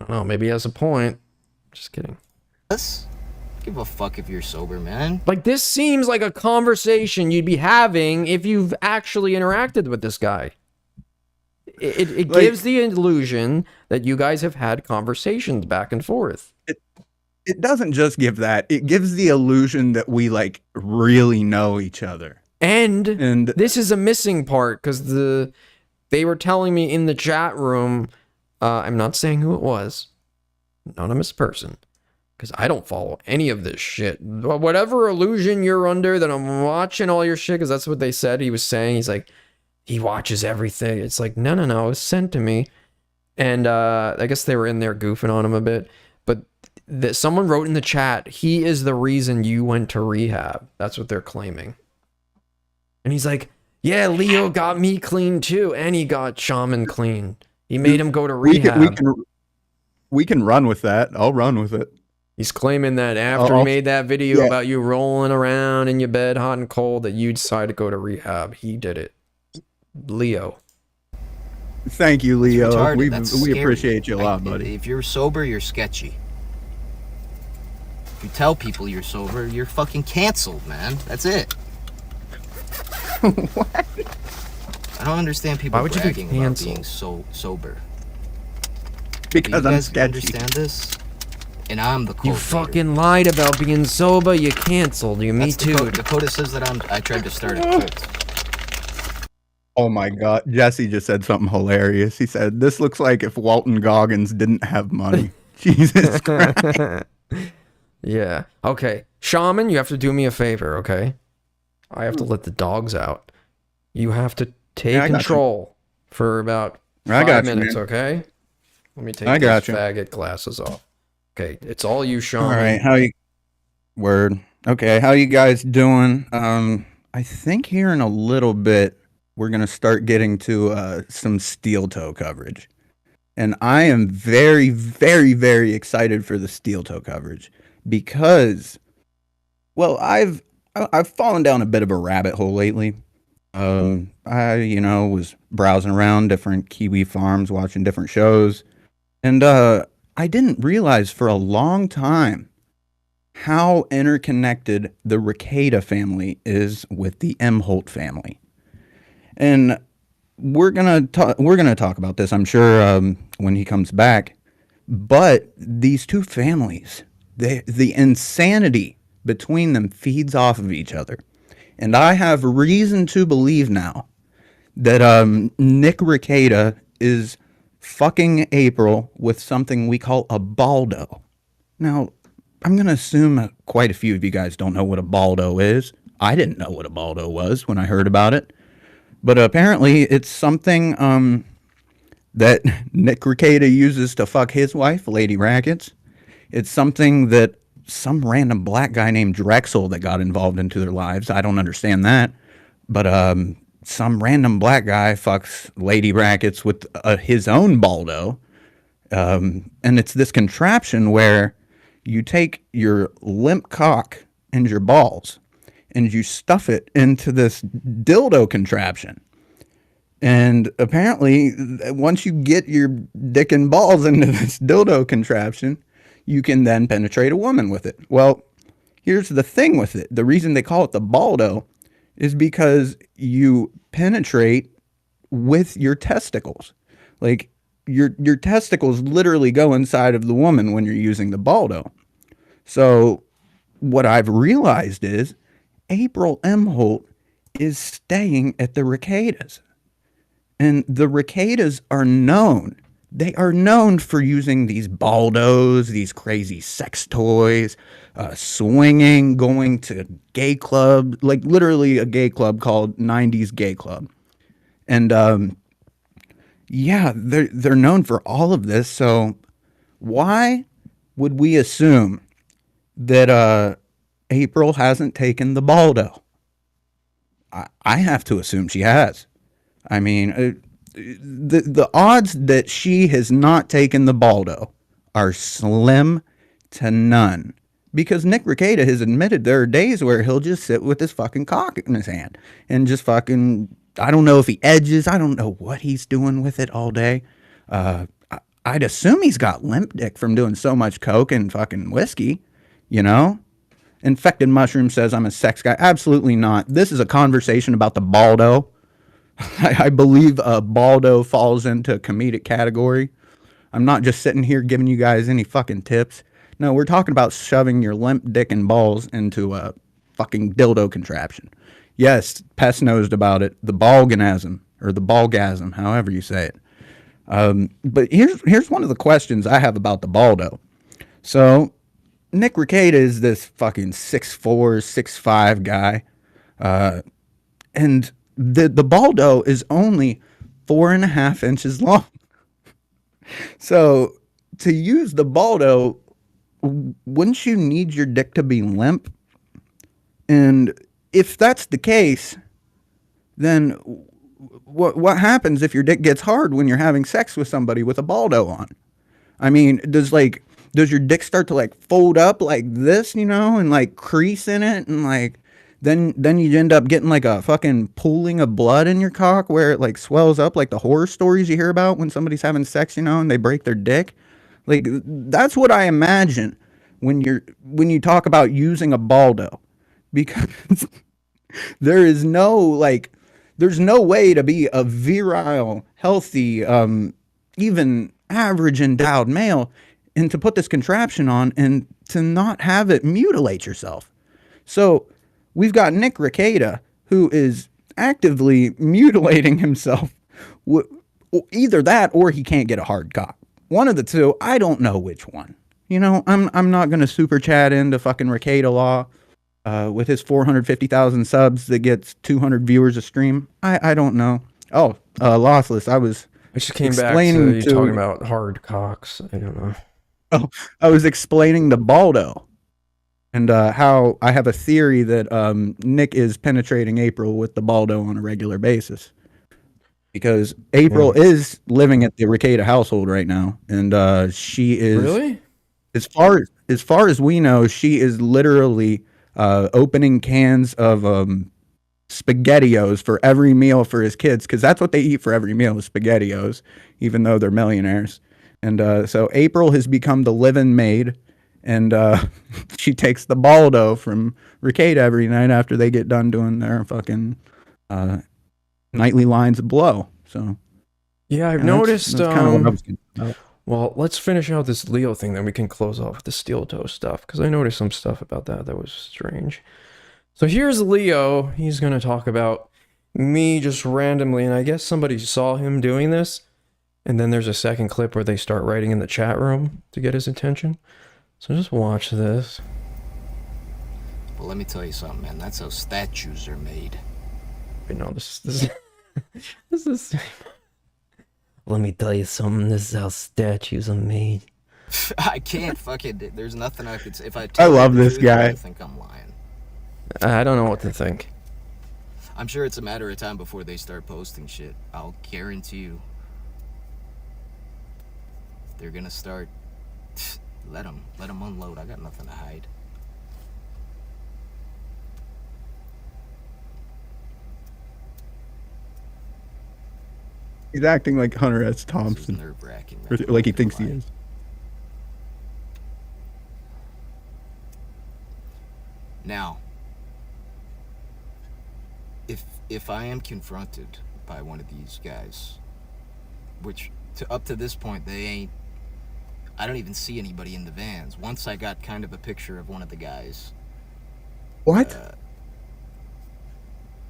don't know, maybe he has a point. Just kidding. Give a fuck if you're sober, man. Like, this seems like a conversation you'd be having if you've actually interacted with this guy. It gives the illusion that you guys have had conversations back and forth. It doesn't just give that. It gives the illusion that we, like, really know each other. And this is a missing part, because they were telling me in the chat room, I'm not saying who it was, anonymous person, because I don't follow any of this shit. Whatever illusion you're under that I'm watching all your shit, because that's what they said he was saying. He's like, he watches everything. It's like, no, it was sent to me. And I guess they were in there goofing on him a bit. But someone wrote in the chat, he is the reason you went to rehab. That's what they're claiming. And he's like, yeah, Leo got me clean too. And he got Shaman clean. He made him go to rehab. We can run with that. I'll run with it. He's claiming that after he made that video about you rolling around in your bed hot and cold, that you decided to go to rehab. He did it. Leo. Thank you, Leo. We scary. appreciate you a lot, buddy. If you're sober, you're sketchy. If you tell people you're sober, you're fucking canceled, man. That's it. What? I don't understand people bragging about being so sober. Because I'm sketchy. Understand this? And I'm the You fucking lied about being sober. You canceled. Me too. Dakota says that I tried to start a cult. Oh my God. Jesse just said something hilarious. He said, this looks like if Walton Goggins didn't have money. Jesus Christ. Yeah. Okay. Shaman, you have to do me a favor, okay? I have to let the dogs out. You have to take control for about 5 minutes, okay? Let me take these faggot glasses off. Okay, it's all you, Shaman. All right, Word. Okay, how you guys doing? I think here in a little bit, we're going to start getting to some steel toe coverage. And I am very, very, very excited for the steel toe coverage because, well, I've fallen down a bit of a rabbit hole lately. I, was browsing around different Kiwi farms, watching different shows. And I didn't realize for a long time how interconnected the Rekieta family is with the Imholte family. And we're gonna talk about this, I'm sure, when he comes back. But these two families, the insanity between them feeds off of each other. And I have reason to believe now that Nick Rekieta is fucking April with something we call a baldo. Now, I'm going to assume quite a few of you guys don't know what a baldo is. I didn't know what a baldo was when I heard about it. But apparently it's something that Nick Rekieta uses to fuck his wife, Lady Rackets. It's something that some random black guy named Drexel that got involved into their lives. I don't understand that. But some random black guy fucks Lady Rackets with his own baldo. And it's this contraption where you take your limp cock and your balls and you stuff it into this dildo contraption. And apparently, once you get your dick and balls into this dildo contraption, you can then penetrate a woman with it. Well, here's the thing with it. The reason they call it the baldo is because you penetrate with your testicles. Like, your testicles literally go inside of the woman when you're using the baldo. So what I've realized is April Imholte is staying at the Requetas. And the Requetas are known. They are known for using these baldos, these crazy sex toys, swinging, going to gay club, like literally a gay club called 90s Gay Club. And yeah, they're known for all of this. So why would we assume that April hasn't taken the baldo? I have to assume she has. I mean, the odds that she has not taken the baldo are slim to none. Because Nick Rekieta has admitted there are days where he'll just sit with his fucking cock in his hand and just fucking, I don't know if he edges, I don't know what he's doing with it all day. I'd assume he's got limp dick from doing so much coke and fucking whiskey, you know? Infected Mushroom says I'm a sex guy. Absolutely not. This is a conversation about the baldo. I believe baldo falls into a comedic category. I'm not just sitting here giving you guys any fucking tips. No, we're talking about shoving your limp dick and balls into a fucking dildo contraption. Yes, Pest knows about it. The balgasm, or the balgasm, however you say it. But here's one of the questions I have about the baldo. So, Nick Rekieta is this fucking 6'4", 6'5" guy. And the baldo is only 4.5 inches long. So, to use the baldo, wouldn't you need your dick to be limp? And if that's the case, then what happens if your dick gets hard when you're having sex with somebody with a baldo on? I mean, does your dick start to like fold up like this, you know, and like crease in it, and like then you end up getting like a fucking pooling of blood in your cock where it like swells up, like the horror stories you hear about when somebody's having sex, you know, and they break their dick. Like, that's what I imagine when you talk about using a baldo, because there's no way to be a virile, healthy, even average endowed male and to put this contraption on and to not have it mutilate yourself. So we've got Nick Rekieta, who is actively mutilating himself. Either that or he can't get a hard cock. One of the two. I don't know which one. You know, I'm not going to super chat into fucking Rekieta Law with his 450,000 subs that gets 200 viewers a stream. I don't know. Oh, Lossless. I just came back to you talking about hard cocks. I don't know. Oh, I was explaining the baldo and how I have a theory that Nick is penetrating April with the baldo on a regular basis. Because April is living at the Rekieta household right now, and she is really, as far as we know, she is literally opening cans of SpaghettiOs for every meal for his kids, because that's what they eat for every meal is SpaghettiOs, even though they're millionaires. And so April has become the live-in maid, and she takes the baldo from Rekieta every night after they get done doing their fucking nightly lines of blow. So yeah, I've noticed. That's kind of what I was getting about. Well, let's finish out this Leo thing, then we can close off with the steel toe stuff, because I noticed some stuff about that was strange. So here's Leo. He's going to talk about me just randomly, and I guess somebody saw him doing this, and then there's a second clip where they start writing in the chat room to get his attention. So just watch this. Well, let me tell you something, man. That's how statues are made. Wait, no, this This is. Let me tell you something. This is how statues are made. I can't fucking. There's nothing I could say. If I love this guy. I think I'm lying. I don't know what to think. I'm sure it's a matter of time before they start posting shit. I'll guarantee you. They're gonna start. Let them unload. I got nothing to hide. He's acting like Hunter S. Thompson. Nerve-wracking, Or like he thinks he is. Now, if I am confronted by one of these guys, which up to this point they ain't, I don't even see anybody in the vans. Once I got kind of a picture of one of the guys. What?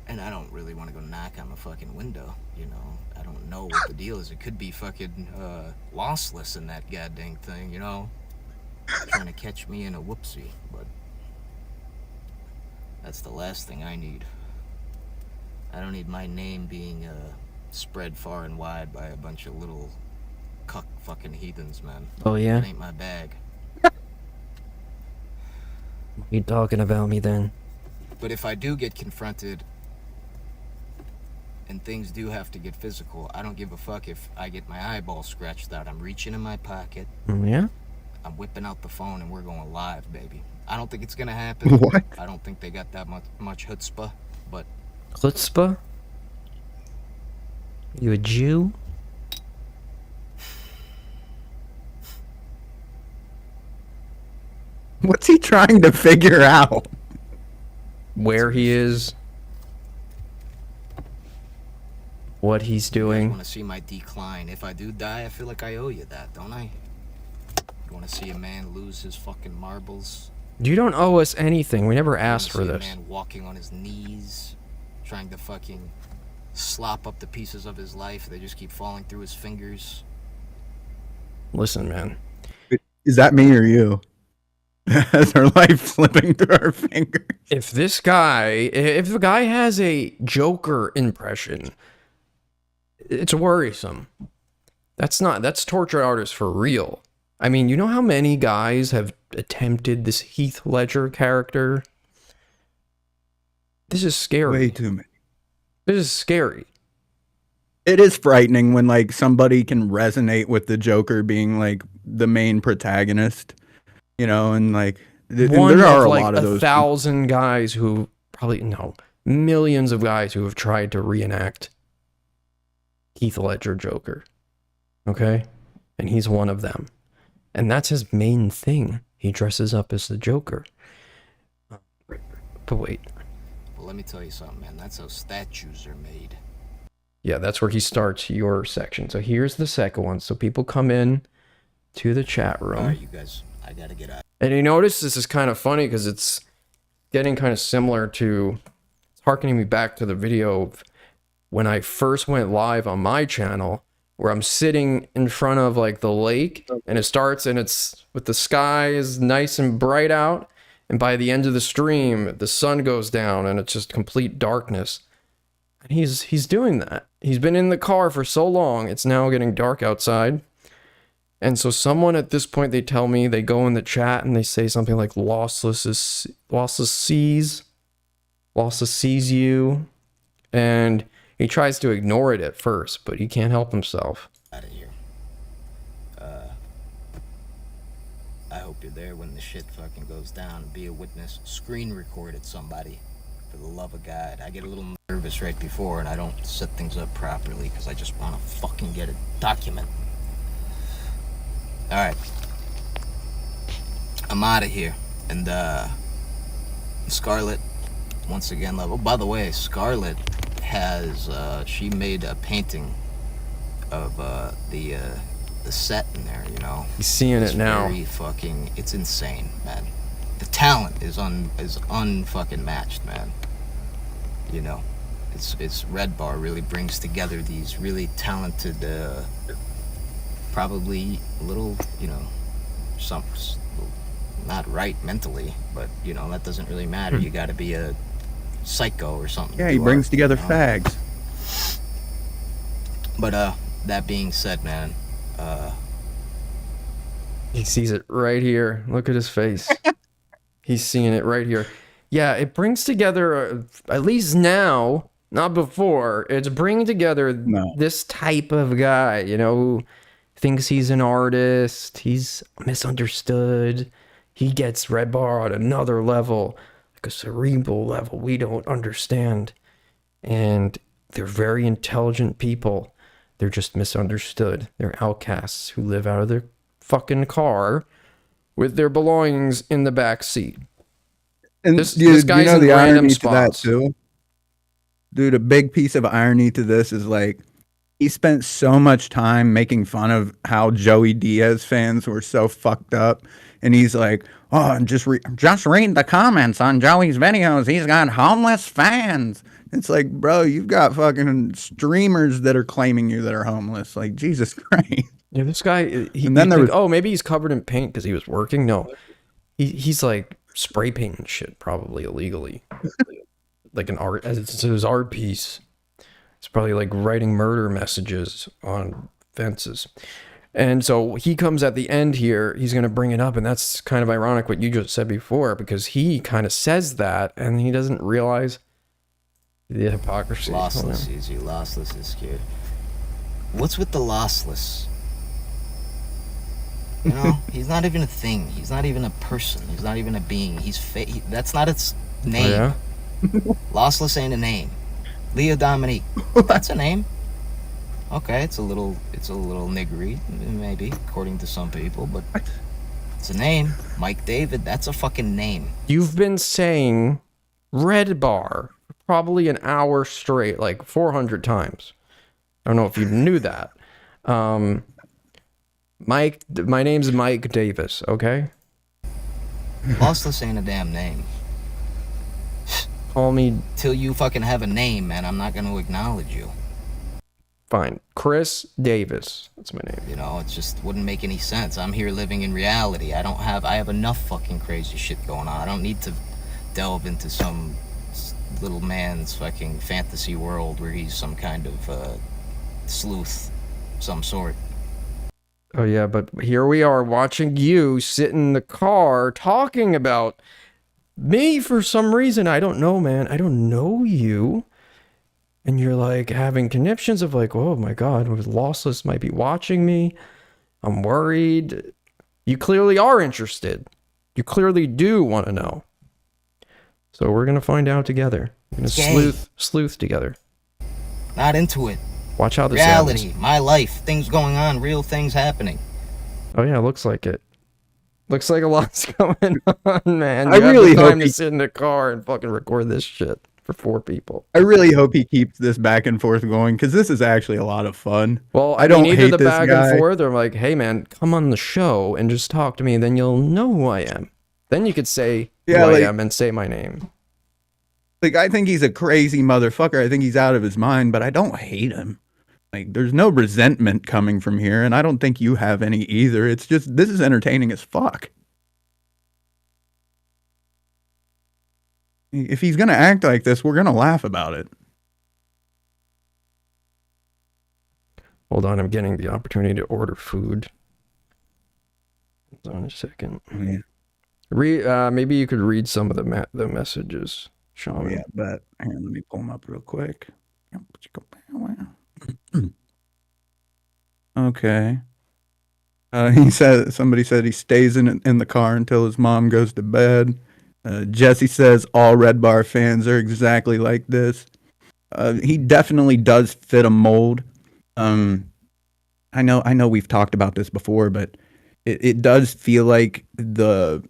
And I don't really want to go knock on the fucking window, you know. I don't know what the deal is. It could be fucking Lossless in that goddamn thing, you know. Trying to catch me in a whoopsie, but that's the last thing I need. I don't need my name being spread far and wide by a bunch of little cuck fucking heathens, man. Oh, yeah? That ain't my bag. What are you talking about me then? But if I do get confronted and things do have to get physical, I don't give a fuck if I get my eyeball scratched out. I'm reaching in my pocket. Yeah? I'm whipping out the phone and we're going live, baby. I don't think it's gonna happen. What? I don't think they got that much chutzpah, but... Chutzpah? You a Jew? What's he trying to figure out? Where he is. What he's You doing. want to see my decline. If I do die, I feel like I owe you that, don't I? You want to see a man lose his fucking marbles? You don't owe us anything. We never You asked for wanna see this. a man walking on his knees, trying to fucking slop up the pieces of his life. They just keep falling through his fingers. Listen, man. Is that me or you? Has our life slipping through our fingers? If the guy has a Joker impression, it's worrisome. That's torture artists for real. I mean, you know how many guys have attempted this Heath Ledger character? This is scary. Way too many. This is scary. It is frightening when like somebody can resonate with the Joker being like the main protagonist, you know, and like and One there are of a like lot of those 1,000 guys who millions of guys who have tried to reenact Heath Ledger Joker. Okay? And he's one of them. And that's his main thing. He dresses up as the Joker. But wait. Well, let me tell you something, man. That's how statues are made. Yeah, that's where he starts your section. So here's the second one. So people come in to the chat room. All right, you guys, I gotta get out. And you notice this is kind of funny because it's getting kind of similar to, it's harkening me back to the video of when I first went live on my channel, where I'm sitting in front of like the lake and it starts and it's with the sky is nice and bright out. And by the end of the stream, the sun goes down and it's just complete darkness. And he's doing that. He's been in the car for so long. It's now getting dark outside. And so someone at this point, they tell me, they go in the chat and they say something like lossless sees you. And he tries to ignore it at first, but he can't help himself. Out of here. I hope you're there when the shit fucking goes down. Be a witness. Screen record it, somebody. For the love of God. I get a little nervous right before and I don't set things up properly because I just want to fucking get a document. Alright. I'm out of here. And, Scarlett, once again, love. Oh, by the way, Scarlett has, she made a painting of, the set in there, you know. He's seeing it now. Very fucking, it's insane, man. The talent is unfucking matched, man. You know, it's Redbar really brings together these really talented, probably a little, you know, some not right mentally, but you know that doesn't really matter. You got to be a psycho or something. Yeah, he brings together fags. But that being said, man, he sees it right here. Look at his face. He's seeing it right here. Yeah, it brings together, at least now, not before, it's bringing together this type of guy, you know, who thinks he's an artist, he's misunderstood, he gets Redbar at another level, like a cerebral level we don't understand. And they're very intelligent people. They're just misunderstood. They're outcasts who live out of their fucking car with their belongings in the back seat. And this guy's you know in the random irony spots. to that too? Dude, a big piece of irony to this is like he spent so much time making fun of how Joey Diaz fans were so fucked up, and he's like, "Oh, just read the comments on Joey's videos. He's got homeless fans." It's like, bro, you've got fucking streamers that are claiming you that are homeless. Like, Jesus Christ. Yeah, this guy. And then there was, oh, maybe he's covered in paint because he was working. No, he's like spray painting shit, probably illegally, like an art. It's his art piece. It's probably like writing murder messages on fences. And so he comes at the end here, he's going to bring it up, and that's kind of ironic what you just said before, because he kind of says that, and he doesn't realize the hypocrisy. Lossless, easy. Lossless is scared. What's with the lossless? You know, he's not even a thing. He's not even a person. He's not even a being. That's not its name. Oh, yeah? Lossless ain't a name. Leo Dominique, that's a name. Okay, it's a little niggery, maybe, according to some people, but it's a name. Mike David, that's a fucking name. You've been saying Redbar probably an hour straight, like 400 times. I don't know if you knew that. Mike, my name's Mike Davis, okay? Lossless ain't a damn name. Call me... Till you fucking have a name, man, I'm not gonna acknowledge you. Fine. Chris Davis. That's my name. You know, it just wouldn't make any sense. I'm here living in reality. I have enough fucking crazy shit going on. I don't need to delve into some little man's fucking fantasy world where he's some kind of sleuth, some sort. Oh yeah, but here we are watching you sit in the car talking about me for some reason. I don't know, man. I don't know you. And you're like having conniptions of like, oh my God, Lossless might be watching me. I'm worried. You clearly are interested. You clearly do want to know. So we're going to find out together. We're going to sleuth together. Not into it. Watch how this reality, happens. my life, things going on, real things happening. Oh yeah, looks like it. Looks like a lot's going on, man. I really have the hope time to sit in the car and fucking record this shit for 4 people. I really hope he keeps this back and forth going, because this is actually a lot of fun. Well, I don't either hate the this back guy. and forth, or like, hey man, come on the show and just talk to me, and then you'll know who I am. Then you could say who I am and say my name. Like, I think he's a crazy motherfucker. I think he's out of his mind, but I don't hate him. Like, there's no resentment coming from here, and I don't think you have any either. It's just, this is entertaining as fuck. If he's going to act like this, we're going to laugh about it. Hold on, I'm getting the opportunity to order food. Hold on a second. Yeah. Maybe you could read some of the messages, Shaman. Oh, yeah, but here, let me pull them up real quick. Okay. Somebody said he stays in the car until his mom goes to bed. Jesse says all Redbar fans are exactly like this. He definitely does fit a mold. I know we've talked about this before, but it does feel like the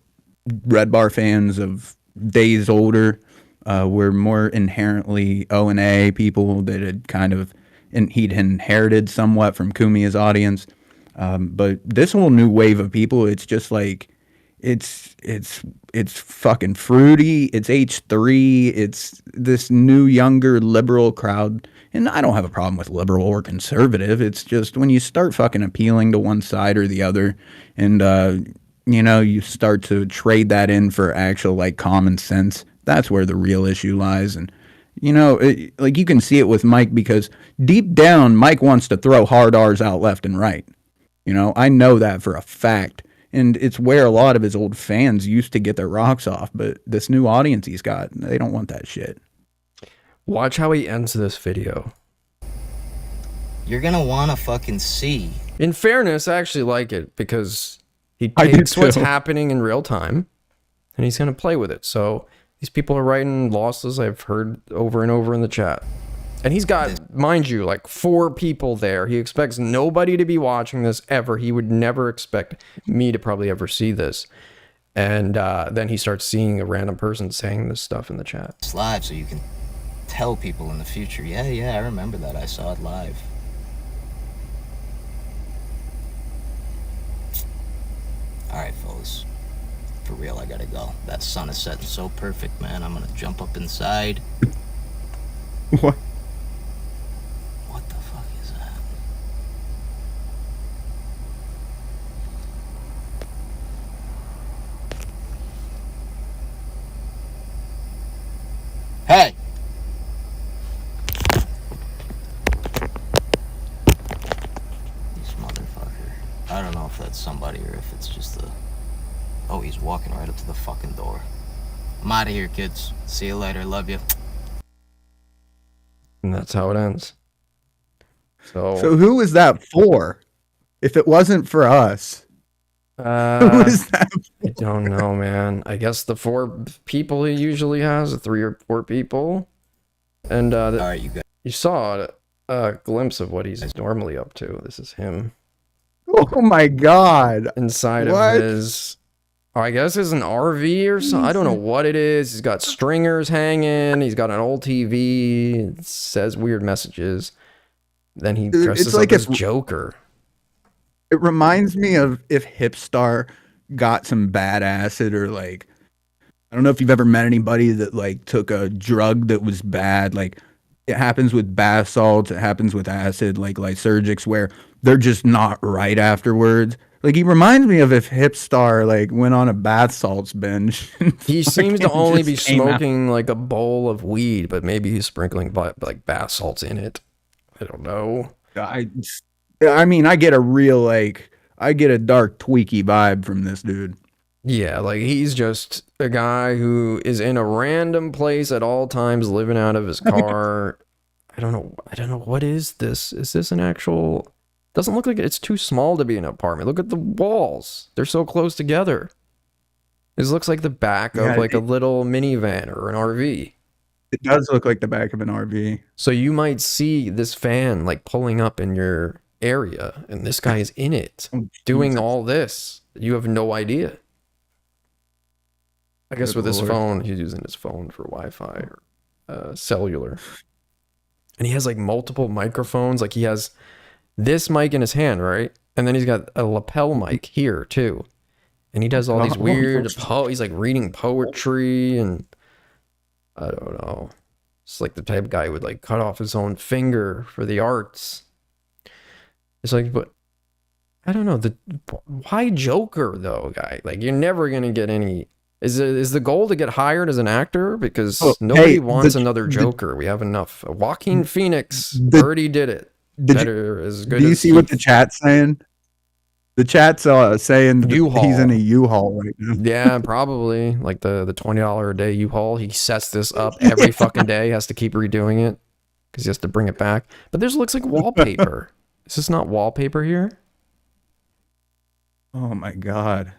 Redbar fans of days older were more inherently O&A people that had kind of, and he'd inherited somewhat from Kumia's audience. But this whole new wave of people, it's just like, it's fucking fruity. It's H3. It's this new younger liberal crowd. And I don't have a problem with liberal or conservative. It's just when you start fucking appealing to one side or the other, and you start to trade that in for actual like common sense, that's where the real issue lies. And You know, like you can see it with Mike because deep down, Mike wants to throw hard R's out left and right. You know, I know that for a fact. And it's where a lot of his old fans used to get their rocks off. But this new audience he's got, they don't want that shit. Watch how he ends this video. You're gonna want to fucking see. In fairness, I actually like it because he takes what's happening in real time and he's going to play with it. So these people are writing losses I've heard over and over in the chat. And he's got, mind you, like 4 people there. He expects nobody to be watching this ever. He would never expect me to probably ever see this. And then he starts seeing a random person saying this stuff in the chat. It's live so you can tell people in the future, yeah, I remember that. I saw it live. Alright, fellas. For real, I gotta go. That sun is setting so perfect, man. I'm gonna jump up inside. What? What the fuck is that? Hey! This motherfucker. I don't know if that's somebody or if it's just the... Oh, he's walking right up to the fucking door. I'm out of here, kids. See you later. Love you. And that's how it ends. So who is that for? If it wasn't for us, who is that for? I don't know, man. I guess the 4 people he usually has, 3 or 4 people. And all right, you saw a glimpse of what he's normally up to. This is him. Oh my god! Inside of his... I guess it's an RV or something. I don't know what it is. He's got stringers hanging. He's got an old TV. It says weird messages. Then he dresses up as Joker. It reminds me of if Hipstar got some bad acid or like, I don't know if you've ever met anybody that like took a drug that was bad. Like it happens with bath salts. It happens with acid, like lysergics, where they're just not right afterwards. Like, he reminds me of if Hipstar, like, went on a bath salts binge. He seems to only be smoking, like, a bowl of weed, but maybe he's sprinkling, like, bath salts in it. I don't know. I mean, I get a real, like, I get a dark, tweaky vibe from this dude. Yeah, like, he's just a guy who is in a random place at all times, living out of his car. I don't know. What is this? Is this an actual... Doesn't look like it's too small to be an apartment. Look at the walls. They're so close together. This looks like the back of like a little minivan or an RV. It does look like the back of an RV. So you might see this van like pulling up in your area and this guy is in it doing all this. You have no idea. I guess with his phone, he's using his phone for Wi-Fi or cellular. And he has like multiple microphones. Like he has this mic in his hand, right? And then he's got a lapel mic here too. And he does all these weird he's like reading poetry and I don't know. It's like the type of guy who would like cut off his own finger for the arts. It's like, but I don't know. Why Joker though, guy? Like you're never gonna get any. Is the goal to get hired as an actor? Because nobody wants another Joker. We have enough. Joaquin Phoenix already did it. Do you see what the chat's saying? The chat's saying he's in a U-Haul right now. Yeah, probably. Like the $20 a day U-Haul. He sets this up every fucking day. Has to keep redoing it because he has to bring it back. But this looks like wallpaper. Is this not wallpaper here? Oh my god.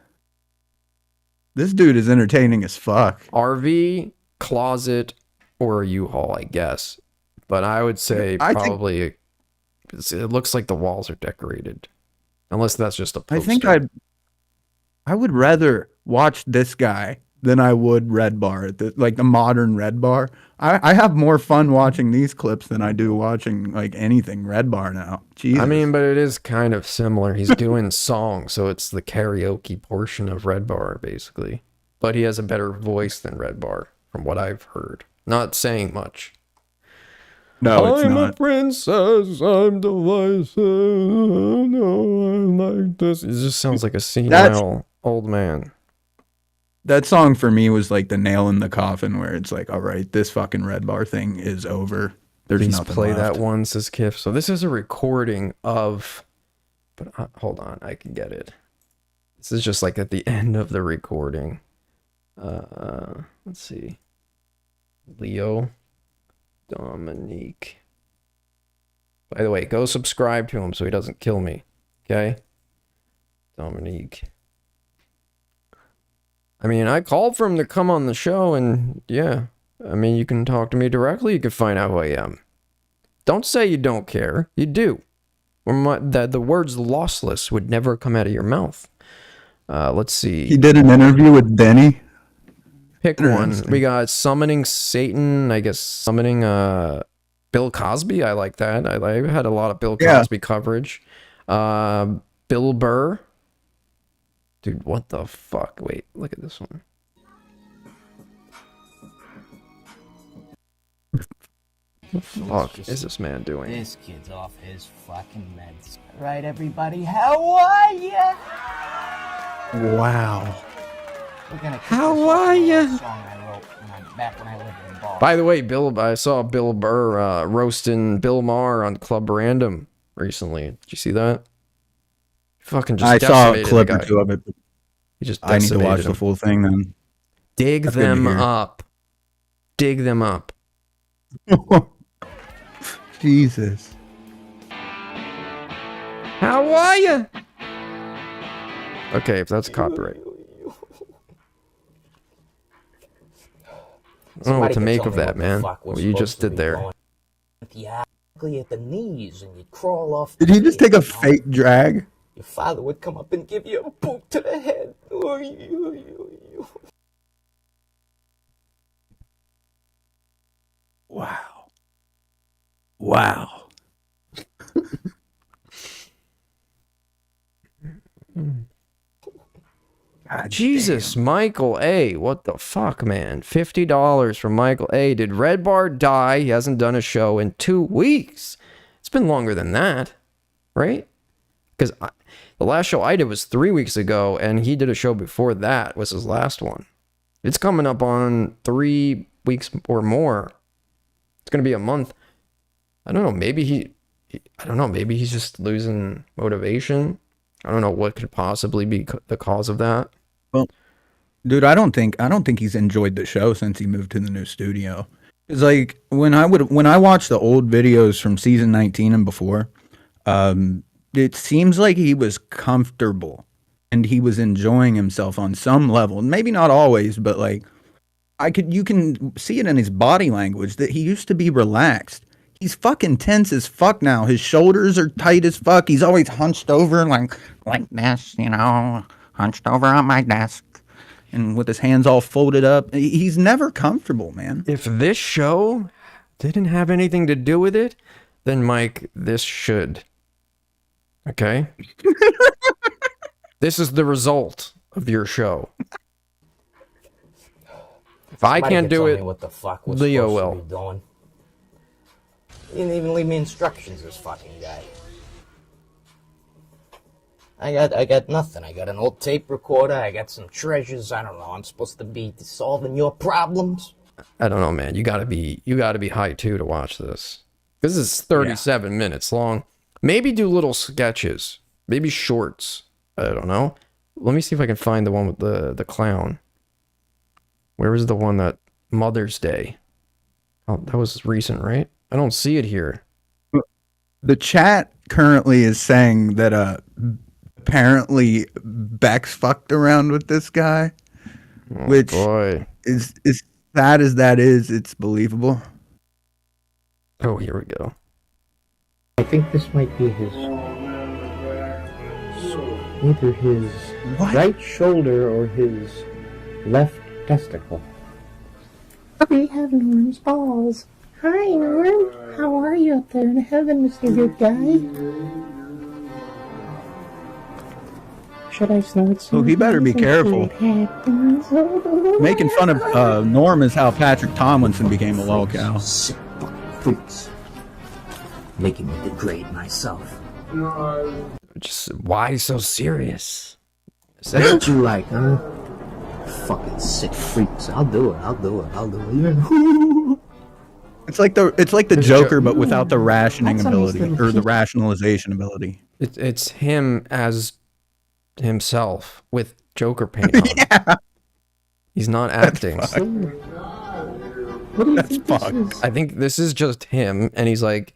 This dude is entertaining as fuck. RV, closet, or a U-Haul, I guess. But I would say probably... It looks like the walls are decorated. Unless that's just a poster. I think I would rather watch this guy than I would Redbar, like the modern Redbar. I have more fun watching these clips than I do watching like anything Redbar now. Jesus. I mean, but it is kind of similar. He's doing songs, so it's the karaoke portion of Redbar, basically. But he has a better voice than Redbar, from what I've heard. Not saying much. No, it's I'm not. a princess, I'm divisive, no, I'm like this. It just sounds like a senile old man. that song for me was like the nail in the coffin, where it's like, all right, this fucking Redbar thing is over. There's Please nothing play left. that one, says Kiff. So this is a recording of, but hold on, I can get it. This is just like at the end of the recording. Let's see. Leo Dominique. By the way, go subscribe to him so he doesn't kill me. Okay? Dominique. I mean, I called for him to come on the show, and yeah. I mean, you can talk to me directly. You can find out who I am. Don't say you don't care. You do. Or the words lossless would never come out of your mouth. Let's see. He did an interview with Benny. Pick one. We got Summoning Satan. I guess Summoning Bill Cosby. I like that. I had a lot of Bill Cosby coverage. Bill Burr. Dude, what the fuck? Wait, look at this one. What the fuck is this man doing? This kid's off his fucking meds. Right, everybody? How are ya? Wow. How are ya? Back when I lived in Boston. By the way, I saw Bill Burr roasting Bill Maher on Club Random recently. Did you see that? Fucking just I saw a decimated clip the or guy. two of it. He just I need to watch decimated the him. full thing then. Dig That's good to them hear. up. Dig them up. Jesus. How are you? Okay, if that's copyright. I don't know what to make of that, man. What you just did there. Theatrically at the knees and you'd crawl off. Did he just take a fake drag? Your father would come up and give you a boot to the head. Wow. Wow. Jesus, Michael A. What the fuck, man? $50 from Michael A. Did Redbar die? He hasn't done a show in 2 weeks. It's been longer than that, right? Because the last show I did was 3 weeks ago, and he did a show before that, was his last one. It's coming up on 3 weeks or more. It's going to be a month. I don't know, maybe maybe he's just losing motivation. I don't know what could possibly be the cause of that. Well, dude, I don't think he's enjoyed the show since he moved to the new studio. It's like when I watch the old videos from season 19 and before, it seems like he was comfortable and he was enjoying himself on some level. Maybe not always, but like you can see it in his body language that he used to be relaxed. He's fucking tense as fuck now. His shoulders are tight as fuck. He's always hunched over like this, you know, hunched over on my desk and with his hands all folded up. He's never comfortable, man. If this show didn't have anything to do with it, then Mike, this should. Okay? This is the result of your show. If I can't do it, what the fuck was Leo supposed will. to be doing. He didn't even leave me instructions, this fucking guy. I got nothing. I got an old tape recorder. I got some treasures. I don't know. I'm supposed to be solving your problems. I don't know, man. You gotta be high too to watch this. This is 37 minutes long. Maybe do little sketches. Maybe shorts. I don't know. Let me see if I can find the one with the clown. Where was the one that Mother's Day? Oh, that was recent, right? I don't see it here. The chat currently is saying that apparently Bex fucked around with this guy, which is sad as that is, it's believable. Oh, here we go. I think this might be either his right shoulder or his left testicle. We have Norm's balls. Hi, Norm. How are you up there in heaven, Mr. Good Guy? Should I snort some? Oh, he better be careful. Making fun of Norm is how Patrick Tomlinson became a lolcow. Freaks. Making me degrade myself. Just why so serious? That's what you like, huh? Fucking Sick freaks. I'll do it. It's like the Joker, but without the rationing ability or the rationalization ability. It's him as himself with Joker paint on. Yeah. He's not acting. That's fucked. I think this is just him, and he's like,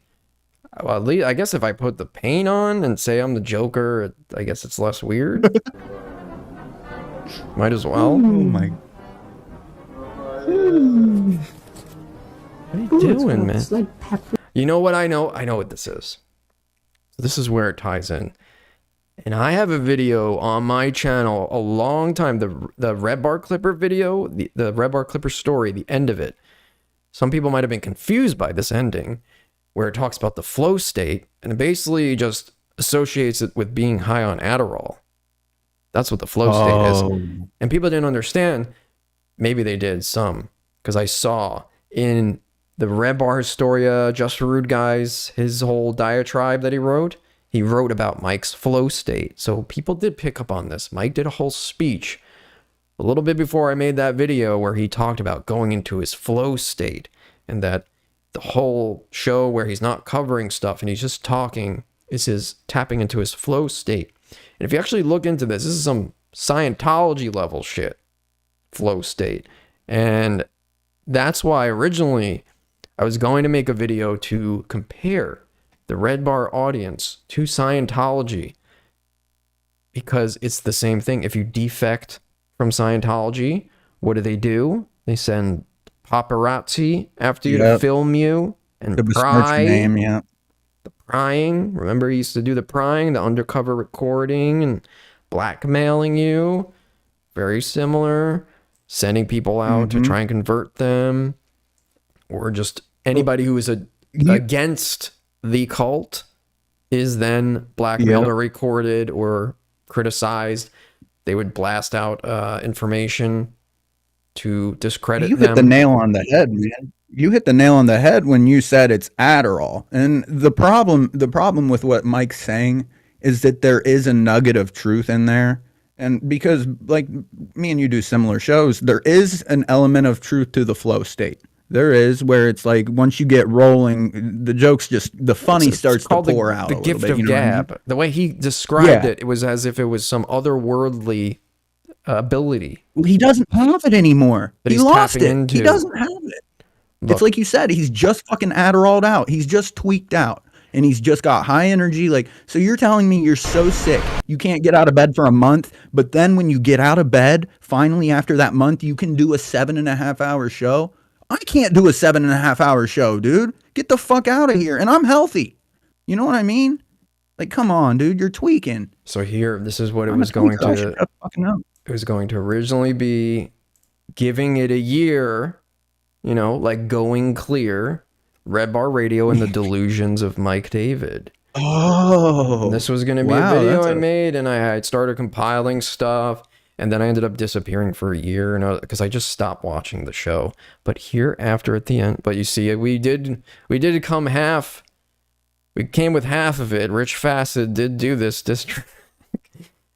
well, at least I guess if I put the paint on and say I'm the Joker, I guess it's less weird. Might as well. Oh my. What are you doing, man? You know what I know? I know what this is. This is where it ties in. And I have a video on my channel a long time, the Redbar Clipper video, the Redbar Clipper story, the end of it. Some people might have been confused by this ending, where it talks about the flow state, and it basically just associates it with being high on Adderall. That's what the flow state is. And people didn't understand. Maybe they did, some. Because I saw in the Redbar Historia, Just for Rude Guys, his whole diatribe that he wrote about Mike's flow state. So people did pick up on this. Mike did a whole speech a little bit before I made that video where he talked about going into his flow state, and that the whole show where he's not covering stuff and he's just talking is his tapping into his flow state. And if you actually look into this is some Scientology level shit, flow state. And that's why originally I was going to make a video to compare the Redbar audience to Scientology, because it's the same thing. If you defect from Scientology, what do? They send paparazzi after you to film you and pry. The prying. Remember, he used to do the prying, the undercover recording and blackmailing you. Very similar. Sending people out to try and convert them, or just anybody who is against the cult is then blackmailed or recorded or criticized. They would blast out information to discredit them. You hit the nail on the head, man. You hit the nail on the head when you said it's Adderall. And the problem with what Mike's saying is that there is a nugget of truth in there. And because, like, me and you do similar shows, there is an element of truth to the flow state. There is, where it's like once you get rolling, the jokes the funny starts to pour out. The gift of gab. The way he described it, it was as if it was some otherworldly ability. He doesn't have it anymore. He lost it. Into. He doesn't have it. Look, it's like you said, he's just fucking Adderalled out. He's just tweaked out. And he's just got high energy. Like, so you're telling me you're so sick, you can't get out of bed for a month, but then when you get out of bed, finally after that month, you can do a 7.5 hour show? I can't do a 7.5 hour show, dude. Get the fuck out of here. And I'm healthy. You know what I mean? Like, come on, dude, you're tweaking. So here, this is what it was going to. It was going to originally be giving it a year, you know, like going clear. Redbar Radio and the Delusions of Mike David. Oh. And this was going to be a video I made, and I started compiling stuff, and then I ended up disappearing for a year because I just stopped watching the show. But here after at the end, but you see, we did come half. We came with half of it. Rich Facet did do this track.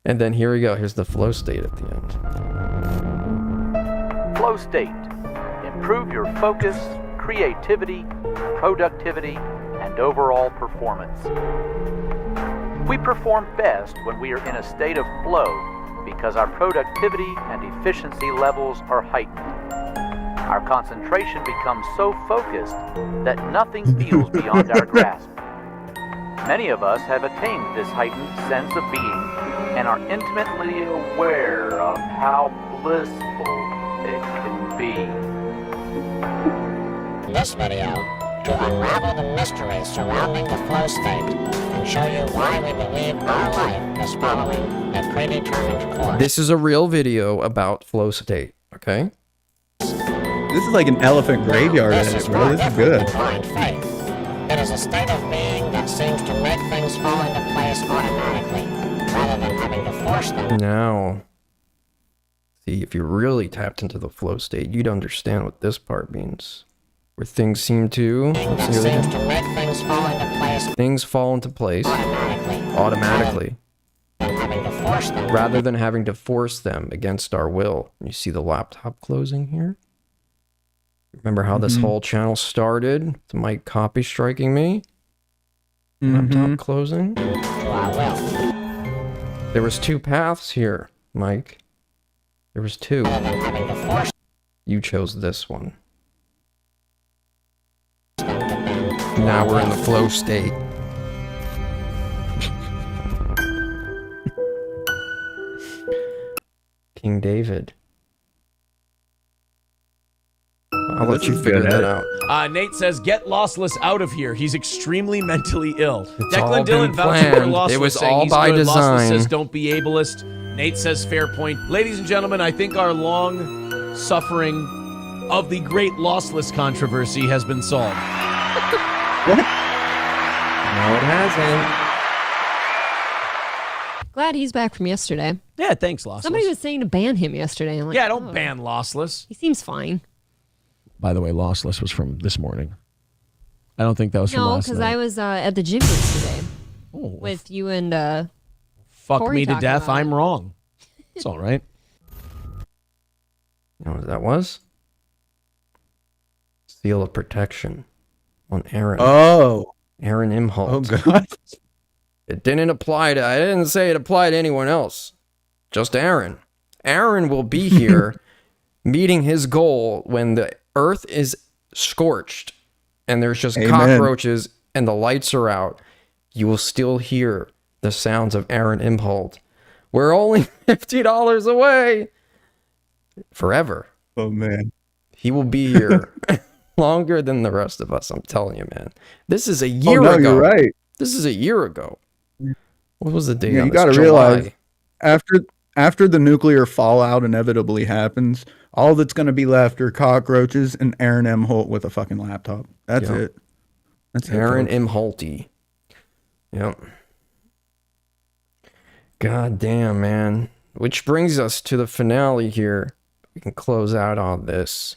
And then here we go. Here's the flow state at the end. Flow state. Improve your focus, creativity, productivity, and overall performance. We perform best when we are in a state of flow because our productivity and efficiency levels are heightened. Our concentration becomes so focused that nothing feels beyond our grasp. Many of us have attained this heightened sense of being and are intimately aware of how blissful it can be. In this video, to unravel the mysteries surrounding the flow state and show you why we believe our life is following a predetermined course. This is a real video about flow state, okay? This is like an elephant graveyard edit, bro. This is good. Blind faith. It is a state of being that seems to make things fall into place automatically, rather than having to force them. Now, see, if you really tapped into the flow state, you'd understand what this part means. Where things seem to... That seems to make things fall into place. Things fall into place. Automatically. Rather than having to rather than having to force them against our will. You see the laptop closing here? Remember how this whole channel started? The mic copy striking me? Laptop closing? There was 2 paths here, Mike. There was 2. You chose this one. Now we're in the flow state. King David. I'll let you figure that out. Nate says, "Get Lossless out of here. He's extremely mentally ill." It's all Declan been Dillon vouching for planned. Lossless, It was saying all he's by good. Lossless design. says, "Don't be ableist." Nate says, "Fair point." Ladies and gentlemen, I think our long suffering of the great Lossless controversy has been solved. No, it hasn't. Glad he's back from yesterday. Yeah, thanks, Lossless. Somebody was saying to ban him yesterday. I'm like, Yeah, don't ban Lossless. He seems fine. By the way, Lossless was from this morning. I don't think that was from No, last because night. I was at the Jiggers today with you and Fuck Corey me to talking death, about I'm wrong. It's all right. You know what that was? Seal of protection on Aaron. Oh. Aaron Imholte. Oh, God. It didn't apply to, I didn't say it applied to anyone else. Just Aaron. Aaron will be here meeting his goal when the earth is scorched and there's just Amen. cockroaches and the lights are out. You will still hear the sounds of Aaron Imholte. We're only $50 away. Forever. Oh, man. He will be here longer than the rest of us. I'm telling you, man. This is a year no, ago. You're right. This is a year ago. What was the date? Yeah, on you this? got to July. realize after the nuclear fallout inevitably happens, all that's going to be left are cockroaches and Aaron M. Holt with a fucking laptop. That's Yep. it. That's Aaron it. Imholte. Yep. God damn, man. Which brings us to the finale here. We can close out on this.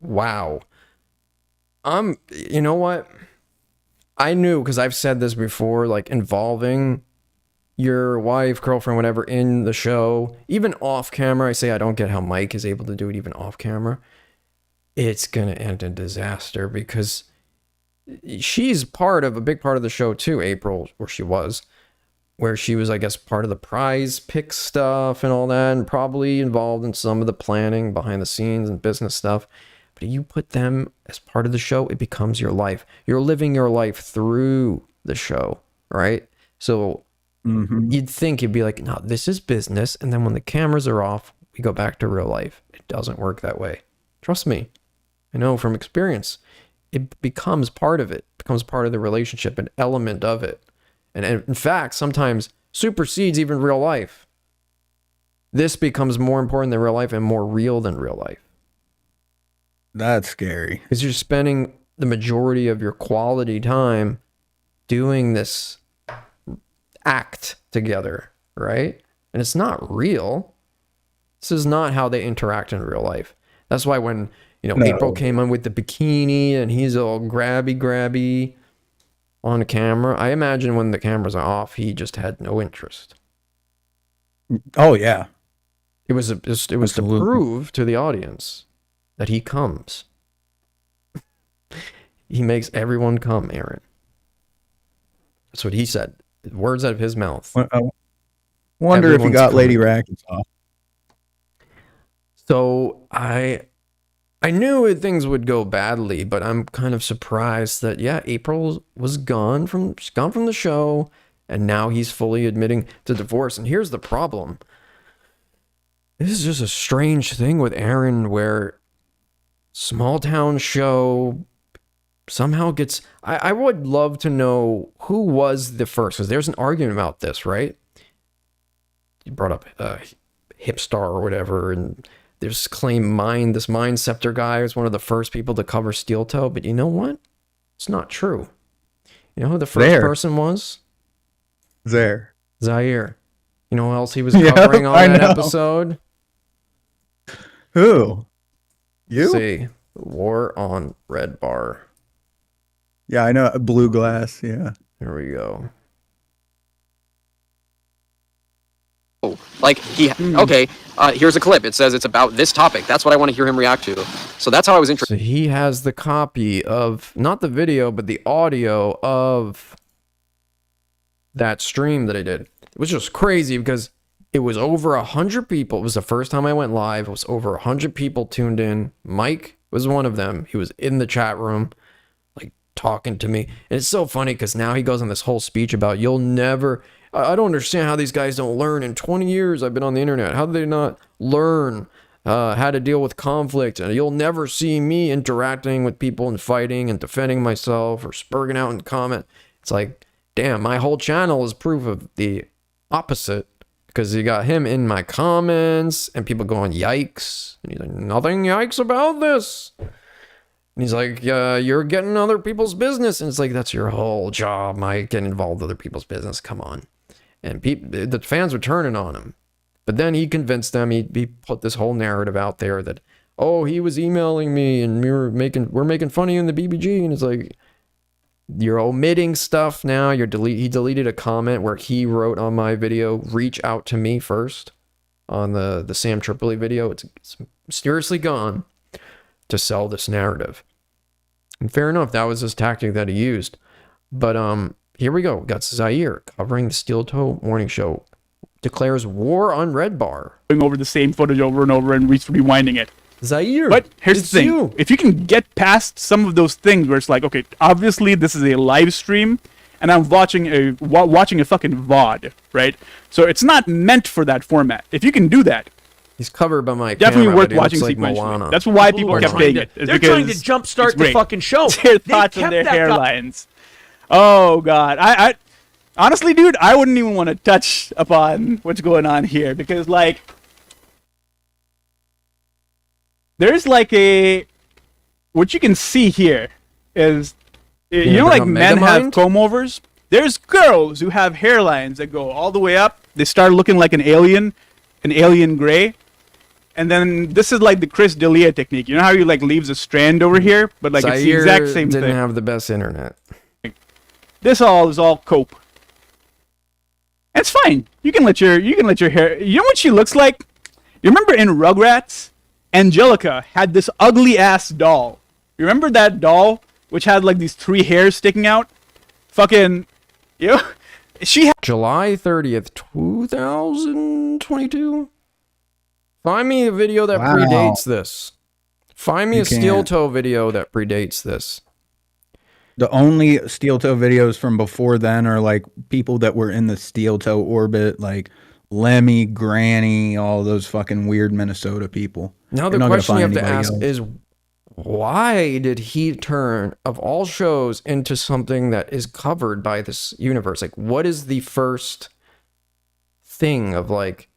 Wow. You know what? I knew, because I've said this before, like involving your wife, girlfriend, whatever, in the show, even off camera. I say I don't get how Mike is able to do it even off camera. It's going to end in disaster because she's a big part of the show too, April, where she was, I guess, part of the prize pick stuff and all that, and probably involved in some of the planning behind the scenes and business stuff. But you put them as part of the show, it becomes your life. You're living your life through the show, right? So you'd think you'd be like, no, this is business. And then when the cameras are off, we go back to real life. It doesn't work that way. Trust me. I know from experience. It becomes part of it. It becomes part of the relationship, an element of it. And in fact, sometimes supersedes even real life. This becomes more important than real life and more real than real life. That's scary. Because you're spending the majority of your quality time doing this act together, right? And it's not real. This is not how they interact in real life. That's why when, April came on with the bikini and he's all grabby on camera, I imagine when the cameras are off, he just had no interest. Oh, yeah. It was to prove to the audience that he comes. He makes everyone come, Aaron. That's what he said. Words out of his mouth. I wonder if he got coming. Lady Rackets off. So I knew things would go badly, but I'm kind of surprised that April was gone from the show, and now he's fully admitting to divorce. And here's the problem. This is just a strange thing with Aaron where small town show somehow gets... I would love to know who was the first, because there's an argument about this, right? You brought up Hipstar or whatever, and there's this Mind Scepter guy was one of the first people to cover Steel Toe, but you know what? It's not true. You know who the first person was? Zaire. You know who else he was covering on that episode? Who? You? See, War on Redbar. Yeah, I know. Blue Glass, yeah. Here we go. Like, here's a clip. It says it's about this topic. That's what I want to hear him react to. So that's how I was interested. So he has the copy of, not the video, but the audio of that stream that I did. It was just crazy because it was over 100 people. It was the first time I went live. It was over 100 people tuned in. Mike was one of them. He was in the chat room, like, talking to me. And it's so funny because now he goes on this whole speech about you'll never... I don't understand how these guys don't learn. In 20 years I've been on the internet. How do they not learn how to deal with conflict? And you'll never see me interacting with people and fighting and defending myself or spurging out in comment. It's like, damn, my whole channel is proof of the opposite. Because you got him in my comments and people going, yikes. And he's like, nothing yikes about this. And he's like, you're getting other people's business. And it's like, that's your whole job, Mike. Get involved with other people's business. Come on. And the fans were turning on him. But then he convinced them, he put this whole narrative out there that, oh, he was emailing me and we're making fun of you in the BBG. And it's like, you're omitting stuff now. He deleted a comment where he wrote on my video, reach out to me first, on the Sam Tripoli video. It's mysteriously gone to sell this narrative. And fair enough, that was his tactic that he used. But here we go. Got Zaire covering the Steel Toe Morning Show. Declares war on Redbar. Going over the same footage over and over and rewinding it. Zaire. But here's the thing. If you can get past some of those things where it's like, okay, obviously this is a live stream and I'm watching a fucking VOD, right? So it's not meant for that format. If you can do that, he's covered by my definitely camera, worth but watching like sequentially. Moana. That's why people kept paying it. They're trying to jumpstart the fucking show. Their thoughts and their hairlines. Oh god, I honestly, dude, I wouldn't even want to touch upon what's going on here because, like, there's like what you can see here is, you know, like men have comb overs. There's girls who have hairlines that go all the way up. They start looking like an alien gray. And then this is like the Chris D'Elia technique. You know how he like leaves a strand over here, but like Zaire it's the exact same thing. didn't have the best internet. This is all cope. It's fine. You can let your hair. You know what she looks like? You remember in Rugrats, Angelica had this ugly ass doll. You remember that doll which had like these 3 hairs sticking out? Fucking, you know, she had July 30th, 2022. Find me a video that predates this. Find me a Steel Toe video that predates this. The only Steel Toe videos from before then are like people that were in the Steel Toe orbit, like Lemmy, Granny, all those fucking weird Minnesota people. Now the question you have to ask is, why did he turn, of all shows, into something that is covered by this universe? Like, what is the first thing of like,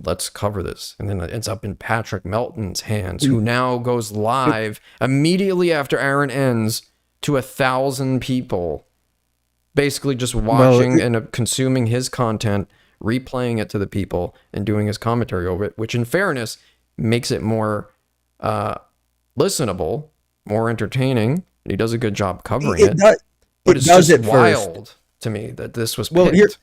let's cover this? And then it ends up in Patrick Melton's hands, who now goes live immediately after Aaron ends to 1,000 people, basically just watching and consuming his content, replaying it to the people, and doing his commentary over it, which in fairness makes it more listenable, more entertaining. He does a good job covering it. But it's just wild to me that this was picked.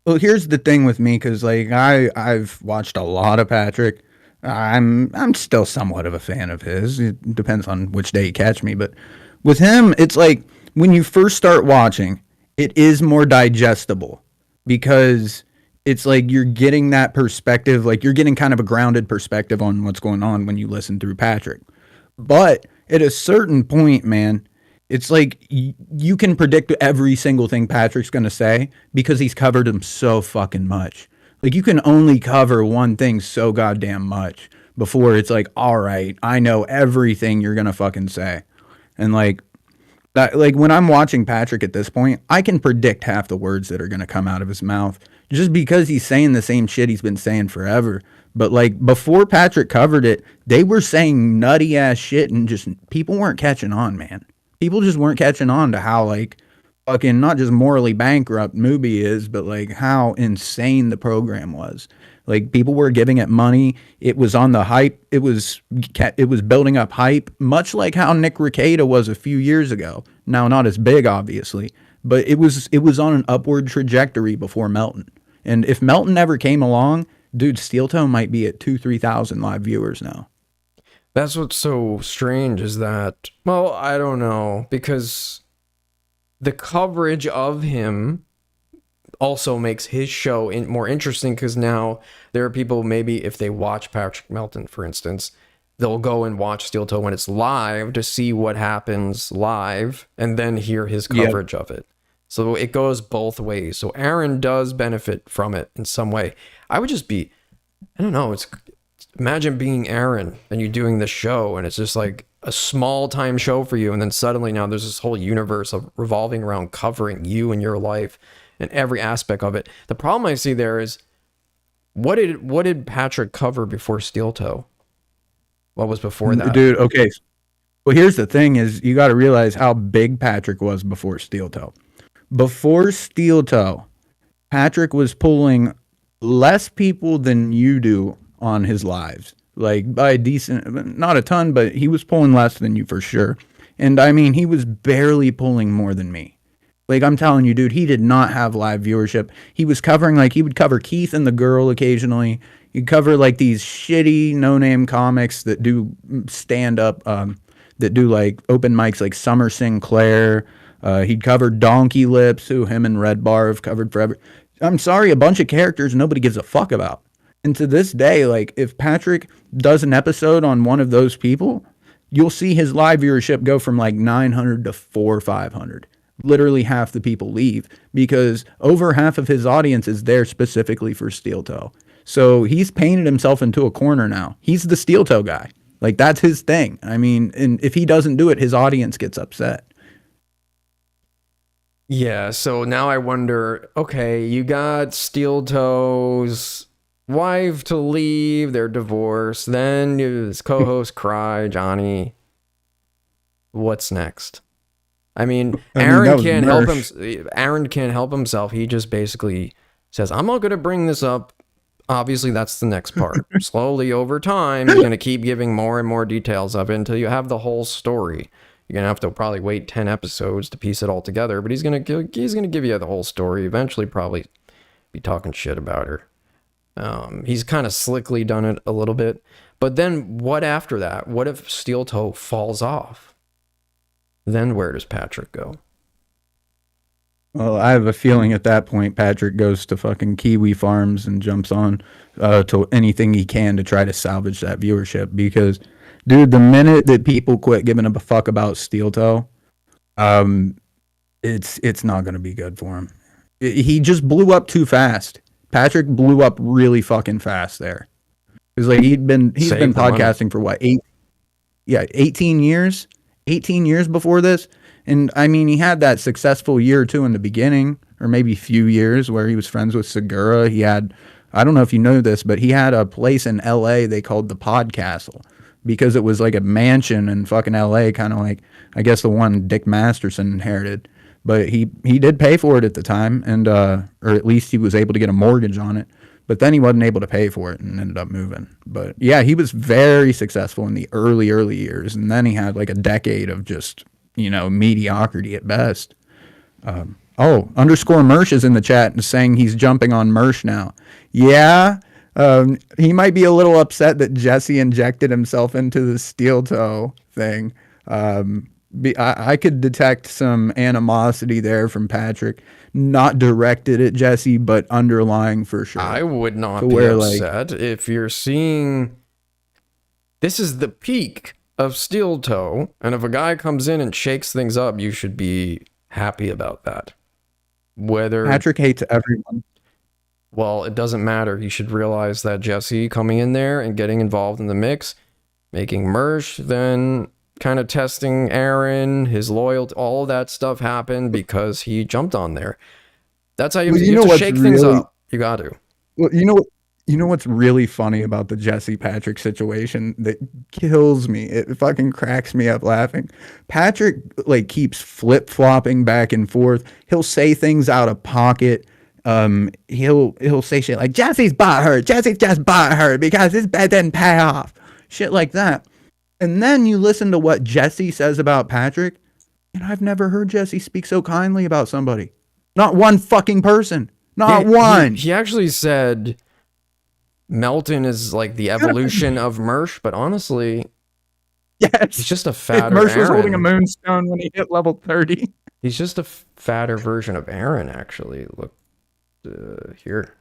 Well, here's the thing with me, because like I've watched a lot of Patrick. I'm still somewhat of a fan of his. It depends on which day you catch me, but with him, it's like when you first start watching, it is more digestible because it's like you're getting that perspective, like you're getting kind of a grounded perspective on what's going on when you listen through Patrick. But at a certain point, man, it's like you can predict every single thing Patrick's going to say because he's covered him so fucking much. Like you can only cover one thing so goddamn much before it's like, all right, I know everything you're going to fucking say. And like that, like when I'm watching Patrick at this point, I can predict half the words that are going to come out of his mouth just because he's saying the same shit he's been saying forever. But like before Patrick covered it, they were saying nutty ass shit and just people weren't catching on, man. People just weren't catching on to how like fucking not just morally bankrupt Mubi is, but like how insane the program was. Like people were giving it money. It was on the hype. It was building up hype, much like how Nick Rekieta was a few years ago. Now, not as big, obviously, but it was on an upward trajectory before Melton. And if Melton never came along, dude, Steel Toe might be at 2,000-3,000 live viewers now. That's what's so strange is that, well, I don't know, because the coverage of him also makes his show more interesting, because now there are people, maybe if they watch Patrick Melton, for instance, they'll go and watch Steel Toe when it's live to see what happens live and then hear his coverage of it. So it goes both ways. So Aaron does benefit from it in some way. I would just be, I don't know, imagine being Aaron and you doing this show and it's just like a small time show for you, and then suddenly now there's this whole universe of revolving around covering you and your life and every aspect of it. The problem I see there is, what did Patrick cover before Steel Toe? What was before that? Dude, okay. Well, here's the thing is, you got to realize how big Patrick was before Steel Toe. Before Steel Toe, Patrick was pulling less people than you do on his lives. Like, by a decent, not a ton, but he was pulling less than you for sure. And I mean, he was barely pulling more than me. Like, I'm telling you, dude, he did not have live viewership. He was covering, like, he would cover Keith and the Girl occasionally. He'd cover, like, these shitty, no-name comics that do stand-up, that do, like, open mics, like Summer Sinclair. He'd cover Donkey Lips, who him and Redbar have covered forever. I'm sorry, a bunch of characters nobody gives a fuck about. And to this day, like, if Patrick does an episode on one of those people, you'll see his live viewership go from, like, 900 to 400 or 500. Literally half the people leave, because over half of his audience is there specifically for Steel Toe. So he's painted himself into a corner now. He's the Steel Toe guy. Like, that's his thing. I mean, and if he doesn't do it, his audience gets upset. Yeah, so now I wonder, okay, you got Steel Toe's wife to leave, they're divorced, then his co-host cry, Johnny. What's next? I mean, Aaron can't help him. Aaron can't help himself. He just basically says, I'm not going to bring this up. Obviously, that's the next part. Slowly over time, he's going to keep giving more and more details of it until you have the whole story. You're going to have to probably wait 10 episodes to piece it all together, but he's going to give you the whole story. Eventually, probably be talking shit about her. He's kind of slickly done it a little bit. But then what after that? What if Steel Toe falls off? Then where does Patrick go? Well, I have a feeling at that point, Patrick goes to fucking Kiwi Farms and jumps on to anything he can to try to salvage that viewership. Because, dude, the minute that people quit giving a fuck about Steel Toe, it's not going to be good for him. He just blew up too fast. Patrick blew up really fucking fast there. Because like he's been podcasting for what, 18 years? 18 years before this. And I mean, he had that successful year or two in the beginning, or maybe a few years, where he was friends with Segura. He had, I don't know if you know this, but he had a place in LA they called the Podcastle, because it was like a mansion in fucking LA, kind of like, I guess, the one Dick Masterson inherited. But he did pay for it at the time, and or at least he was able to get a mortgage on it. But then he wasn't able to pay for it and ended up moving. But yeah, he was very successful in the early years. And then he had like a decade of just, mediocrity at best. Underscore Mersh is in the chat and saying he's jumping on Mersh now. Yeah, he might be a little upset that Jesse injected himself into the Steel Toe thing. I could detect some animosity there from Patrick. Not directed at Jesse, but underlying for sure. I would not be upset if you're seeing this is the peak of Steel Toe, and if a guy comes in and shakes things up, you should be happy about that. Whether Patrick hates everyone. Well, it doesn't matter. He should realize that Jesse coming in there and getting involved in the mix, making Mersh, then kind of testing Aaron, his loyalty, all of that stuff happened because he jumped on there. That's how you have to shake things up. You got to. Well, you know what's really funny about the Jesse Patrick situation that kills me? It fucking cracks me up laughing. Patrick like keeps flip-flopping back and forth. He'll say things out of pocket. He'll say shit like, Jesse's butthurt. Jesse's just butthurt because his bed didn't pay off. Shit like that. And then you listen to what Jesse says about Patrick, and I've never heard Jesse speak so kindly about somebody. Not one fucking person. Not one. He actually said Melton is like the evolution of Mersh, but honestly, yes, he's just a fatter Mersh was holding a Aaron. moonstone when he hit level 30. He's just a fatter version of Aaron, actually. Look here.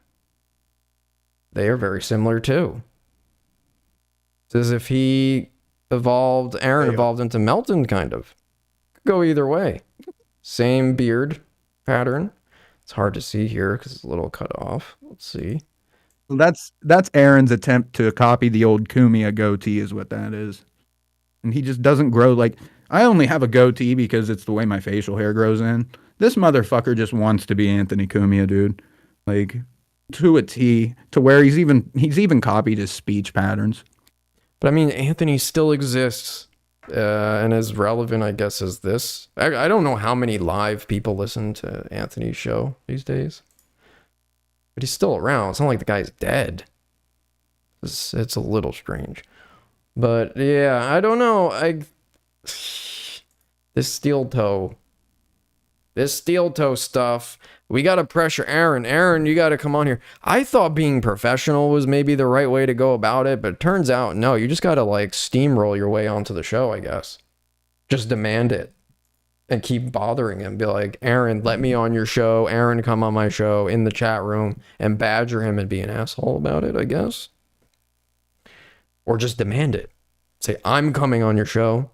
They are very similar too. It's as if Aaron evolved into Melton, kind of. Could go either way. Same beard pattern. It's hard to see here because it's a little cut off. Let's see. Well, that's Aaron's attempt to copy the old Kumia goatee is what that is. And he just doesn't grow like... I only have a goatee because it's the way my facial hair grows in. This motherfucker just wants to be Anthony Cumia, dude. Like, to a T, to where he's even copied his speech patterns. But I mean, Anthony still exists, and as relevant, I guess, as this. I don't know how many live people listen to Anthony's show these days. But he's still around. It's not like the guy's dead. It's a little strange. But yeah, I don't know. This steel toe stuff. We got to pressure Aaron. Aaron, you got to come on here. I thought being professional was maybe the right way to go about it, but it turns out, no, you just got to like steamroll your way onto the show, I guess. Just demand it and keep bothering him. Be like, Aaron, let me on your show. Aaron, come on my show in the chat room and badger him and be an asshole about it, I guess. Or just demand it. Say, I'm coming on your show.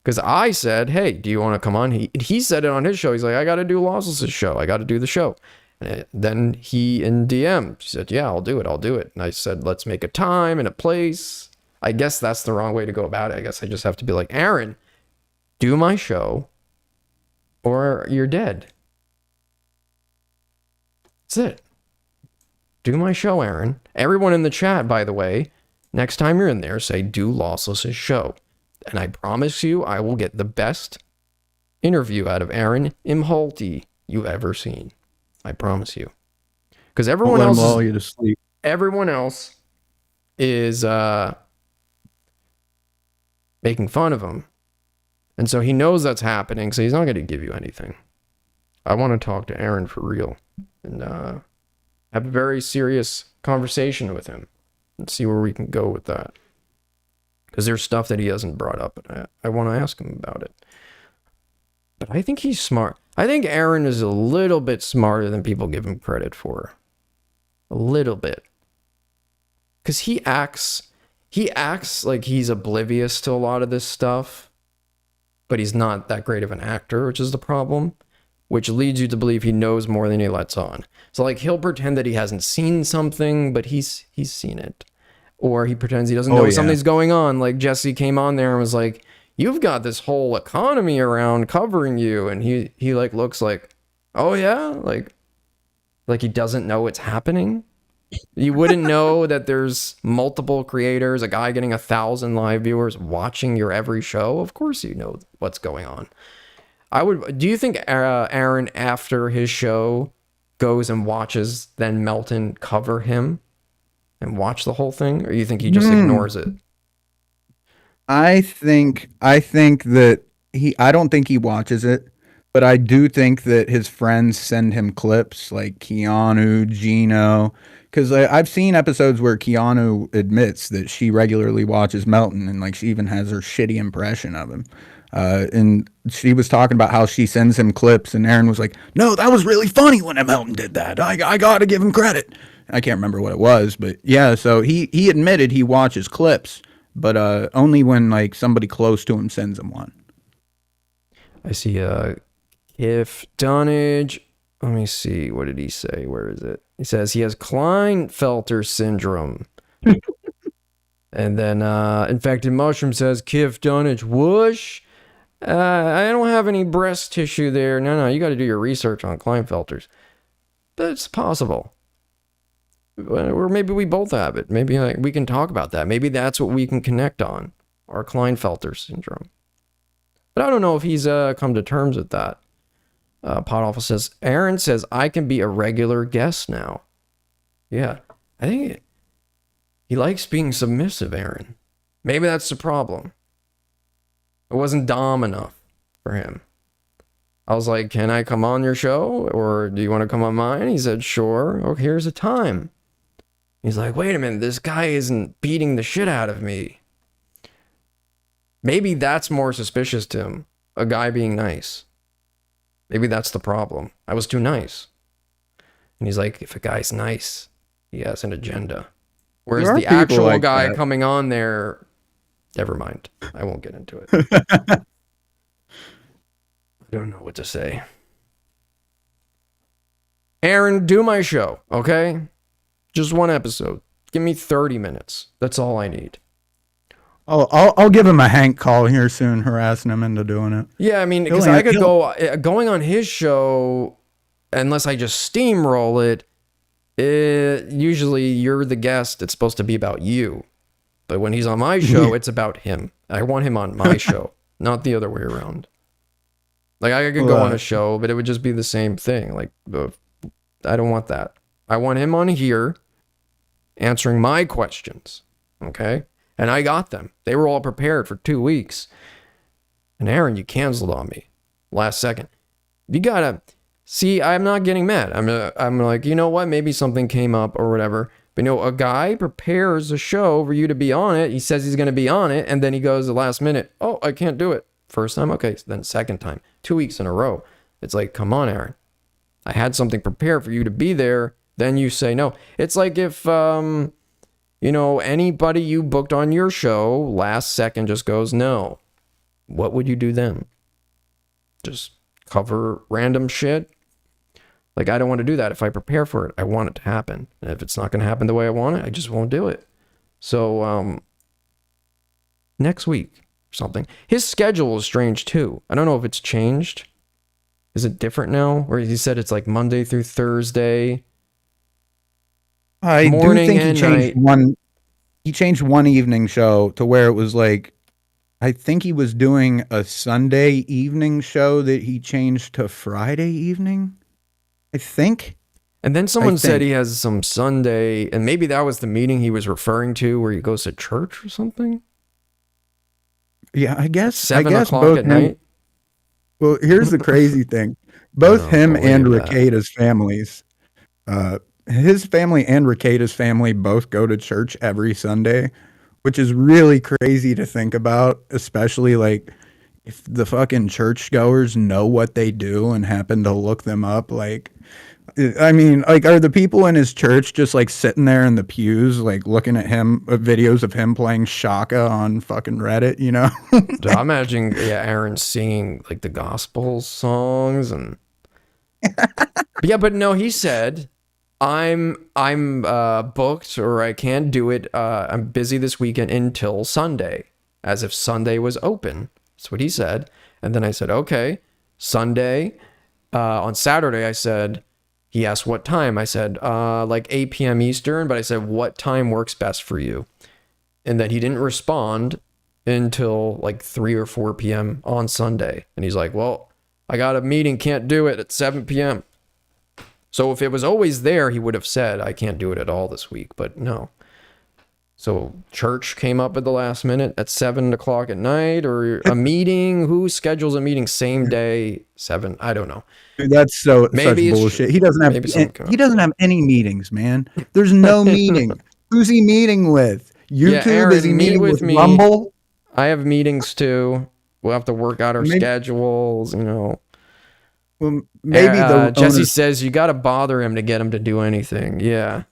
Because I said, hey, do you want to come on? He said it on his show. He's like, I got to do Lossless' show. I got to do the show. And then he in DM said, yeah, I'll do it. And I said, let's make a time and a place. I guess that's the wrong way to go about it. I guess I just have to be like, Aaron, do my show or you're dead. That's it. Do my show, Aaron. Everyone in the chat, by the way, next time you're in there, say, do Lossless' show. And I promise you, I will get the best interview out of Aaron Imholte you've ever seen. I promise you. Because everyone else is making fun of him. And so he knows that's happening, so he's not going to give you anything. I want to talk to Aaron for real. And have a very serious conversation with him. And see where we can go with that. Because there's stuff that he hasn't brought up, and I want to ask him about it. But I think he's smart. I think Aaron is a little bit smarter than people give him credit for. A little bit. Because he acts like he's oblivious to a lot of this stuff, but he's not that great of an actor, which is the problem, which leads you to believe he knows more than he lets on. So like he'll pretend that he hasn't seen something, but he's seen it. Or he pretends he doesn't know something's going on. Like Jesse came on there and was like, you've got this whole economy around covering you. And he like looks like, oh yeah? Like he doesn't know it's happening. You wouldn't know that there's multiple creators, a guy getting 1,000 live viewers watching your every show. Of course you know what's going on. Do you think Aaron, after his show, goes and watches then Melton cover him? And watch the whole thing, or you think he just ignores it? I think that I don't think he watches it, but I do think that his friends send him clips like Keanu, Gino, because I've seen episodes where Keanu admits that she regularly watches Melton, and like she even has her shitty impression of him. And she was talking about how she sends him clips, and Aaron was like, no, that was really funny when Melton did that. I got to give him credit. I can't remember what it was, but yeah, so he admitted he watches clips, but only when like somebody close to him sends him one. I see if Dunnage, let me see, what did he say? Where is it? He says he has Klinefelter syndrome. And then Infected Mushroom says, Kif Dunnage, whoosh. I don't have any breast tissue there. No, you got to do your research on Klinefelters. That's possible. Or maybe we both have it. Maybe we can talk about that. Maybe that's what we can connect on. Our Klinefelter syndrome. But I don't know if he's come to terms with that. Pot Office says, Aaron says, I can be a regular guest now. Yeah. I think he likes being submissive, Aaron. Maybe that's the problem. It wasn't Dom enough for him. I was like, can I come on your show? Or do you want to come on mine? He said, sure. Okay, here's a time. He's like, wait a minute, this guy isn't beating the shit out of me. Maybe that's more suspicious to him. A guy being nice. Maybe that's the problem. I was too nice. And he's like, if a guy's nice, he has an agenda. Whereas the actual like guy that. Coming on there, never mind. I won't get into it. I don't know what to say. Aaron, do my show, okay? Just one episode. Give me 30 minutes. That's all I need. Oh, I'll give him a Hank call here soon, harassing him into doing it. Yeah, I mean, because I could going on his show, unless I just steamroll it, usually you're the guest. It's supposed to be about you. But when he's on my show, it's about him. I want him on my show, not the other way around. Like, I could go on a show, but it would just be the same thing. Like, I don't want that. I want him on here answering my questions. Okay? And I got them. They were all prepared for 2 weeks. And Aaron, you canceled on me last second. You gotta see, I'm not getting mad. I'm like, you know what? Maybe something came up or whatever. But you know, a guy prepares a show for you to be on it. He says he's going to be on it. And then he goes the last minute. Oh, I can't do it. First time. Okay. So then second time, 2 weeks in a row. It's like, come on, Aaron. I had something prepared for you to be there. Then you say no. It's like if, you know, anybody you booked on your show last second just goes no. What would you do then? Just cover random shit? Like, I don't want to do that. If I prepare for it, I want it to happen. And if it's not going to happen the way I want it, I just won't do it. So, next week or something. His schedule is strange too. I don't know if it's changed. Is it different now? Where he said it's like Monday through Thursday. I do think he changed one. He changed one evening show to where it was like, I think he was doing a Sunday evening show that he changed to Friday evening. I think. And then someone said he has some Sunday, and maybe that was the meeting he was referring to, where he goes to church or something. Yeah, I guess. 7 o'clock at night. Well, here's the crazy thing: both him and Rakata's families, his family and Rakata's family both go to church every Sunday, which is really crazy to think about, especially like if the fucking churchgoers know what they do and happen to look them up. Like, I mean, like, are the people in his church just like sitting there in the pews, like looking at him, videos of him playing Shaka on fucking Reddit, you know? Dude, I'm imagining, Aaron singing like the gospel songs and. Yeah, but no, he said, I'm booked, or I can't do it. I'm busy this weekend until Sunday, as if Sunday was open. That's what he said. And then I said, okay, Sunday. On Saturday, I said, he asked what time. I said, like 8 p.m. Eastern, but I said, what time works best for you? And then he didn't respond until like 3 or 4 p.m. on Sunday. And he's like, well, I got a meeting, can't do it at 7 p.m. So if it was always there, he would have said, I can't do it at all this week, but no. So church came up at the last minute at 7 o'clock at night, or a meeting. Who schedules a meeting same day, 7? I don't know. Dude, that's such bullshit. He doesn't have any meetings, man. There's no meeting. Who's he meeting with? YouTube? Aaron, is he meeting with me. Rumble? I have meetings too. We'll have to work out our schedules, you know. Well, maybe Jesse says you got to bother him to get him to do anything. Yeah.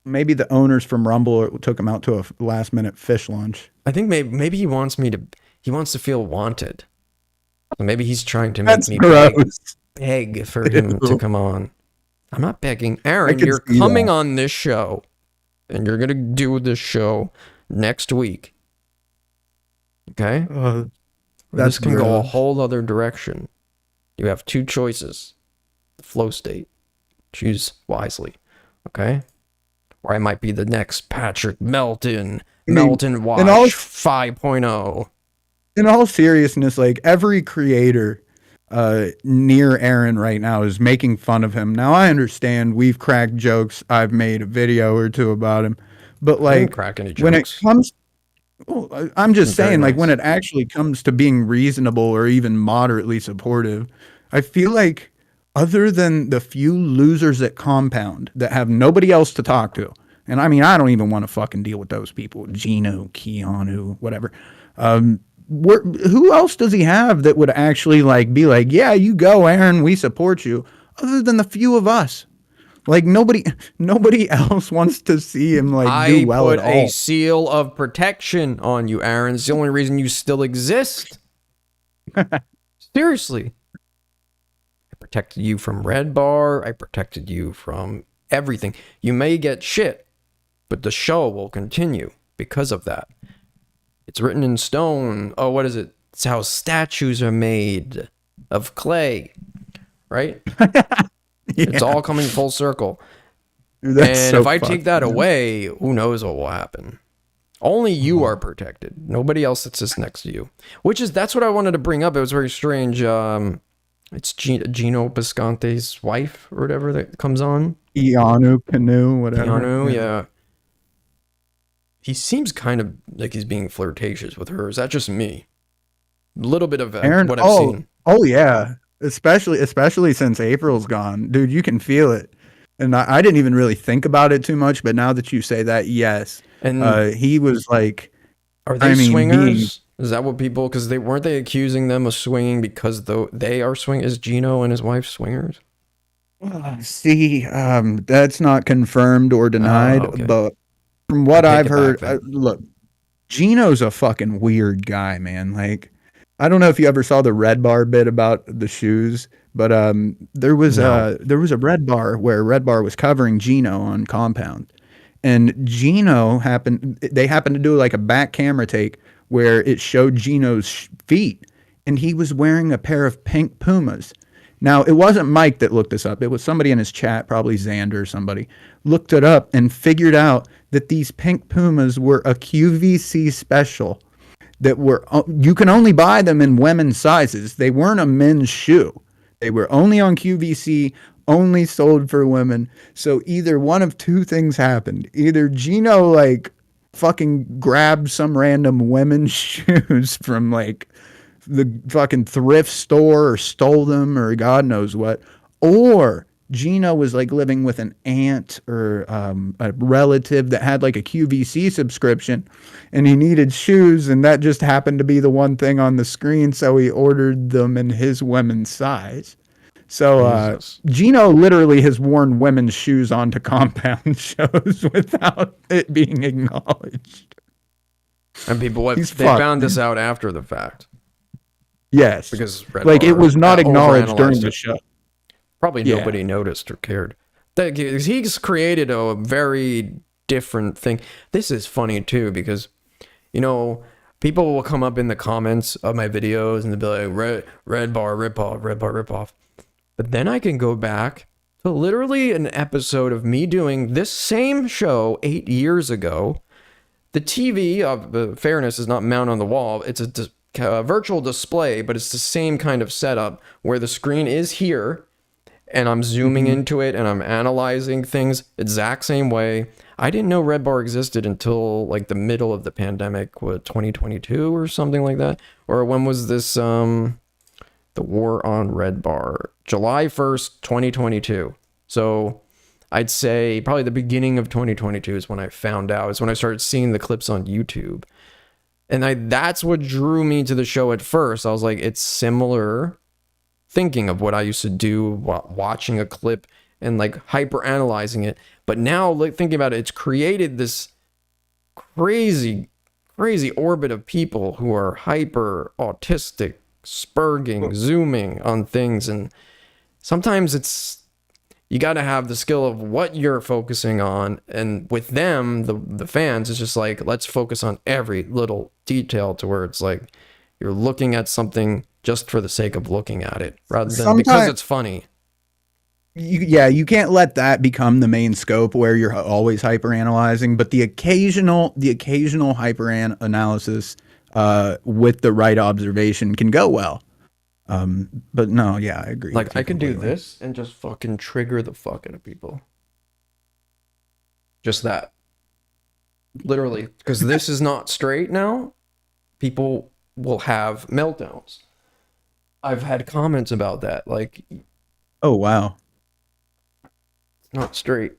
Maybe the owners from Rumble took him out to a last minute fish lunch. I think maybe he wants to feel wanted. So maybe he's trying to make me beg for him to come on. I'm not begging. Aaron, you're coming on this show, and you're going to do this show next week. Okay? This can go a whole other direction. You have 2 choices. The flow state. Choose wisely. Okay? Or I might be the next Patrick Melton Watch 5.0. In all seriousness, like, every creator near Aaron right now is making fun of him. Now, I understand we've cracked jokes. I've made a video or 2 about him. But, like, crack any jokes. when it comes... I'm just Very saying, like, nice. when it actually comes to being reasonable or even moderately supportive, I feel like other than the few losers at Compound that have nobody else to talk to, and I mean, I don't even want to fucking deal with those people, Gino, Keanu, whatever. Who else does he have that would actually like be like, yeah, you go, Aaron, we support you, other than the few of us? Like nobody else wants to see him like do well at I all. put a seal of protection on you, Aaron. It's the only reason you still exist. Seriously. I protected you from Redbar. I protected you from everything. You may get shit, but the show will continue because of that. It's written in stone. Oh, what is it? It's how statues are made of clay, right? It's all coming full circle. Dude, and so if I take fucked, that man. away, who knows what will happen? Only you are protected. Nobody else that sits next to you. That's what I wanted to bring up. It was very strange. It's Gino Bisconte's wife or whatever that comes on. Keanu, Canoe, whatever. Keanu, yeah. He seems kind of like he's being flirtatious with her. Is that just me? A little bit of Aaron, what I've seen. Oh yeah. Especially since April's gone, dude, you can feel it. And I didn't even really think about it too much, but now that you say that, yes. And he was like, are they swingers? Is that what people? Because weren't they accusing them of swinging because they are swing? Is Gino and his wife swingers? See, that's not confirmed or denied, okay. but from what I'll take I've it heard, back then. look, Gino's a fucking weird guy, man. Like, I don't know if you ever saw the Redbar bit about the shoes, but there was a Redbar where Redbar was covering Gino on Compound, and Gino happened to do like a back camera take where it showed Gino's feet, and he was wearing a pair of pink Pumas. Now, it wasn't Mike that looked this up. It was somebody in his chat, probably Xander or somebody, looked it up and figured out that these pink Pumas were a QVC special that were, you can only buy them in women's sizes. They weren't a men's shoe. They were only on QVC, only sold for women. So either one of two things happened. Either Gino like fucking grabbed some random women's shoes from like the fucking thrift store or stole them or God knows what, or Gino was like living with an aunt or a relative that had like a QVC subscription and he needed shoes, and that just happened to be the one thing on the screen, so he ordered them in his women's size. So Gino literally has worn women's shoes onto Compound shows without it being acknowledged. And people found this out after the fact. Yes, because like it was not acknowledged during the show. Probably nobody noticed or cared. He's created a very different thing. This is funny too because, you know, people will come up in the comments of my videos and they'll be like, Redbar ripoff. But then I can go back to literally an episode of me doing this same show 8 years ago. The TV, of fairness, is not mounted on the wall. It's a virtual display, but it's the same kind of setup where the screen is here and I'm zooming into it and I'm analyzing things exact same way. I didn't know Redbar existed until like the middle of the pandemic, 2022 or something like that. Or when was this, the war on Redbar? July 1st, 2022. So I'd say probably the beginning of 2022 is when I found out. It's when I started seeing the clips on YouTube. And that's what drew me to the show at first. I was like, it's similar thinking of what I used to do watching a clip and like hyper analyzing it. But now like thinking about it, it's created this crazy orbit of people who are hyper autistic, spurging, zooming on things. And sometimes you got to have the skill of what you're focusing on. And with them, the fans, it's just like, let's focus on every little detail to where it's like you're looking at something just for the sake of looking at it rather than because it's funny. You can't let that become the main scope where you're always hyper analyzing, but the occasional hyper analysis with the right observation can go well. But no, yeah, I agree. Like I can do this and just fucking trigger the fuck out of people. Just that. literally, because this is not straight now, people will have meltdowns. I've had comments about that, like, oh wow, it's not straight.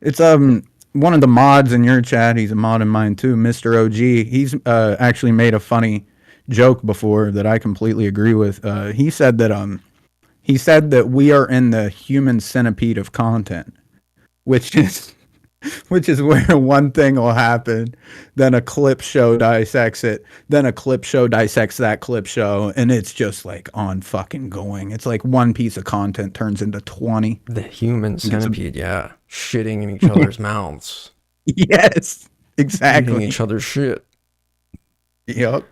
It's one of the mods in your chat. He's a mod in mine too, Mr. OG. He's actually made a funny joke before that I completely agree with. He said that we are in the human centipede of content, which is where one thing will happen, then a clip show dissects it, then a clip show dissects that clip show, and it's just like on fucking going. It's like one piece of content turns into 20. The human centipede, yeah. Shitting in each other's mouths. Yes, exactly. Eating each other's shit. Yep.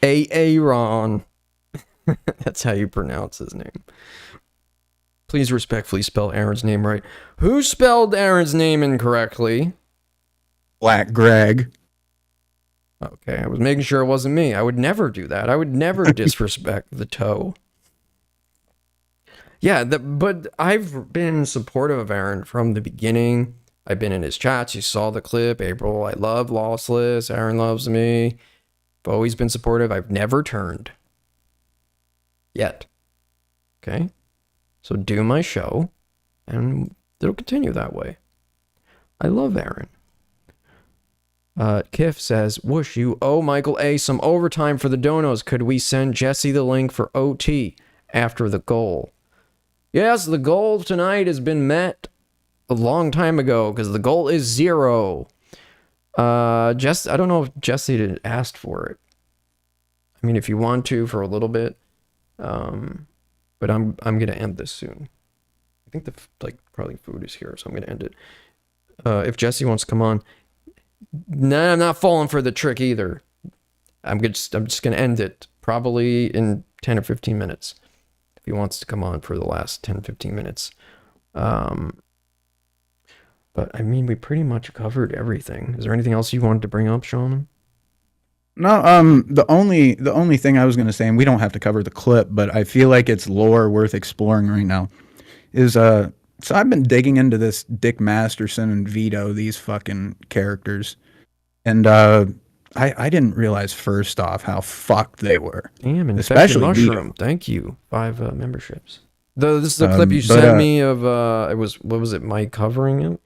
Aaron. That's how you pronounce his name. Please respectfully spell Aaron's name right. Who spelled Aaron's name incorrectly? Black Greg. Okay, I was making sure it wasn't me. I would never do that. I would never disrespect the toe. Yeah, but I've been supportive of Aaron from the beginning. I've been in his chats. You saw the clip. April, I love Lossless. Aaron loves me. I've always been supportive. I've never turned. Yet. Okay? So do my show, and it'll continue that way. I love Aaron. Kiff says, whoosh, you owe Michael A some overtime for the donos. Could we send Jesse the link for OT after the goal? Yes, the goal tonight has been met a long time ago, because the goal is 0. I don't know if Jesse asked for it. I mean, if you want to for a little bit, but I'm gonna end this soon. I think probably food is here, so I'm gonna end it. If Jesse wants to come on, nah, I'm not falling for the trick either. I'm just gonna end it probably in 10 or 15 minutes. If he wants to come on for the last 10, 15 minutes. But I mean, we pretty much covered everything. Is there anything else you wanted to bring up, Shaman? No, the only thing I was going to say, and we don't have to cover the clip, but I feel like it's lore worth exploring right now, is so I've been digging into this Dick Masterson and Vito, these fucking characters, and I didn't realize first off how fucked they were. Damn, and especially Mushroom. Vito. Thank you. 5 memberships. This is the clip you sent me of it was, what was it, Mike covering it?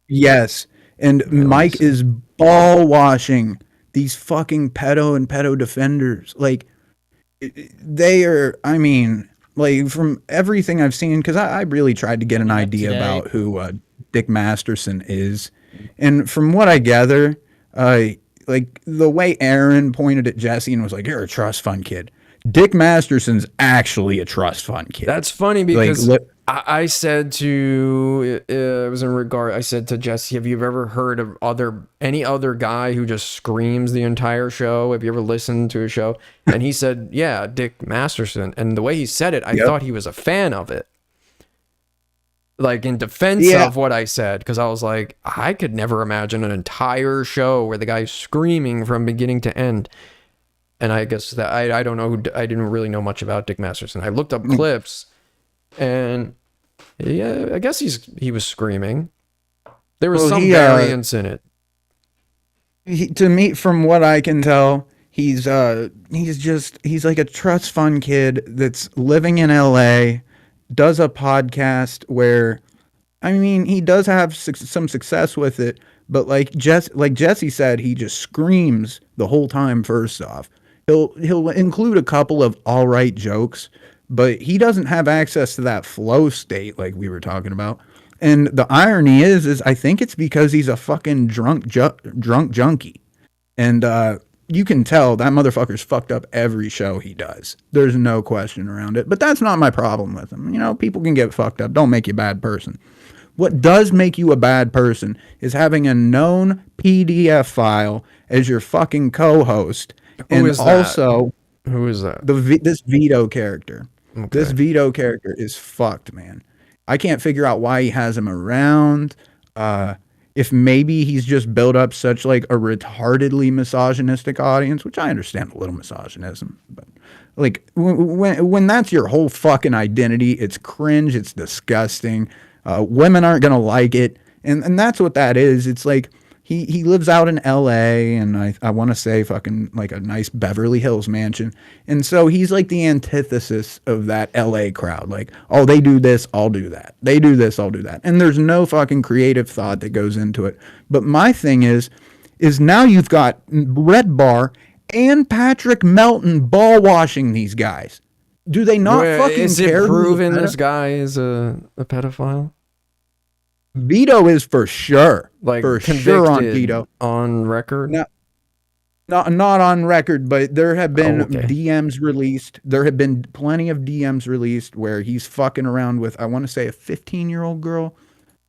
Yes, and Mike is ball washing these fucking pedo and pedo defenders. Like, they are, I mean, like, from everything I've seen, because I really tried to get an idea about who Dick Masterson is. And from what I gather, like, the way Aaron pointed at Jesse and was like, you're a trust fund kid. Dick Masterson's actually a trust fund kid. That's funny because I said to, it was in regard, I said to Jesse, have you ever heard of any other guy who just screams the entire show? Have you ever listened to a show? And he said, yeah, Dick Masterson. And the way he said it, I thought he was a fan of it. Like, in defense of what I said, because I was like, I could never imagine an entire show where the guy's screaming from beginning to end. And I guess that I don't know, I didn't really know much about Dick Masterson. I looked up clips, and yeah, I guess he was screaming. There was some variance in it. To me, from what I can tell, he's like a trust fund kid that's living in LA, does a podcast where, I mean, he does have some success with it, but like Jesse said, he just screams the whole time. First off, he'll include a couple of all right jokes, but he doesn't have access to that flow state like we were talking about. And the irony is I think it's because he's a fucking drunk junkie, and you can tell that motherfucker's fucked up every show he does. There's no question around it. But that's not my problem with him. You know, people can get fucked up. Don't make you a bad person. What does make you a bad person is having a known PDF file as your fucking co-host. Who is also, who is that? This Vito character. Okay. This Vito character is fucked, man. I can't figure out why he has him around. If maybe he's just built up such like a retardedly misogynistic audience, which I understand a little misogynism, but like when that's your whole fucking identity, it's cringe, it's disgusting. Women aren't gonna like it, And that's what that is. It's like he lives out in LA, and I want to say fucking like a nice Beverly Hills mansion. And so he's like the antithesis of that LA crowd. Like, oh, they do this, I'll do that. They do this, I'll do that. And there's no fucking creative thought that goes into it. But my thing is now you've got Redbar and Patrick Melton ball washing these guys. Do they not fucking is care? Is it proven this guy is a pedophile? Vito is for sure. Like for sure on convicted Vito. on record? No, not on record, but there have been DMs released. There have been plenty of DMs released where he's fucking around with, I want to say, a 15-year-old girl.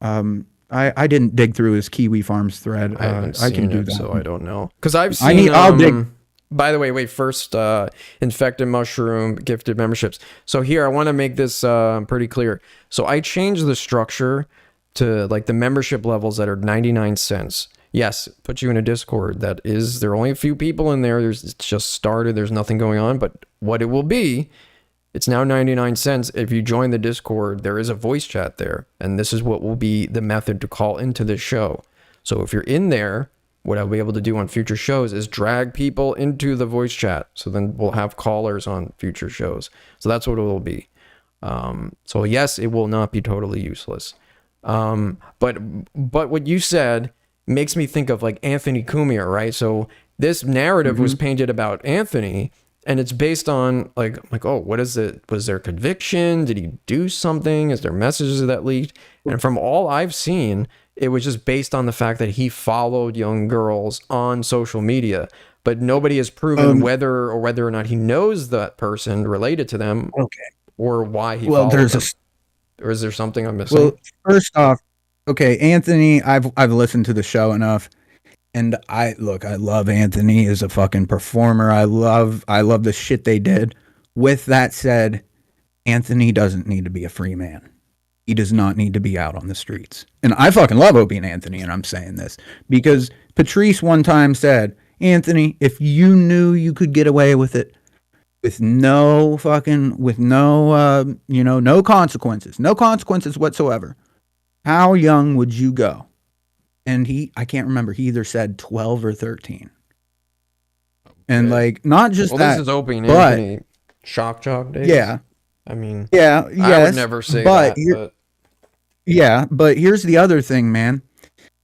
I didn't dig through his Kiwi Farms thread. I can do that, so I don't know. Because I've seen. I'll dig. By the way, wait. First, infected mushroom gifted memberships. So here, I want to make this pretty clear. So I changed the structure to like the membership levels that are 99 cents. Yes, put you in a Discord. There are only a few people in there. It's just started. There's nothing going on. But what it will be, it's now 99 cents. If you join the Discord, there is a voice chat there. And this is what will be the method to call into this show. So if you're in there, what I'll be able to do on future shows is drag people into the voice chat. So then we'll have callers on future shows. So that's what it will be. So yes, it will not be totally useless. But what you said makes me think of like Anthony Cumia, right? So this narrative was painted about Anthony, and it's based on like, oh, what is it? Was there conviction? Did he do something? Is there messages that leaked? And from all I've seen, it was just based on the fact that he followed young girls on social media, but nobody has proven whether or not he knows that person related to them, or why he followed them. Or is there something I'm missing? Well, first off, okay, Anthony, I've listened to the show enough, and I love Anthony as a fucking performer. I love the shit they did. With that said, Anthony doesn't need to be a free man. He does not need to be out on the streets. And I fucking love Opie and Anthony, and I'm saying this because Patrice one time said, Anthony, if you knew you could get away with it with no consequences whatsoever, how young would you go? And I can't remember, he either said 12 or 13. And like, not just that. This is Opie and Anthony shock days. Yeah. I mean, I would never say that. But here's the other thing, man,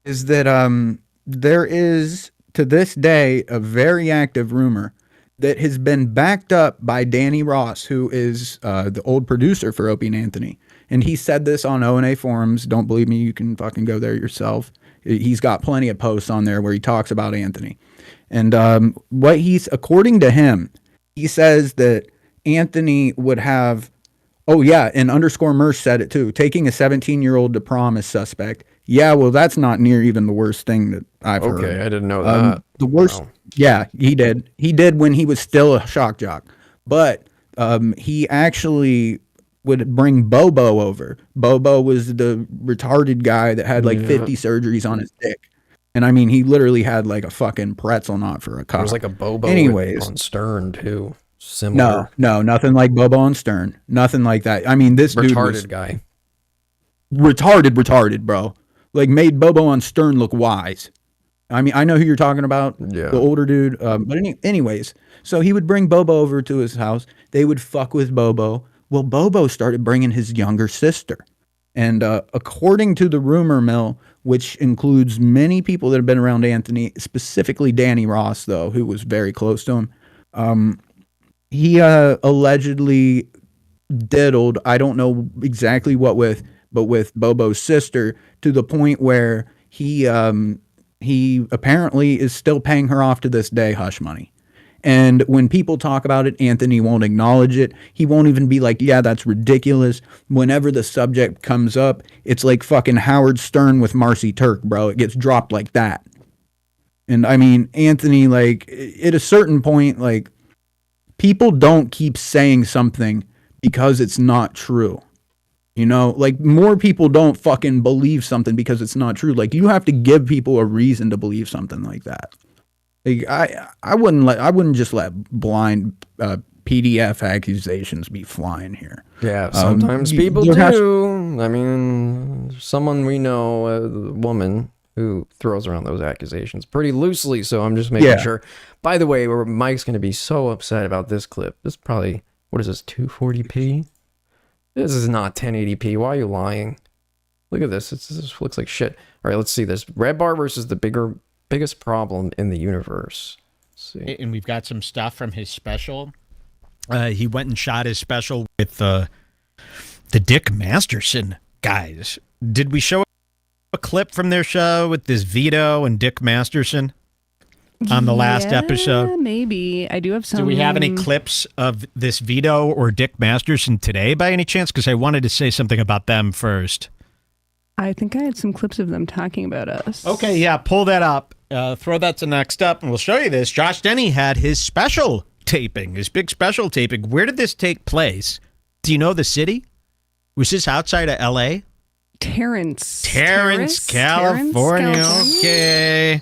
is that there is to this day a very active rumor that has been backed up by Danny Ross, who is the old producer for Opie and Anthony. And he said this on O&A forums. Don't believe me, you can fucking go there yourself. He's got plenty of posts on there where he talks about Anthony. And according to him, he says that Anthony would have, and underscore Mersh said it too, taking a 17-year-old to prom as suspect. Yeah, well, that's not near even the worst thing that I've heard. Okay, I didn't know that. The worst, yeah, he did. He did when he was still a shock jock. But he actually would bring Bobo over. Bobo was the retarded guy that had like 50 surgeries on his dick. And I mean, he literally had like a fucking pretzel knot for a cock. There was like a Bobo on Stern too. Similar. No, nothing like Bobo on Stern. Nothing like that. I mean, this dude was guy. Retarded, bro. Like made Bobo on Stern look wise. I mean, I know who you're talking about, the older dude. But anyways, so he would bring Bobo over to his house. They would fuck with Bobo. Well, Bobo started bringing his younger sister. And according to the rumor mill, which includes many people that have been around Anthony, specifically Danny Ross, though, who was very close to him, he allegedly diddled, I don't know exactly what with, but with Bobo's sister, to the point where he apparently is still paying her off to this day hush money. And when people talk about it, Anthony won't acknowledge it. He won't even be like, yeah, that's ridiculous. Whenever the subject comes up, it's like fucking Howard Stern with Marcy Turk, bro. It gets dropped like that. And I mean, Anthony, like, at a certain point, like, people don't keep saying something because it's not true. You know, like, more people don't fucking believe something because it's not true. Like, you have to give people a reason to believe something like that. Like, I wouldn't just let blind PDF accusations be flying here. Yeah, sometimes people do. I mean, someone we know, a woman who throws around those accusations pretty loosely, so I'm just making sure. By the way, Mike's going to be so upset about this clip. This is probably, what is this, 240p? This is not 1080p. Why are you lying? Look at this. This looks like shit. All right, let's see this. Redbar versus the biggest problem in the universe. Let's see. And we've got some stuff from his special. He went and shot his special with the Dick Masterson guys. Did we show a clip from their show with this Vito and Dick Masterson on the last episode? Maybe. I do have some. Do we have any clips of this Vito or Dick Masterson today by any chance? Because I wanted to say something about them first. I think I had some clips of them talking about us. Okay, yeah, pull that up. Throw that to next up, and we'll show you this. Josh Denny had his special taping, his big special taping. Where did this take place? Do you know the city? Was this outside of L.A.? Terrence, California. Okay.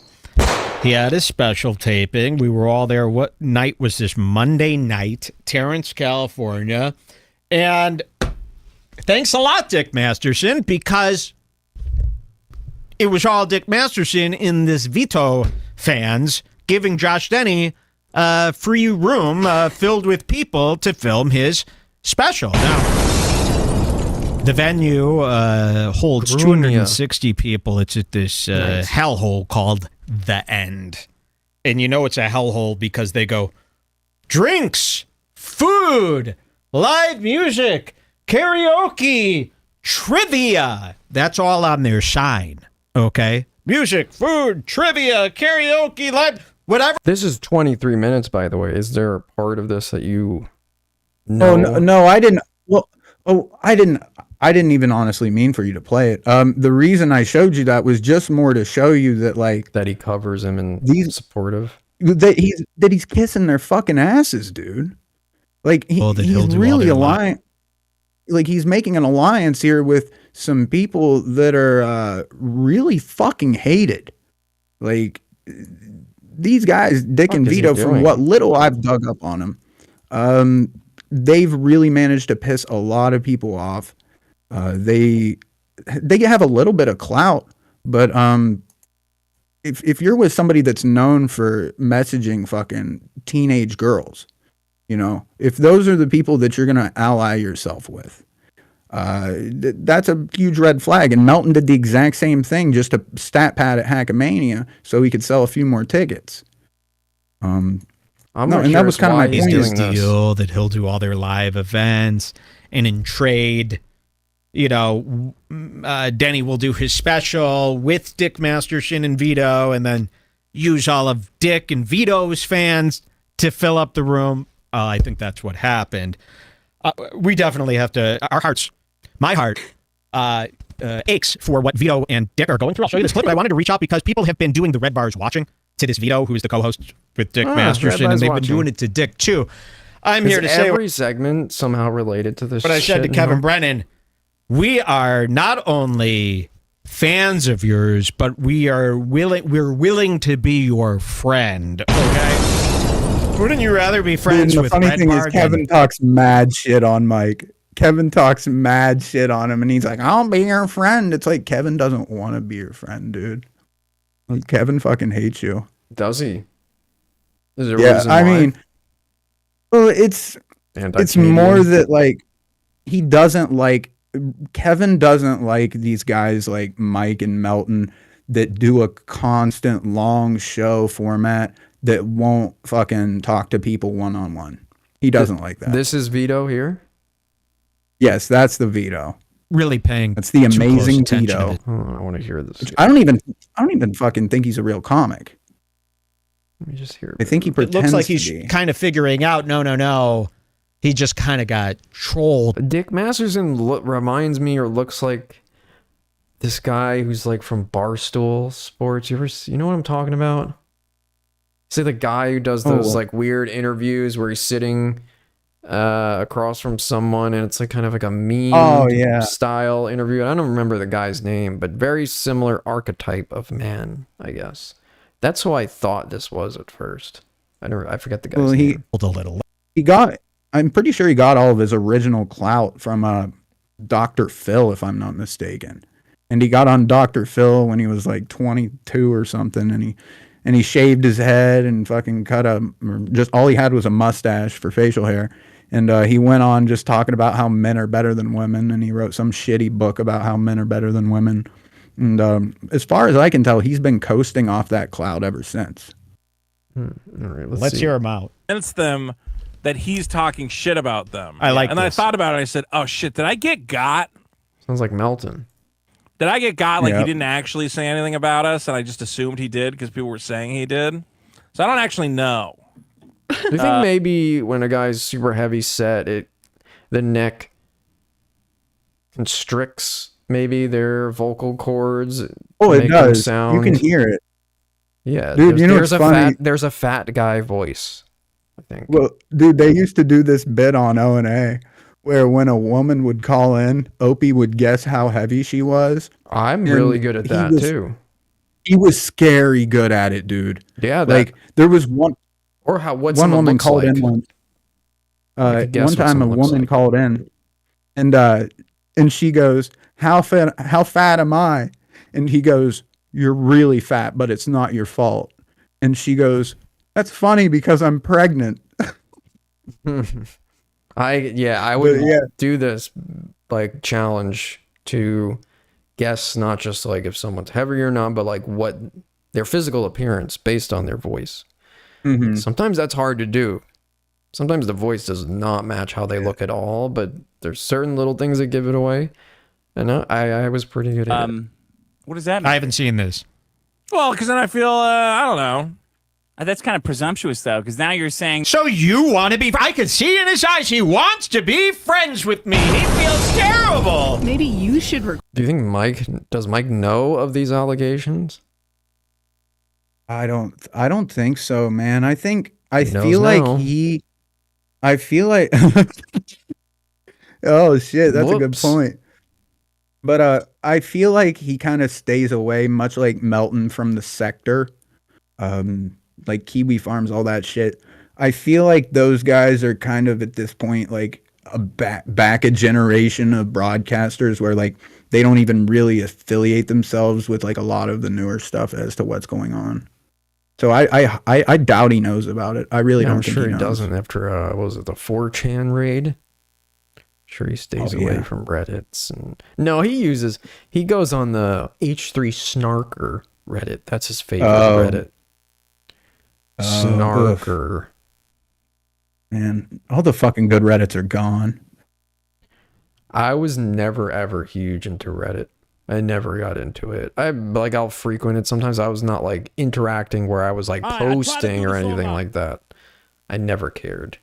He had a special taping. We were all there. What night was this? Monday night, Terrence, California. And thanks a lot, Dick Masterson, because it was all Dick Masterson in this Vito fans giving Josh Denny free room filled with people to film his special. Now, the venue holds 260 people. It's at this hellhole called The End. And you know it's a hellhole because they go, drinks, food, live music, karaoke, trivia. That's all on their sign, okay? Music, food, trivia, karaoke, live, whatever. This is 23 minutes, by the way. Is there a part of this that you know? No, I didn't. Well, I didn't even honestly mean for you to play it. The reason I showed you that was just more to show you that, like, that he covers him and he's supportive. That he's kissing their fucking asses, dude. Like he's really aligned. Like he's making an alliance here with some people that are really fucking hated. Like these guys, Dick and Vito, from what little I've dug up on them, they've really managed to piss a lot of people off. They have a little bit of clout, but if you're with somebody that's known for messaging fucking teenage girls, you know, if those are the people that you're gonna ally yourself with, that's a huge red flag. And Melton did the exact same thing, just to stat pad at Hackamania so he could sell a few more tickets. And that was kind of my point. His deal that he'll do all their live events, and in trade, you know, Denny will do his special with Dick Masterson and Vito, and then use all of Dick and Vito's fans to fill up the room. I think that's what happened. We definitely have to. My heart aches for what Vito and Dick are going through. I'll show you this clip, but I wanted to reach out because people have been doing the Red Bars watching to this Vito, who is the co-host with Dick Masterson, and they've been doing it to Dick too. I'm here to say every segment somehow related to this. But I said to Kevin Brennan, we are not only fans of yours, but we're willing to be your friend. Okay? Wouldn't you rather be friends with Redbar? The funny thing is, Kevin talks mad shit on Mike. Kevin talks mad shit on him, and he's like, "I'll be your friend." It's like Kevin doesn't want to be your friend, dude. Like, Kevin fucking hates you. Does he? Is there a reason why? I mean, well, it's more that, like, he doesn't like. Kevin doesn't like these guys like Mike and Melton that do a constant long show format that won't fucking talk to people one-on-one. He doesn't like that. This is Vito here? Yes, that's the Vito. Really paying. That's the amazing Vito. I want to hear this. I don't even fucking think he's a real comic. Let me just hear. I think he pretends it looks like he's kind of figuring out, no. He just kind of got trolled. Dick Masterson reminds me, or looks like, this guy who's like from Barstool Sports. You know what I'm talking about? See the guy who does those like weird interviews where he's sitting across from someone, and it's like kind of like a meme style interview. I don't remember the guy's name, but very similar archetype of man, I guess. That's who I thought this was at first. I forget the guy's name. He got I'm pretty sure he got all of his original clout from Dr. Phil, if I'm not mistaken. And he got on Dr. Phil when he was like 22 or something, and he shaved his head and fucking just all he had was a mustache for facial hair. And he went on just talking about how men are better than women, and he wrote some shitty book about how men are better than women. And as far as I can tell, he's been coasting off that cloud ever since. All right, Let's hear him out. Against them that he's talking shit about them. I like and this. I thought about it. I said, "Oh shit, did I get got? Sounds like Melton. Did I get got? Like Yep. he didn't actually say anything about us, and I just assumed he did because people were saying he did. So I don't actually know. Do you think maybe when a guy's super heavy set, the neck constricts maybe their vocal cords? Oh, it make them does. Sound... You can hear it. Yeah, dude. You know what's funny? There's a fat guy voice, I think. Well, dude, they used to do this bit on O&A where when a woman would call in, Opie would guess how heavy she was. I'm really good at that too. He was scary good at it, dude. Yeah, like there was one. Or how what one woman called like. in one. I could guess One what time a someone looks woman like. called in, and she goes, "How fat am I?" And he goes, "You're really fat, but it's not your fault." And she goes, "That's funny because I'm pregnant." I would do this like challenge to guess not just like if someone's heavy or not, but like what their physical appearance based on their voice. Mm-hmm. Sometimes that's hard to do. Sometimes the voice does not match how they look at all, but there's certain little things that give it away. And I was pretty good at it. What does that mean? I haven't seen this. Well, because then I feel I don't know. That's kind of presumptuous, though, because now you're saying... So you want to be... I can see in his eyes he wants to be friends with me. He feels terrible. Maybe you should... Do you think does Mike know of these allegations? I don't think so, man. I feel knows like now. I feel like oh shit, that's a good Whoops. point. But I feel like he kind of stays away, much like Melton from The Sector, like Kiwi Farms, all that shit. I feel like those guys are kind of at this point like back a generation of broadcasters where like they don't even really affiliate themselves with like a lot of the newer stuff as to what's going on. So I doubt he knows about it. I really don't I'm think sure he he knows. doesn't after what was it, the 4chan raid? Sure he stays away from Reddits and he goes on the H3 Snarker Reddit. That's his favorite Reddit. Snarker. Man, all the fucking good Reddits are gone. I was never ever huge into Reddit. I never got into it. I'll frequent it. Sometimes I was not like interacting where I was like posting or anything like that. I never cared.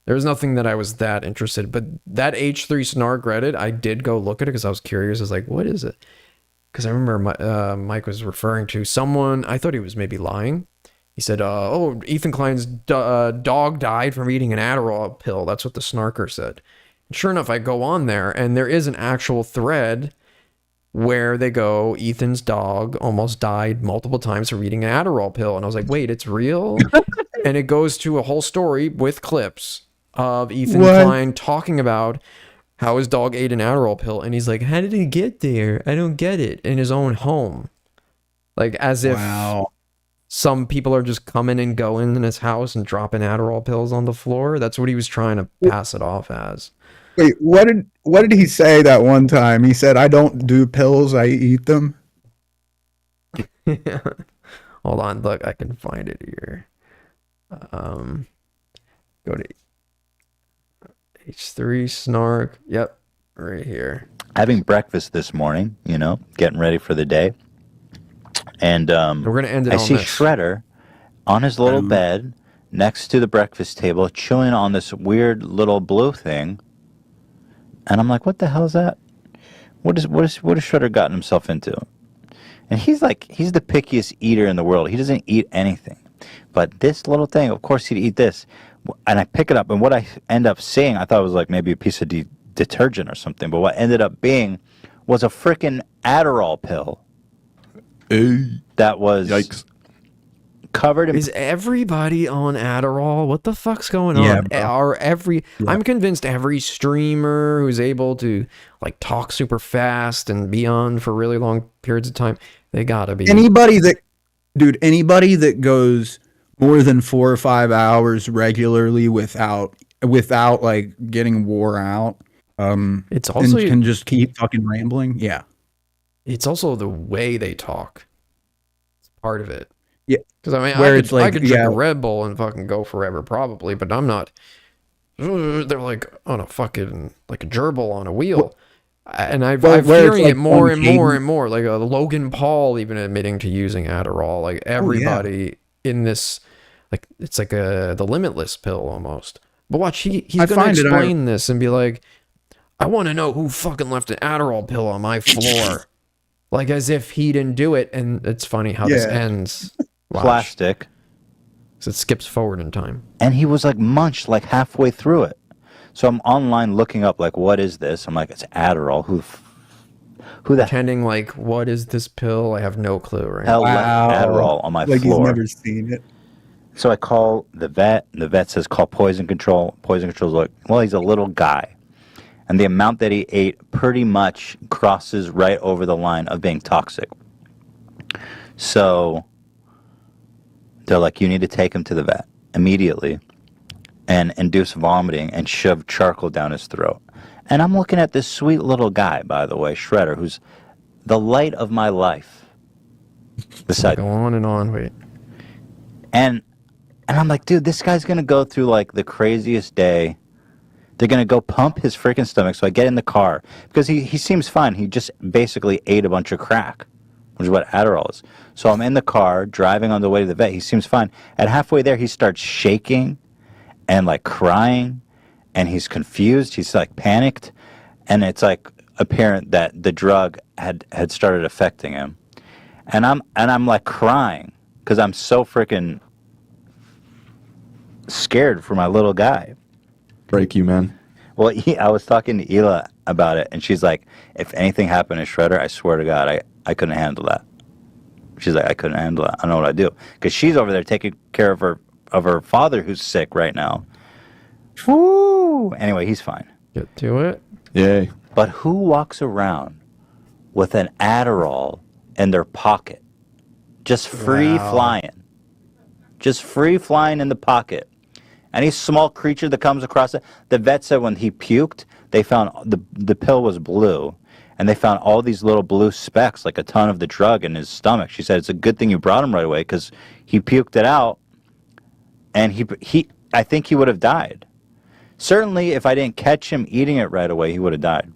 There was nothing that I was that interested. But that H3 Snark Reddit, I did go look at it because I was curious. I was like, what is it? Because I remember Mike was referring to someone. I thought he was maybe lying. He said, "Oh, Ethan Klein's dog died from eating an Adderall pill." That's what the Snarker said. And sure enough, I go on there, and there is an actual thread where they go, Ethan's dog almost died multiple times from eating an Adderall pill. And I was like, wait, it's real? And it goes to a whole story with clips of Ethan Klein talking about how his dog ate an Adderall pill. And he's like, how did he get there? I don't get it. In his own home. Like, as if some people are just coming and going in his house and dropping Adderall pills on the floor. That's what he was trying to pass it off as. Wait, what did he say that one time? He said, "I don't do pills, I eat them." Hold on, look, I can find it here. Go to H3 Snark. Yep, right here. Having breakfast this morning, getting ready for the day. And we're gonna end it I on see this. Shredder on his little bed next to the breakfast table, chewing on this weird little blue thing. And I'm like, what the hell is that? What has Shredder gotten himself into? And he's the pickiest eater in the world. He doesn't eat anything. But this little thing, of course he'd eat this. And I pick it up, and what I end up seeing, I thought it was like maybe a piece of detergent or something. But what ended up being was a freaking Adderall pill. That was covered in... Is everybody on Adderall? What the fuck's going on? I'm convinced every streamer who's able to like talk super fast and be on for really long periods of time, they gotta be. Anybody that goes more than 4 or 5 hours regularly without like getting wore out, it's also and can just keep fucking rambling. Yeah. It's also the way they talk. It's part of it. Yeah. Because I mean, I could drink a Red Bull and fucking go forever probably, but I'm not. They're like on a fucking like a gerbil on a wheel, and I'm hearing it more and more and more. Like Logan Paul even admitting to using Adderall. Like everybody in this, like it's like the Limitless pill almost. But watch, he's gonna explain this and be like, I want to know who fucking left an Adderall pill on my floor. Like as if he didn't do it, and it's funny how this ends. Watch. Plastic. So it skips forward in time. And he was like munched like halfway through it. So I'm online looking up like, what is this? I'm like, it's Adderall. Who the pretending like, what is this pill? I have no clue. Right? Hell left Adderall on my floor. Like he's never seen it. So I call the vet. And the vet says, call poison control. Poison control's like, well, he's a little guy. And the amount that he ate pretty much crosses right over the line of being toxic. So they're like, you need to take him to the vet immediately and induce vomiting and shove charcoal down his throat. And I'm looking at this sweet little guy, by the way, Shredder, who's the light of my life. Go on and on, wait. And I'm like, dude, this guy's going to go through like the craziest day. They're going to go pump his freaking stomach. So I get in the car because he seems fine. He just basically ate a bunch of crack, which is what Adderall is. So I'm in the car driving on the way to the vet. He seems fine. At halfway there, he starts shaking and like crying, and he's confused. He's like panicked, and it's like apparent that the drug had started affecting him. And I'm like crying because I'm so freaking scared for my little guy. Break you, man. Well, I was talking to Hila about it, and she's like, if anything happened to Shredder, I swear to God, I couldn't handle that. She's like, I couldn't handle that. I don't know what I'd do. Because she's over there taking care of her father who's sick right now. Woo! Anyway, he's fine. Get to it. Yay. But who walks around with an Adderall in their pocket? Just free flying. Just free flying in the pocket. Any small creature that comes across it. The vet said when he puked, they found the pill was blue. And they found all these little blue specks, like a ton of the drug in his stomach. She said, it's a good thing you brought him right away because he puked it out. And I think he would have died. Certainly, if I didn't catch him eating it right away, he would have died.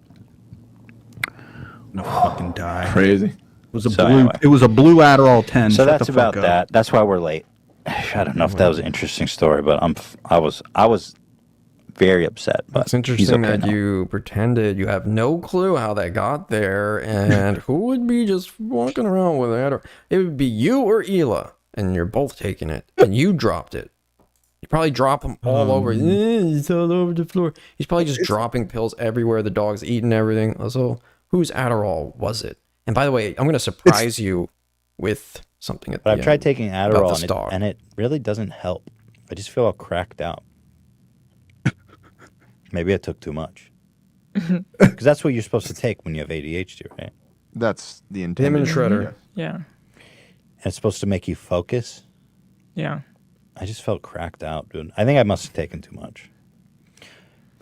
No fucking die. Crazy. It was a blue Adderall 10. So Shut that's the fuck about up. that. That's why we're late. I don't know if that was an interesting story, but I was very upset. But it's interesting he's okay that now. you pretended you have no clue how that got there, and who would be just walking around with that? It would be you or Hila, and you're both taking it, and you dropped it. You probably drop them all over. It's all over the floor. He's probably just dropping pills everywhere. The dog's eating everything. So whose Adderall was it? And by the way, I'm going to surprise you with something at the But I've end tried taking about Adderall, this dog. and it really doesn't help. I just feel all cracked out. Maybe I took too much. Because that's what you're supposed to take when you have ADHD, right? That's the intent. Him and Shredder. Yeah. And it's supposed to make you focus. Yeah. I just felt cracked out, dude. I think I must have taken too much.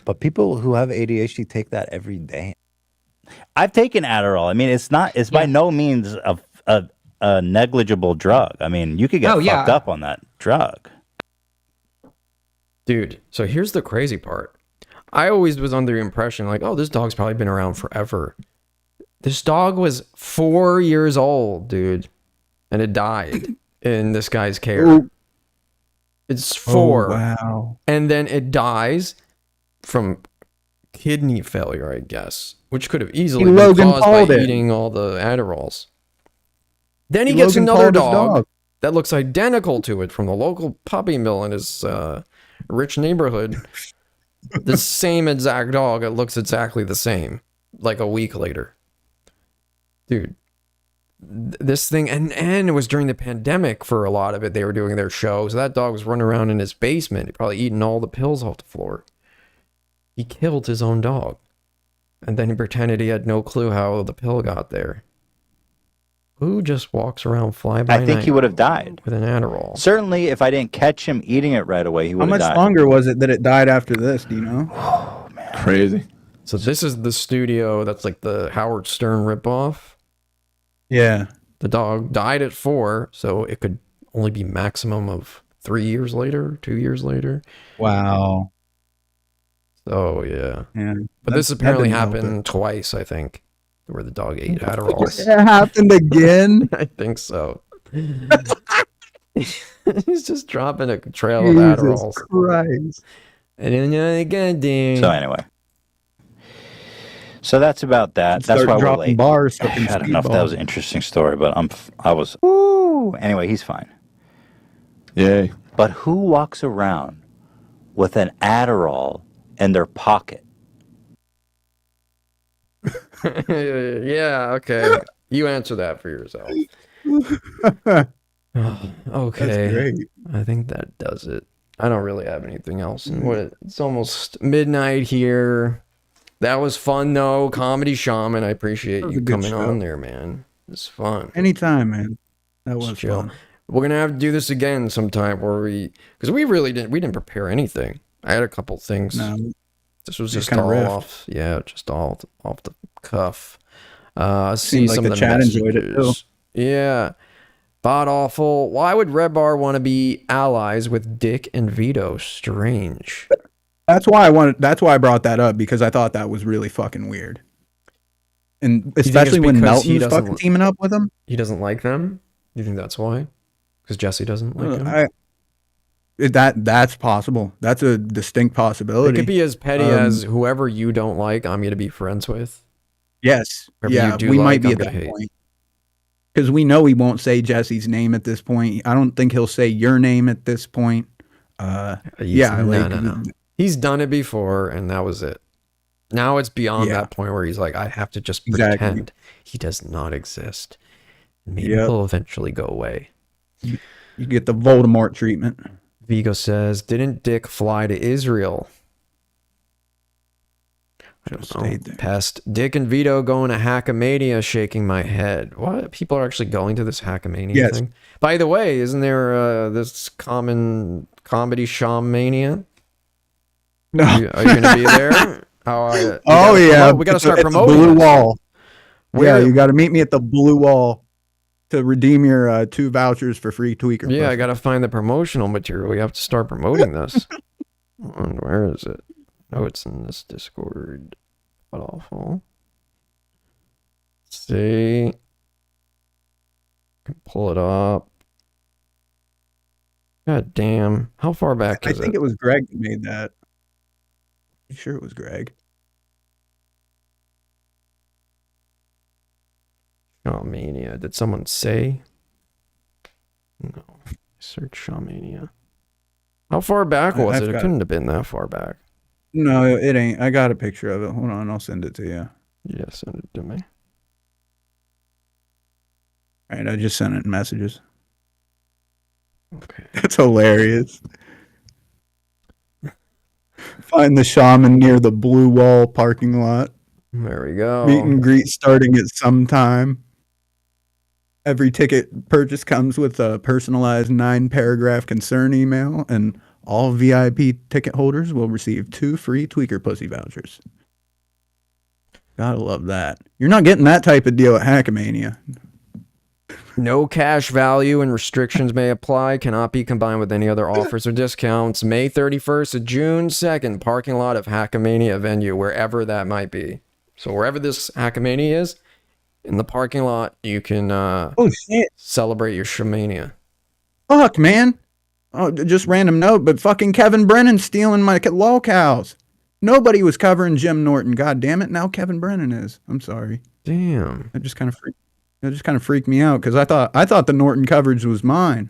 But people who have ADHD take that every day. I've taken Adderall. I mean, it's by no means a negligible drug. I mean, you could get fucked up on that drug. Dude, so here's the crazy part. I always was under the impression like, oh, this dog's probably been around forever. This dog was 4 years old, dude, and it died in this guy's care. Ooh. It's 4. Oh, wow. And then it dies from kidney failure, I guess, which could have easily been Logan caused Paul by did. eating all the Adderalls. Then he gets Logan another Paul his dog dog. that looks identical to it from the local puppy mill in his rich neighborhood. The same exact dog. It looks exactly the same. Like a week later. Dude, this thing, and it was during the pandemic for a lot of it. They were doing their shows. That dog was running around in his basement, he probably eating all the pills off the floor. He killed his own dog, and then he pretended he had no clue how the pill got there. Who just walks around fly by I think night he would have died with an Adderall? Certainly, if I didn't catch him eating it right away, he would How have much died. longer was it that it died after this? Do you know? Oh man, crazy. So this is the studio that's like the Howard Stern ripoff. Yeah. The dog died at 4, so it could only be maximum of 3 years later, 2 years later. Wow. So yeah. Yeah. But this apparently happened twice, I think, where the dog ate Adderall. It happened again? I think so. He's just dropping a trail of Jesus Adderalls. Christ. And then again, ding. So anyway. So that's about that. That's why we're dropping late. bars. I don't know if that was an interesting story, but I was. Woo! Anyway, he's fine. Yay. But who walks around with an Adderall in their pocket? Yeah, okay. You answer that for yourself. Okay. That's great. I think that does it. I don't really have anything else. And it's almost midnight here. That was fun though. Comedy Shaman, I appreciate you coming on there, man. It's fun. Anytime, man. That was chill. fun. We're gonna have to do this again sometime where because we didn't prepare anything. I had a couple things. No. This was Just just all kinda riffed. off. Yeah, just all off the cuff. See Seems like some the of the chat enjoyed it, too. messages. Yeah. Bot awful. Why would Redbar want to be allies with Dick and Vito? Strange. That's why I brought that up, because I thought that was really fucking weird. And think it's especially when because he Melton's doesn't- fucking teaming up with him. He doesn't like them? You think that's why? Because Jesse doesn't like him? That's possible. That's a distinct possibility. It could be as petty as whoever you don't like, I'm going to be friends with. Yes. Whoever Yeah, you do we like, might be I'm at gonna that hate. point. Because we know he won't say Jesse's name at this point. I don't think he'll say your name at this point. No. He's done it before, and that was it. Now it's beyond Yeah. that point where he's like, I have to just Exactly. pretend he does not exist. Maybe Yep. he'll eventually go away. You get the Voldemort treatment. Vigo says, didn't Dick fly to Israel? I don't know. Past Dick and Vito going to Hackamania, shaking my head. What? People are actually going to this Hackamania Yes. thing? By the way, isn't there this common comedy Shamania? No. Are you going to be there? We got to start It's promoting the Blue this. Wall. Where- Yeah, you got to meet me at the Blue Wall to redeem your 2 vouchers for free tweaker. Yeah, I pussy. got to find the promotional material. We have to start promoting this. Where is it? Oh, it's in this Discord. What awful. Let's see. Can pull it up. God damn. How far back I is think it was Greg that made that. I'm sure it was Greg. Shamania. Did someone say? No. Search Shamania. How far back was I've it? It got- couldn't have been that far back. No, it ain't. I got a picture of it. Hold on, I'll send it to you. Yeah, send it to me. All right, I just sent it in messages. Okay. That's hilarious. Find the shaman near the Blue Wall parking lot. There we go. Meet and greet starting at some time. Every ticket purchase comes with a personalized 9-paragraph concern email, and all VIP ticket holders will receive 2 free tweaker pussy vouchers. Gotta love that. You're not getting that type of deal at Hackamania. No cash value and restrictions may apply. Cannot be combined with any other offers or discounts. May 31st to June 2nd, parking lot of Hackamania venue, wherever that might be. So wherever this Hackamania is, in the parking lot, you can celebrate your Shamania. Fuck, man. Oh, just random note, but fucking Kevin Brennan stealing my lol cows. Nobody was covering Jim Norton. God damn it. Now Kevin Brennan is. I'm sorry. Damn. That just kind of freaked me out, because I thought the Norton coverage was mine.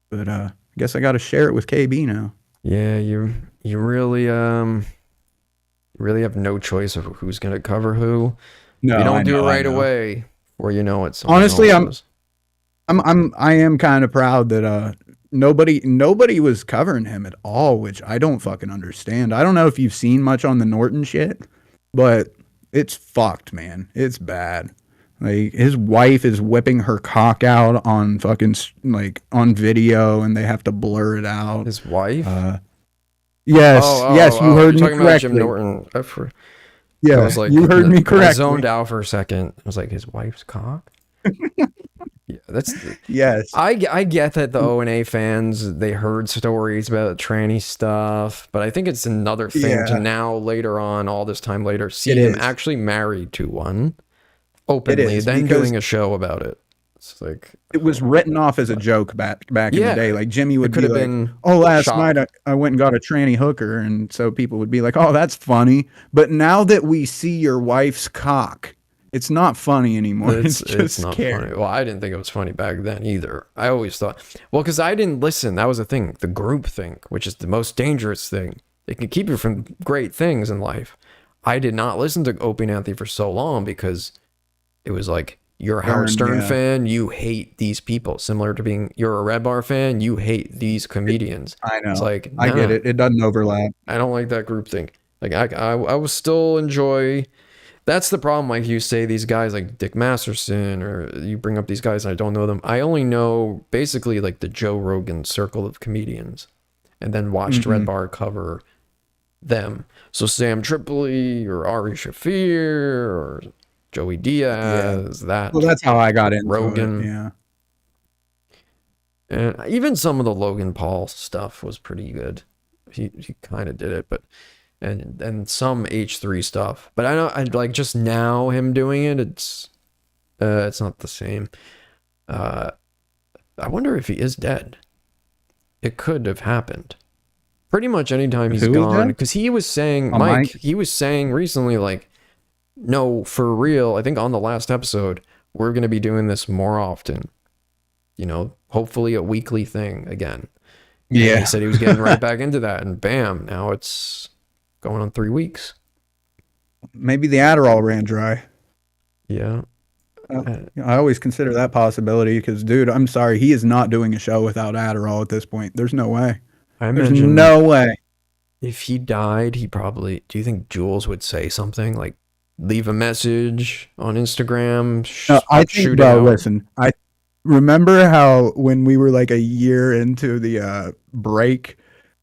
But I guess I got to share it with KB now. Yeah, you really have no choice of who's gonna cover who. No, If you don't I do know, it I right know. away, where you know it's honestly, I am kind of proud that nobody was covering him at all, which I don't fucking understand. I don't know if you've seen much on the Norton shit, but it's fucked, man. It's bad. Like, his wife is whipping her cock out on fucking like on video, and they have to blur it out. His wife? Yes, yes, you heard me talking correctly. about Jim Norton. Yeah, I was like, you heard me I correctly. zoned out for a second. I was like, his wife's cock? Yeah, that's yes. I get that the O&A fans, they heard stories about tranny stuff, but I think it's another thing to now later on, all this time later, see him actually married to one openly, then doing a show about it. It's like it was written off as a joke back in the day. Like Jimmy would be like, been "Oh, last night I went and got a tranny hooker," and so people would be like, "Oh, that's funny." But now that we see your wife's cock, it's not funny anymore. It's just not scary. funny. Well, I didn't think it was funny back then either. I always thought, well, because I didn't listen. That was the thing, the group think, which is the most dangerous thing. It can keep you from great things in life. I did not listen to Opie and Anthony for so long because it was like, you're a Howard Stern fan, you hate these people. Similar to being, you're a Redbar fan, you hate these comedians. I know. It's like, I get it. It doesn't overlap. I don't like that group thing. Like, I will still enjoy. That's the problem. Like, you say these guys like Dick Masterson, or you bring up these guys and I don't know them. I only know basically like the Joe Rogan circle of comedians, and then watched Redbar cover them. So Sam Tripoli or Ari Shaffir or Joey Diaz, that. Well, that's how I got into Rogan. it. Yeah. And even some of the Logan Paul stuff was pretty good. He kind of did it, but and some H3 stuff. But I like just now him doing it, it's not the same. I wonder if he is dead. It could have happened. Pretty much anytime he's gone, because he was saying, Mike, he was saying recently, like, no, for real, I think on the last episode, we're going to be doing this more often. You know, hopefully a weekly thing again. Yeah. And he said he was getting right back into that, and bam, now it's going on 3 weeks. Maybe the Adderall ran dry. Yeah. I always consider that possibility because, dude, I'm sorry, he is not doing a show without Adderall at this point. There's no way. There's no way. If he died, he probably. Do you think Jules would say something like, leave a message on Instagram? No, I think, bro, listen, I remember how when we were like a year into the break,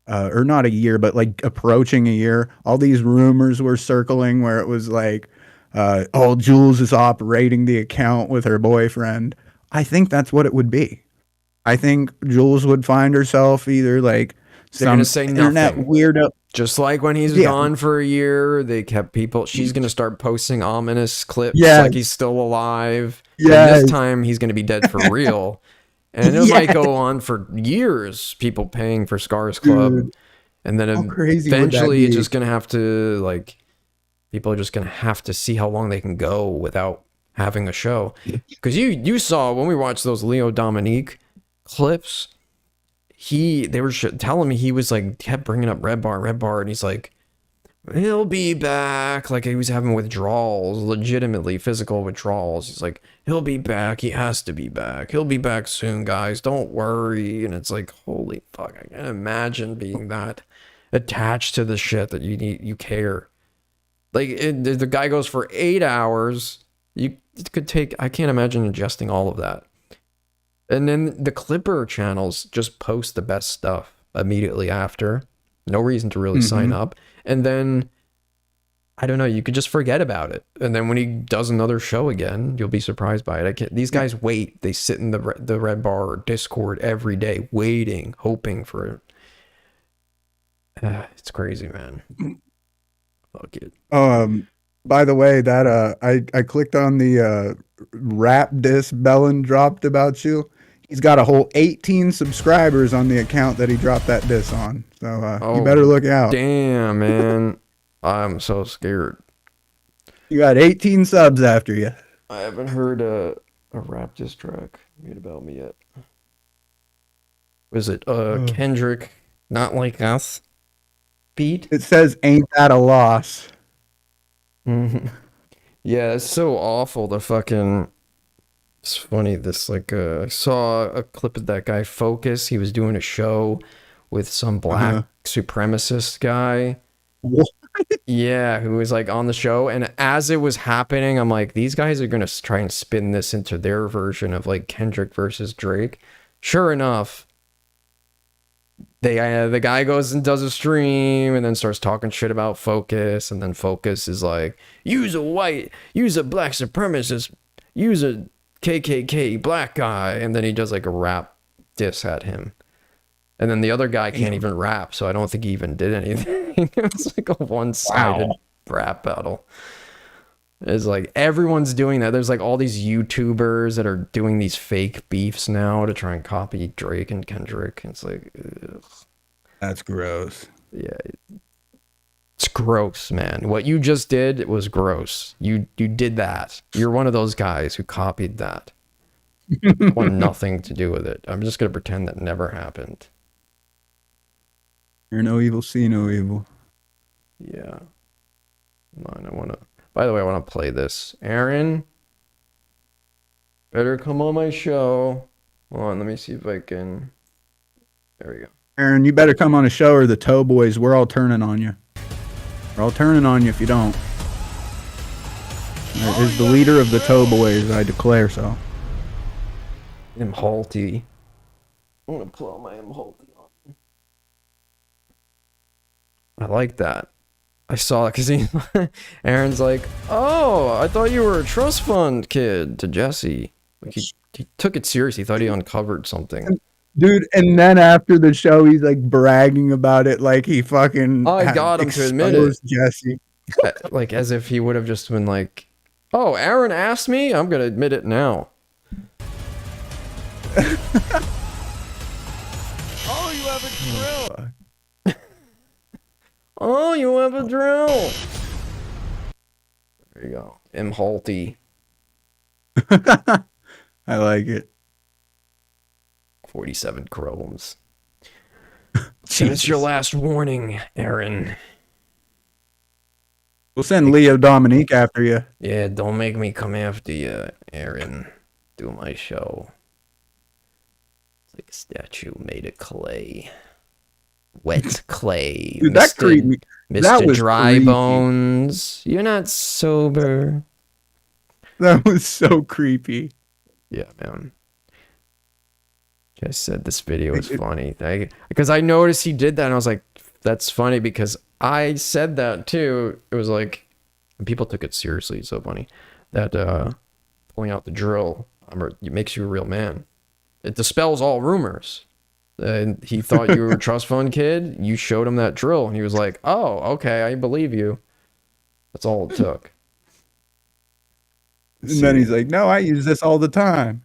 or not a year, but like approaching a year, all these rumors were circling where it was like, oh, Jules is operating the account with her boyfriend. I think that's what it would be. I think Jules would find herself either like some say internet nothing. weirdo. Just like when he's gone for a year, they kept people. She's gonna start posting ominous clips like he's still alive. Yeah. And this time he's gonna be dead for real. And it might go on for years. People paying for Scars Club, and then crazy would that eventually it's be? just gonna have to like. People are just gonna have to see how long they can go without having a show. Because you saw when we watched those Leo Dominique clips. They were telling me he was like kept bringing up Redbar, and he's like, he'll be back. Like he was having withdrawals, legitimately physical withdrawals. He's like, he'll be back. He has to be back. He'll be back soon, guys. Don't worry. And it's like, holy fuck! I can't imagine being that attached to the shit that you care. Like the guy goes for 8 hours. It could take. I can't imagine ingesting all of that. And then the Clipper channels just post the best stuff immediately after. No reason to really sign up. And then, I don't know, you could just forget about it. And then when he does another show again, you'll be surprised by it. These guys wait. They sit in the Redbar Discord every day, waiting, hoping for it. It's crazy, man. Fuck it. By the way, that I clicked on the rap diss Bellin dropped about you. He's got a whole 18 subscribers on the account that he dropped that diss on. So you better look out. Damn, man. I'm so scared. You got 18 subs after you. I haven't heard a rap diss track made about me yet. Was it Kendrick, Not Like Us beat? It says, ain't that a loss? Yeah, it's so awful. The fucking It's funny. This I saw a clip of that guy Focus. He was doing a show with some black supremacist guy. What? Yeah, who was like on the show, and as it was happening, I'm like, these guys are gonna try and spin this into their version of like Kendrick versus Drake. Sure enough, the guy goes and does a stream and then starts talking shit about Focus, and then Focus is like, use a black supremacist, use a KKK black guy, and then he does like a rap diss at him. And then the other guy can't even rap, so I don't think he even did anything. It was like a one-sided rap battle. It's like everyone's doing that. There's like all these YouTubers that are doing these fake beefs now to try and copy Drake and Kendrick. It's like, ugh. That's gross. Yeah, it's gross, man. What you just did was gross. You did that. You're one of those guys who copied that. I want nothing to do with it. I'm just gonna pretend that never happened. Hear no evil, see no evil. Yeah. Come on, by the way, I want to play this. Aaron, better come on my show. Hold on, let me see if I can. There we go. Aaron, you better come on a show or the Toe Boys, we're all turning on you. We're all turning on you if you don't. As the leader of the Toe Boys, I declare so. Imholte. I'm going to pull out my Imholte on. I like that. I saw it because Aaron's like, oh, I thought you were a trust fund kid to Jesse. Like he took it seriously. He thought he uncovered something. Dude, and then after the show, he's like bragging about it like he fucking I got him to admit it. Jesse. Like as if he would have just been like, oh, Aaron asked me, I'm going to admit it now. Oh, you have a drill. Oh, you have a drill. There you go. Imholte. I like it. 47 chromes. It's your last warning, Aaron. We'll send Leo Dominique after you. Yeah, don't make me come after you, Aaron. Do my show. It's like a statue made of clay. Wet clay. Dude, that creeped me. Mr. Dry Bones. You're not sober. That was so creepy. Yeah, man. Just said this video is funny. Because I noticed he did that and I was like, that's funny because I said that too. It was like, and people took it seriously. It's so funny that pulling out the drill it makes you a real man. It dispels all rumors. And he thought you were a trust fund kid. You showed him that drill and he was like, oh, okay, I believe you. That's all it took. And then he's like, no, I use this all the time.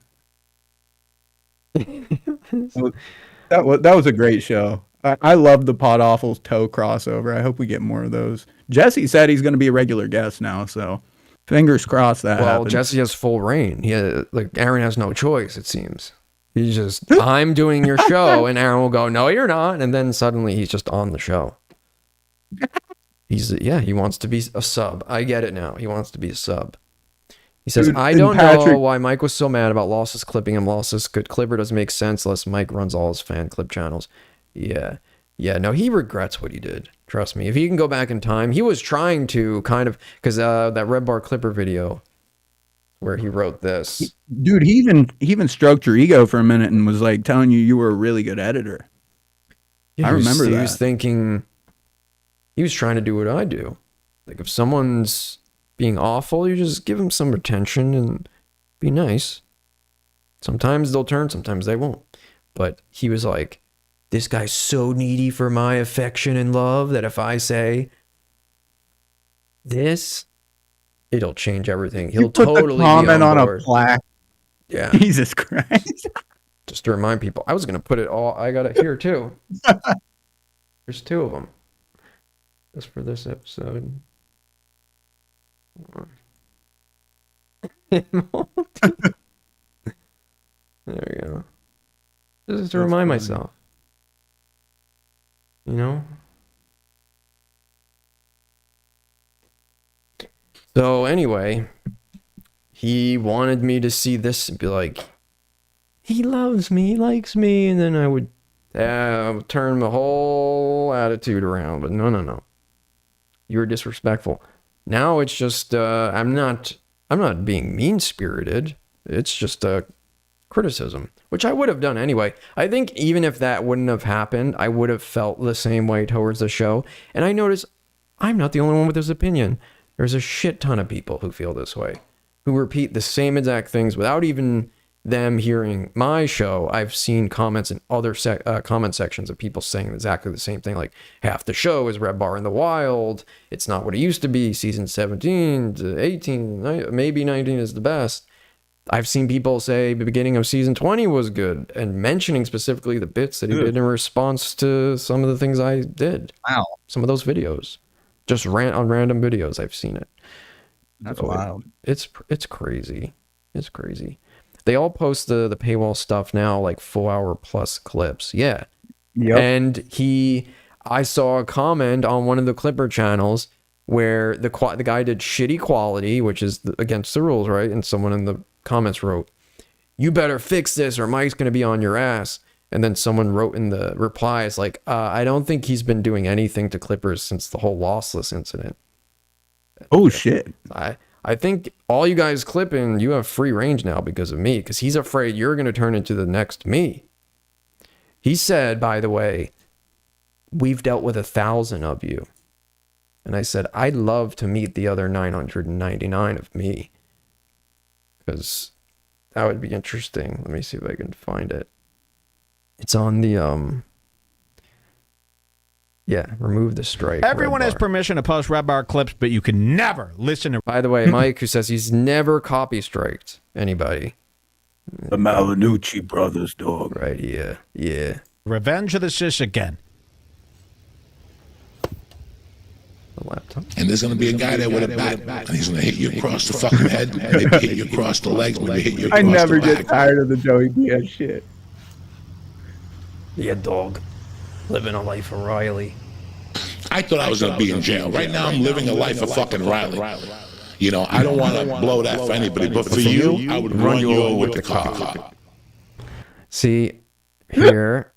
That was a great show. I love the Pod Awful's toe crossover. I hope we get more of those. Jesse said he's going to be a regular guest now, so fingers crossed that happens. Jesse has full reign. Aaron has no choice, it seems. He's just, I'm doing your show, and Aaron will go, no, you're not, and then suddenly he's just on the show. He wants to be a sub. I get it now. He wants to be a sub. He says, I don't know why Mike was so mad about Lossless clipping him. Lossless Clipper doesn't make sense unless Mike runs all his fan clip channels. Yeah, no, he regrets what he did. Trust me. If he can go back in time, he was trying to kind of, because that Redbar Clipper video where he wrote this. Dude, he even stroked your ego for a minute and was like telling you were a really good editor. I remember that. He was thinking, he was trying to do what I do. Like if someone's being awful, you just give them some attention and be nice. Sometimes they'll turn, sometimes they won't. But he was like, this guy's so needy for my affection and love that if I say this, it'll change everything. He'll totally be on board. On a plaque. Yeah. Jesus Christ. Just to remind people, I was going to put it all, I got it here too. There's 2 of them. Just for this episode. There we go. This is to remind myself. You know? So anyway, he wanted me to see this and be like, he loves me, he likes me, and then I would turn my whole attitude around. But no. You were disrespectful. Now it's just I'm not being mean-spirited. It's just a criticism, which I would have done anyway. I think even if that wouldn't have happened, I would have felt the same way towards the show. And I notice I'm not the only one with this opinion. There's a shit ton of people who feel this way, who repeat the same exact things without even them hearing my show. I've seen comments in other comment sections of people saying exactly the same thing, like half the show is Redbar in the wild. It's not what it used to be. Season 17 to 18, maybe 19 is the best. I've seen people say the beginning of season 20 was good, and mentioning specifically the bits that he did in response to some of the things I did. Wow. Some of those videos. Just on random videos, I've seen it. That's wild. It's crazy. It's crazy. They all post the paywall stuff now, like 4-hour plus clips. Yeah. Yep. And I saw a comment on one of the Clipper channels where the guy did shitty quality, which is against the rules, right? And someone in the comments wrote, "You better fix this or Mike's going to be on your ass." And then someone wrote in the replies like, "I don't think he's been doing anything to Clippers since the whole Lossless incident." Oh, shit. I think all you guys clipping, you have free range now because of me, because he's afraid you're going to turn into the next me. He said, by the way, "We've dealt with 1,000 of you." And I said, "I'd love to meet the other 999 of me, because that would be interesting." Let me see if I can find it. It's on the remove the strike. Everyone has permission to post Redbar clips, but you can never listen to. By the way, Mike, who says he's never copy striked anybody. The Malanucci brothers, dog. Right, yeah. Revenge of the Sis again. The laptop. And there's going to be a guy there with a bat, and he's going to hit you across the fucking head, maybe hit you across the legs, maybe hit you across I never the back. get tired of the Joey Diaz shit. Yeah, dog. Living a life of Riley. I thought I was going to be in jail. Right now, I'm living a life of fucking Riley. You know, I don't want to blow that for anybody, but for you, I would run you over with the car. See, here,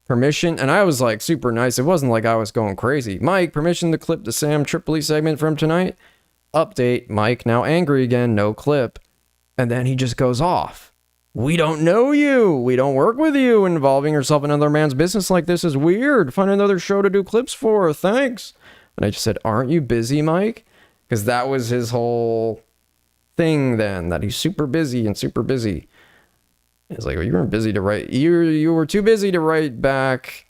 permission, and I was like super nice. It wasn't like I was going crazy. Mike, permission to clip the Sam Tripoli segment from tonight? Update, Mike now angry again, no clip. And then he just goes off. "We don't know you. We don't work with you. Involving yourself in another man's business like this is weird. Find another show to do clips for. Thanks." And I just said, "Aren't you busy, Mike?" Because that was his whole thing then, that he's super busy and super busy. It's like, well, you weren't busy to write. You were too busy to write back.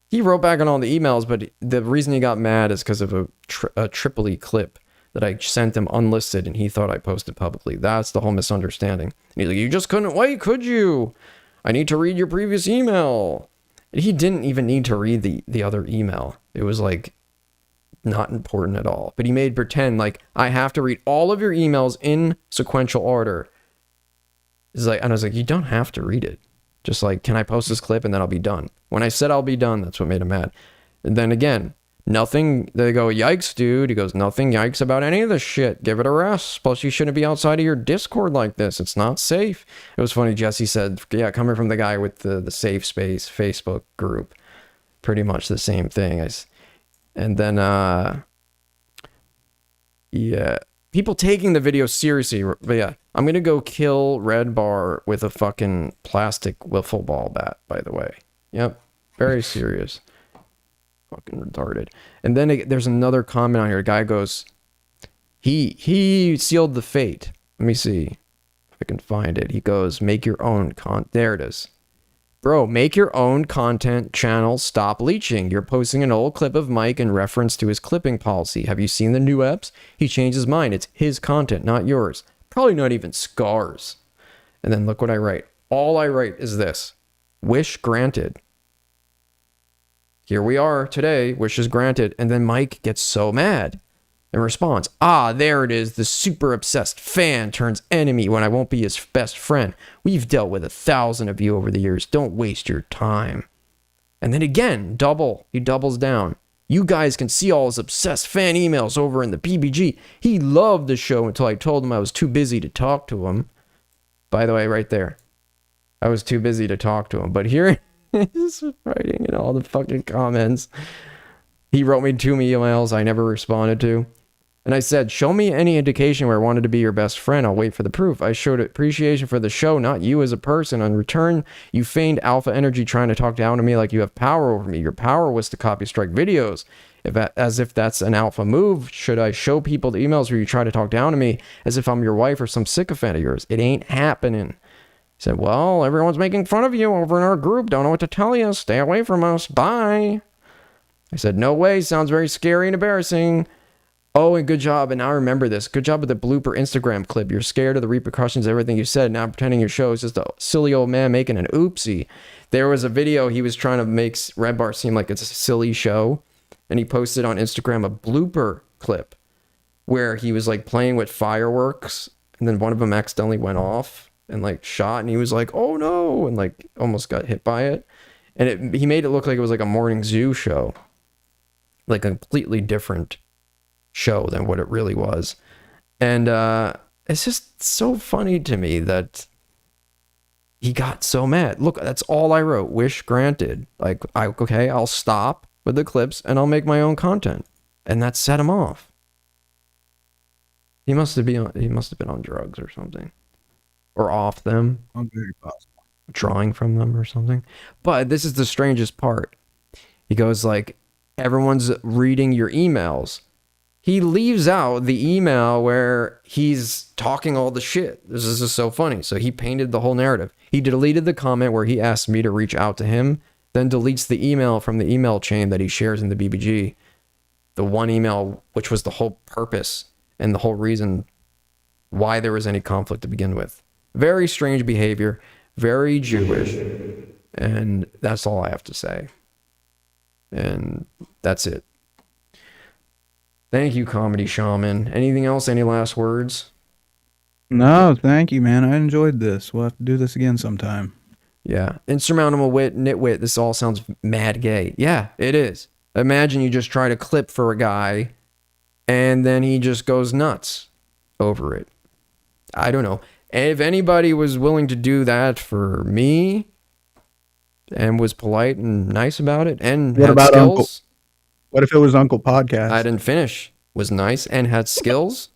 He wrote back on all the emails, but the reason he got mad is because of a Tripoli clip that I sent him unlisted, and he thought I posted publicly. That's the whole misunderstanding. And he's like, "You just couldn't wait, could you? I need to read your previous email." And he didn't even need to read the other email. It was like not important at all. But he made pretend like I have to read all of your emails in sequential order. It's like, and I was like, you don't have to read it. Just like, can I post this clip and then I'll be done? When I said I'll be done, that's what made him mad. And then again, nothing, they go, "Yikes, dude." He goes, "Nothing yikes about any of this shit. Give it a rest. Plus, you shouldn't be outside of your Discord like this. It's not safe." It was funny. Jesse said, yeah, coming from the guy with the safe space Facebook group, pretty much the same thing. And then, yeah, people taking the video seriously. But yeah, I'm going to go kill Redbar with a fucking plastic wiffle ball bat, by the way. Yep. Very serious. Fucking retarded. And then there's another comment on here. A guy goes, he sealed the fate. Let me see if I can find it. He goes, "Make your own there it is. Bro, make your own content channel. Stop leeching. You're posting an old clip of Mike in reference to his clipping policy. Have you seen the new eps? He changed his mind. It's his content, not yours. Probably not even Scar's." And then look what I write. All I write is this: "Wish granted." Here we are today, wishes granted. And then Mike gets so mad and responds, "There it is. The super obsessed fan turns enemy when I won't be his best friend. We've dealt with 1,000 of you over the years. Don't waste your time." And then again, he doubles down. You guys can see all his obsessed fan emails over in the BBG. He loved the show until I told him I was too busy to talk to him. By the way, right there. I was too busy to talk to him. But here he's writing in all the fucking comments. He wrote me 2 emails I never responded to. And I said, show me any indication where I wanted to be your best friend. I'll wait for the proof. I showed appreciation for the show, not you as a person. In return, you feigned alpha energy trying to talk down to me like you have power over me. Your power was to copy strike videos. As if that's an alpha move. Should I show people the emails where you try to talk down to me as if I'm your wife or some sycophant of yours? It ain't happening. He said, well, everyone's making fun of you over in our group. Don't know what to tell you. Stay away from us. Bye. I said, no way. Sounds very scary and embarrassing. Oh, and good job. And now I remember this. Good job with the blooper Instagram clip. You're scared of the repercussions of everything you said. Now pretending your show is just a silly old man making an oopsie. There was a video he was trying to make Redbar seem like it's a silly show. And he posted on Instagram a blooper clip where he was like playing with fireworks. And then one of them accidentally went off and like shot. And he was like, oh no. And like almost got hit by it. And he made it look like it was like a morning zoo show. Like a completely different show than what it really was. And it's just so funny to me that he got so mad. Look, that's all I wrote. Wish granted. Like, okay, I'll stop with the clips and I'll make my own content. And that set him off. He must have been on drugs or something. Or off them. Very possible. Drawing from them or something. But this is the strangest part. He goes like, everyone's reading your emails. He leaves out the email where he's talking all the shit. This is just so funny. So he painted the whole narrative. He deleted the comment where he asked me to reach out to him, then deletes the email from the email chain that he shares in the BBG. The one email, which was the whole purpose and the whole reason why there was any conflict to begin with. Very strange behavior, very Jewish. And that's all I have to say. And that's it. Thank you, Comedy Shaman. Anything else? Any last words? No, thank you, man. I enjoyed this. We'll have to do this again sometime. Yeah. Insurmountable wit, nitwit. This all sounds mad gay. Yeah, it is. Imagine you just try to clip for a guy and then he just goes nuts over it. I don't know. If anybody was willing to do that for me and was polite and nice about it and what had about skills, Uncle? What if it was Uncle Podcast? I didn't finish. Was nice and had skills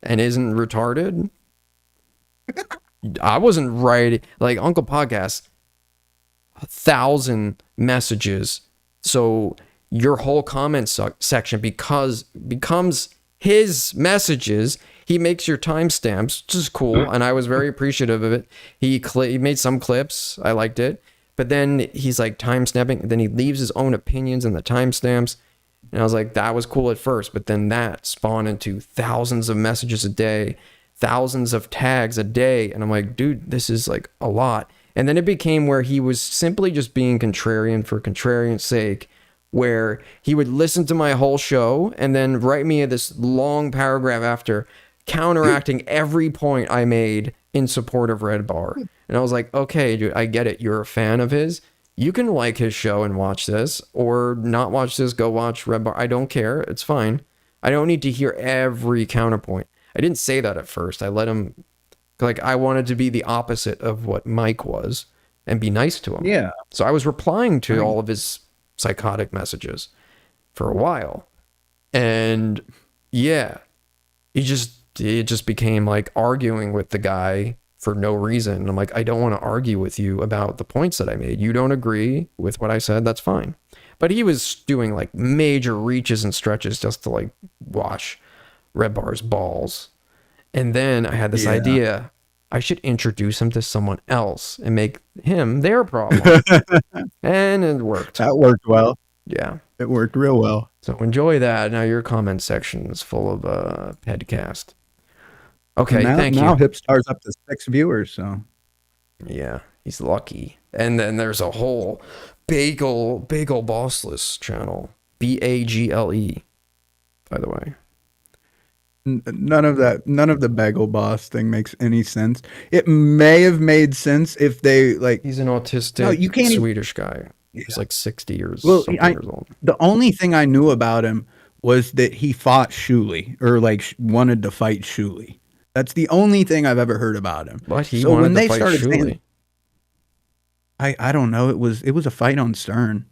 and isn't retarded. I wasn't right. Like Uncle Podcast, 1,000 messages. So your whole comment section becomes his messages. He makes your timestamps, which is cool. And I was very appreciative of it. He made some clips. I liked it. But then he's like time snapping. Then he leaves his own opinions in the timestamps. And I was like, that was cool at first, but then that spawned into thousands of messages a day, thousands of tags a day. And I'm like, dude, this is like a lot. And then it became where he was simply just being contrarian for contrarian's sake, where he would listen to my whole show and then write me this long paragraph after counteracting every point I made in support of Redbar. And I was like, okay, dude, I get it. You're a fan of his. You can like his show and watch this, or not watch this, go watch Redbar. I don't care. It's fine. I don't need to hear every counterpoint. I didn't say that at first. I let him, like, I wanted to be the opposite of what Mike was and be nice to him. Yeah. So I was replying to all of his psychotic messages for a while. And yeah, it just became like arguing with the guy for no reason. And I'm like, I don't want to argue with you about the points that I made. You don't agree with what I said, that's fine. But he was doing like major reaches and stretches just to like wash Redbar's balls. And then I had this idea, I should introduce him to someone else and make him their problem. And it worked. That worked well. Yeah. It worked real well. So enjoy that. Now your comment section is full of podcast. Okay, thank you. Now Hipstar's up to 6 viewers, so. Yeah, he's lucky. And then there's a whole Bagel Bossless channel. BAGLE, by the way. None of the Bagel Boss thing makes any sense. It may have made sense if they like. He's an autistic Swedish guy. He was like 60 years, Well, years old. the only thing I knew about him was that he fought Shuli, or like wanted to fight Shuli. That's the only thing I've ever heard about him. What? He wanted to fight Shuli? I don't know. It was a fight on Stern.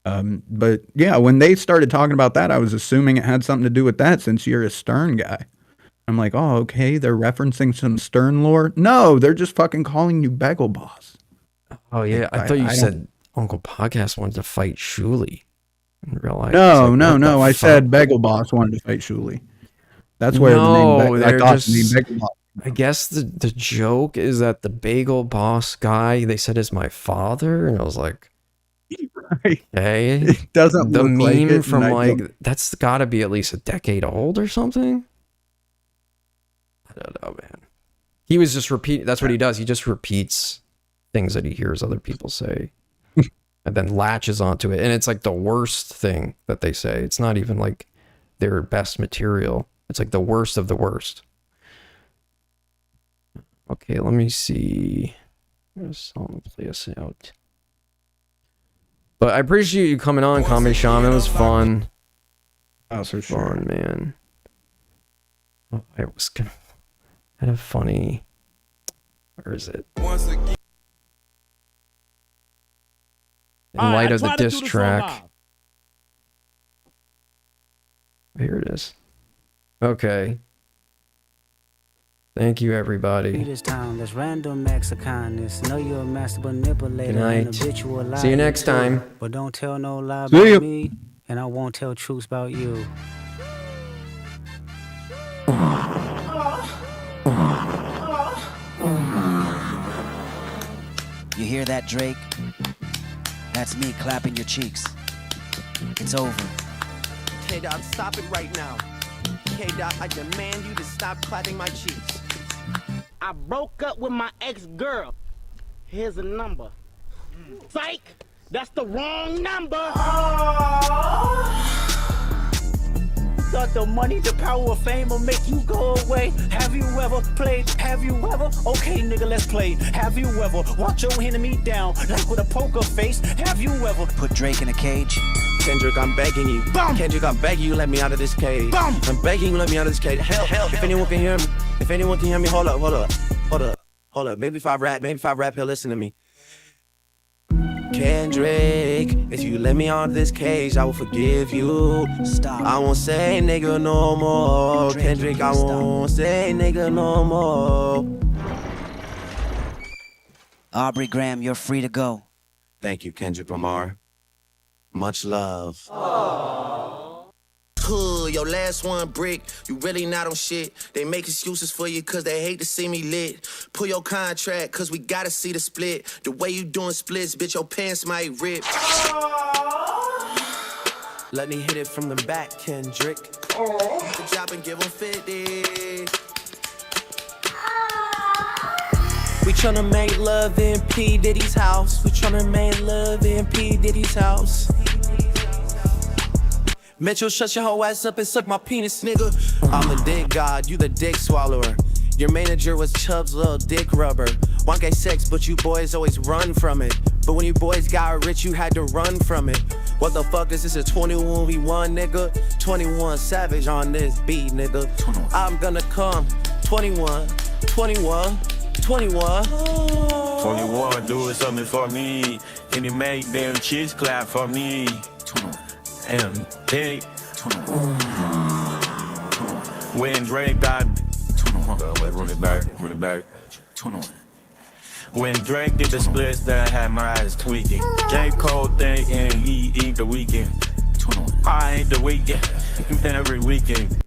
But yeah, when they started talking about that, I was assuming it had something to do with that since you're a Stern guy. I'm like, oh, okay, they're referencing some Stern lore. No, they're just fucking calling you Bagel Boss. Oh yeah, I thought you said Uncle Podcast wanted to fight Shuli in real life. No. I said Bagel Boss wanted to fight Shuli. That's where the name. I thought the name Bagel Boss. I guess the joke is that the Bagel Boss guy they said is my father, and I was like, right. Hey, it doesn't the look meme like it, from and like that's got to be at least a decade old or something. I don't know, man. He was just repeating. That's what he does. He just repeats things that he hears other people say, and then latches onto it. And it's like the worst thing that they say. It's not even like their best material. It's like the worst of the worst. Okay, let me see. I'll play us out. But I appreciate you coming on, Comedy Shaman. It was fun. Oh, for sure. Fun, man. Oh, I was gonna had a funny. Where is it? In light of the diss track. Here it is. Okay. Thank you, everybody. Good night. See you next time. But don't tell no lie See about me, and I won't tell truths about you. You hear that, Drake? That's me clapping your cheeks. It's over. K-Dot, stop it right now. K-Dot, I demand you to stop clapping my cheeks. I broke up with my ex-girl. Here's a number. Psych! That's the wrong number! Thought the money, the power of fame will make you go away. Have you ever played? Have you ever? Okay, nigga, let's play. Have you ever watch your enemy down like with a poker face? Have you ever put Drake in a cage? Kendrick, I'm begging you. Boom. Kendrick, I'm begging you, let me out of this cage. Boom. I'm begging you, let me out of this cage. Hell. If anyone can hear me, hold up. Maybe if I rap, he'll listen to me. Kendrick, if you let me out of this cage, I will forgive you. Stop. I won't say nigga no more. Kendrick, I won't say nigga no more. Aubrey Graham, you're free to go. Thank you, Kendrick Lamar. Much love. Hood, your last one brick, you really not on shit. They make excuses for you cause they hate to see me lit. Pull your contract cause we gotta see the split. The way you doing splits, bitch, your pants might rip. Let me hit it from the back, Kendrick. The job and give them 50. We tryna make love in P. Diddy's house. We tryna make love in P. Diddy's house. Mitchell, shut your whole ass up and suck my penis, nigga. I'm the dick god, you the dick swallower. Your manager was Chubb's little dick rubber. 1K sex, but you boys always run from it. But when you boys got rich, you had to run from it. What the fuck is this, a 21v1, nigga? 21 Savage on this beat, nigga. I'm gonna come, 21. 21, do something for me. Can you make them chicks clap for me? And they when Drake got run it back. When Drake did the splits, that had my eyes tweaking. J. Cole thing and he eat the weekend. I ain't the weekend every weekend.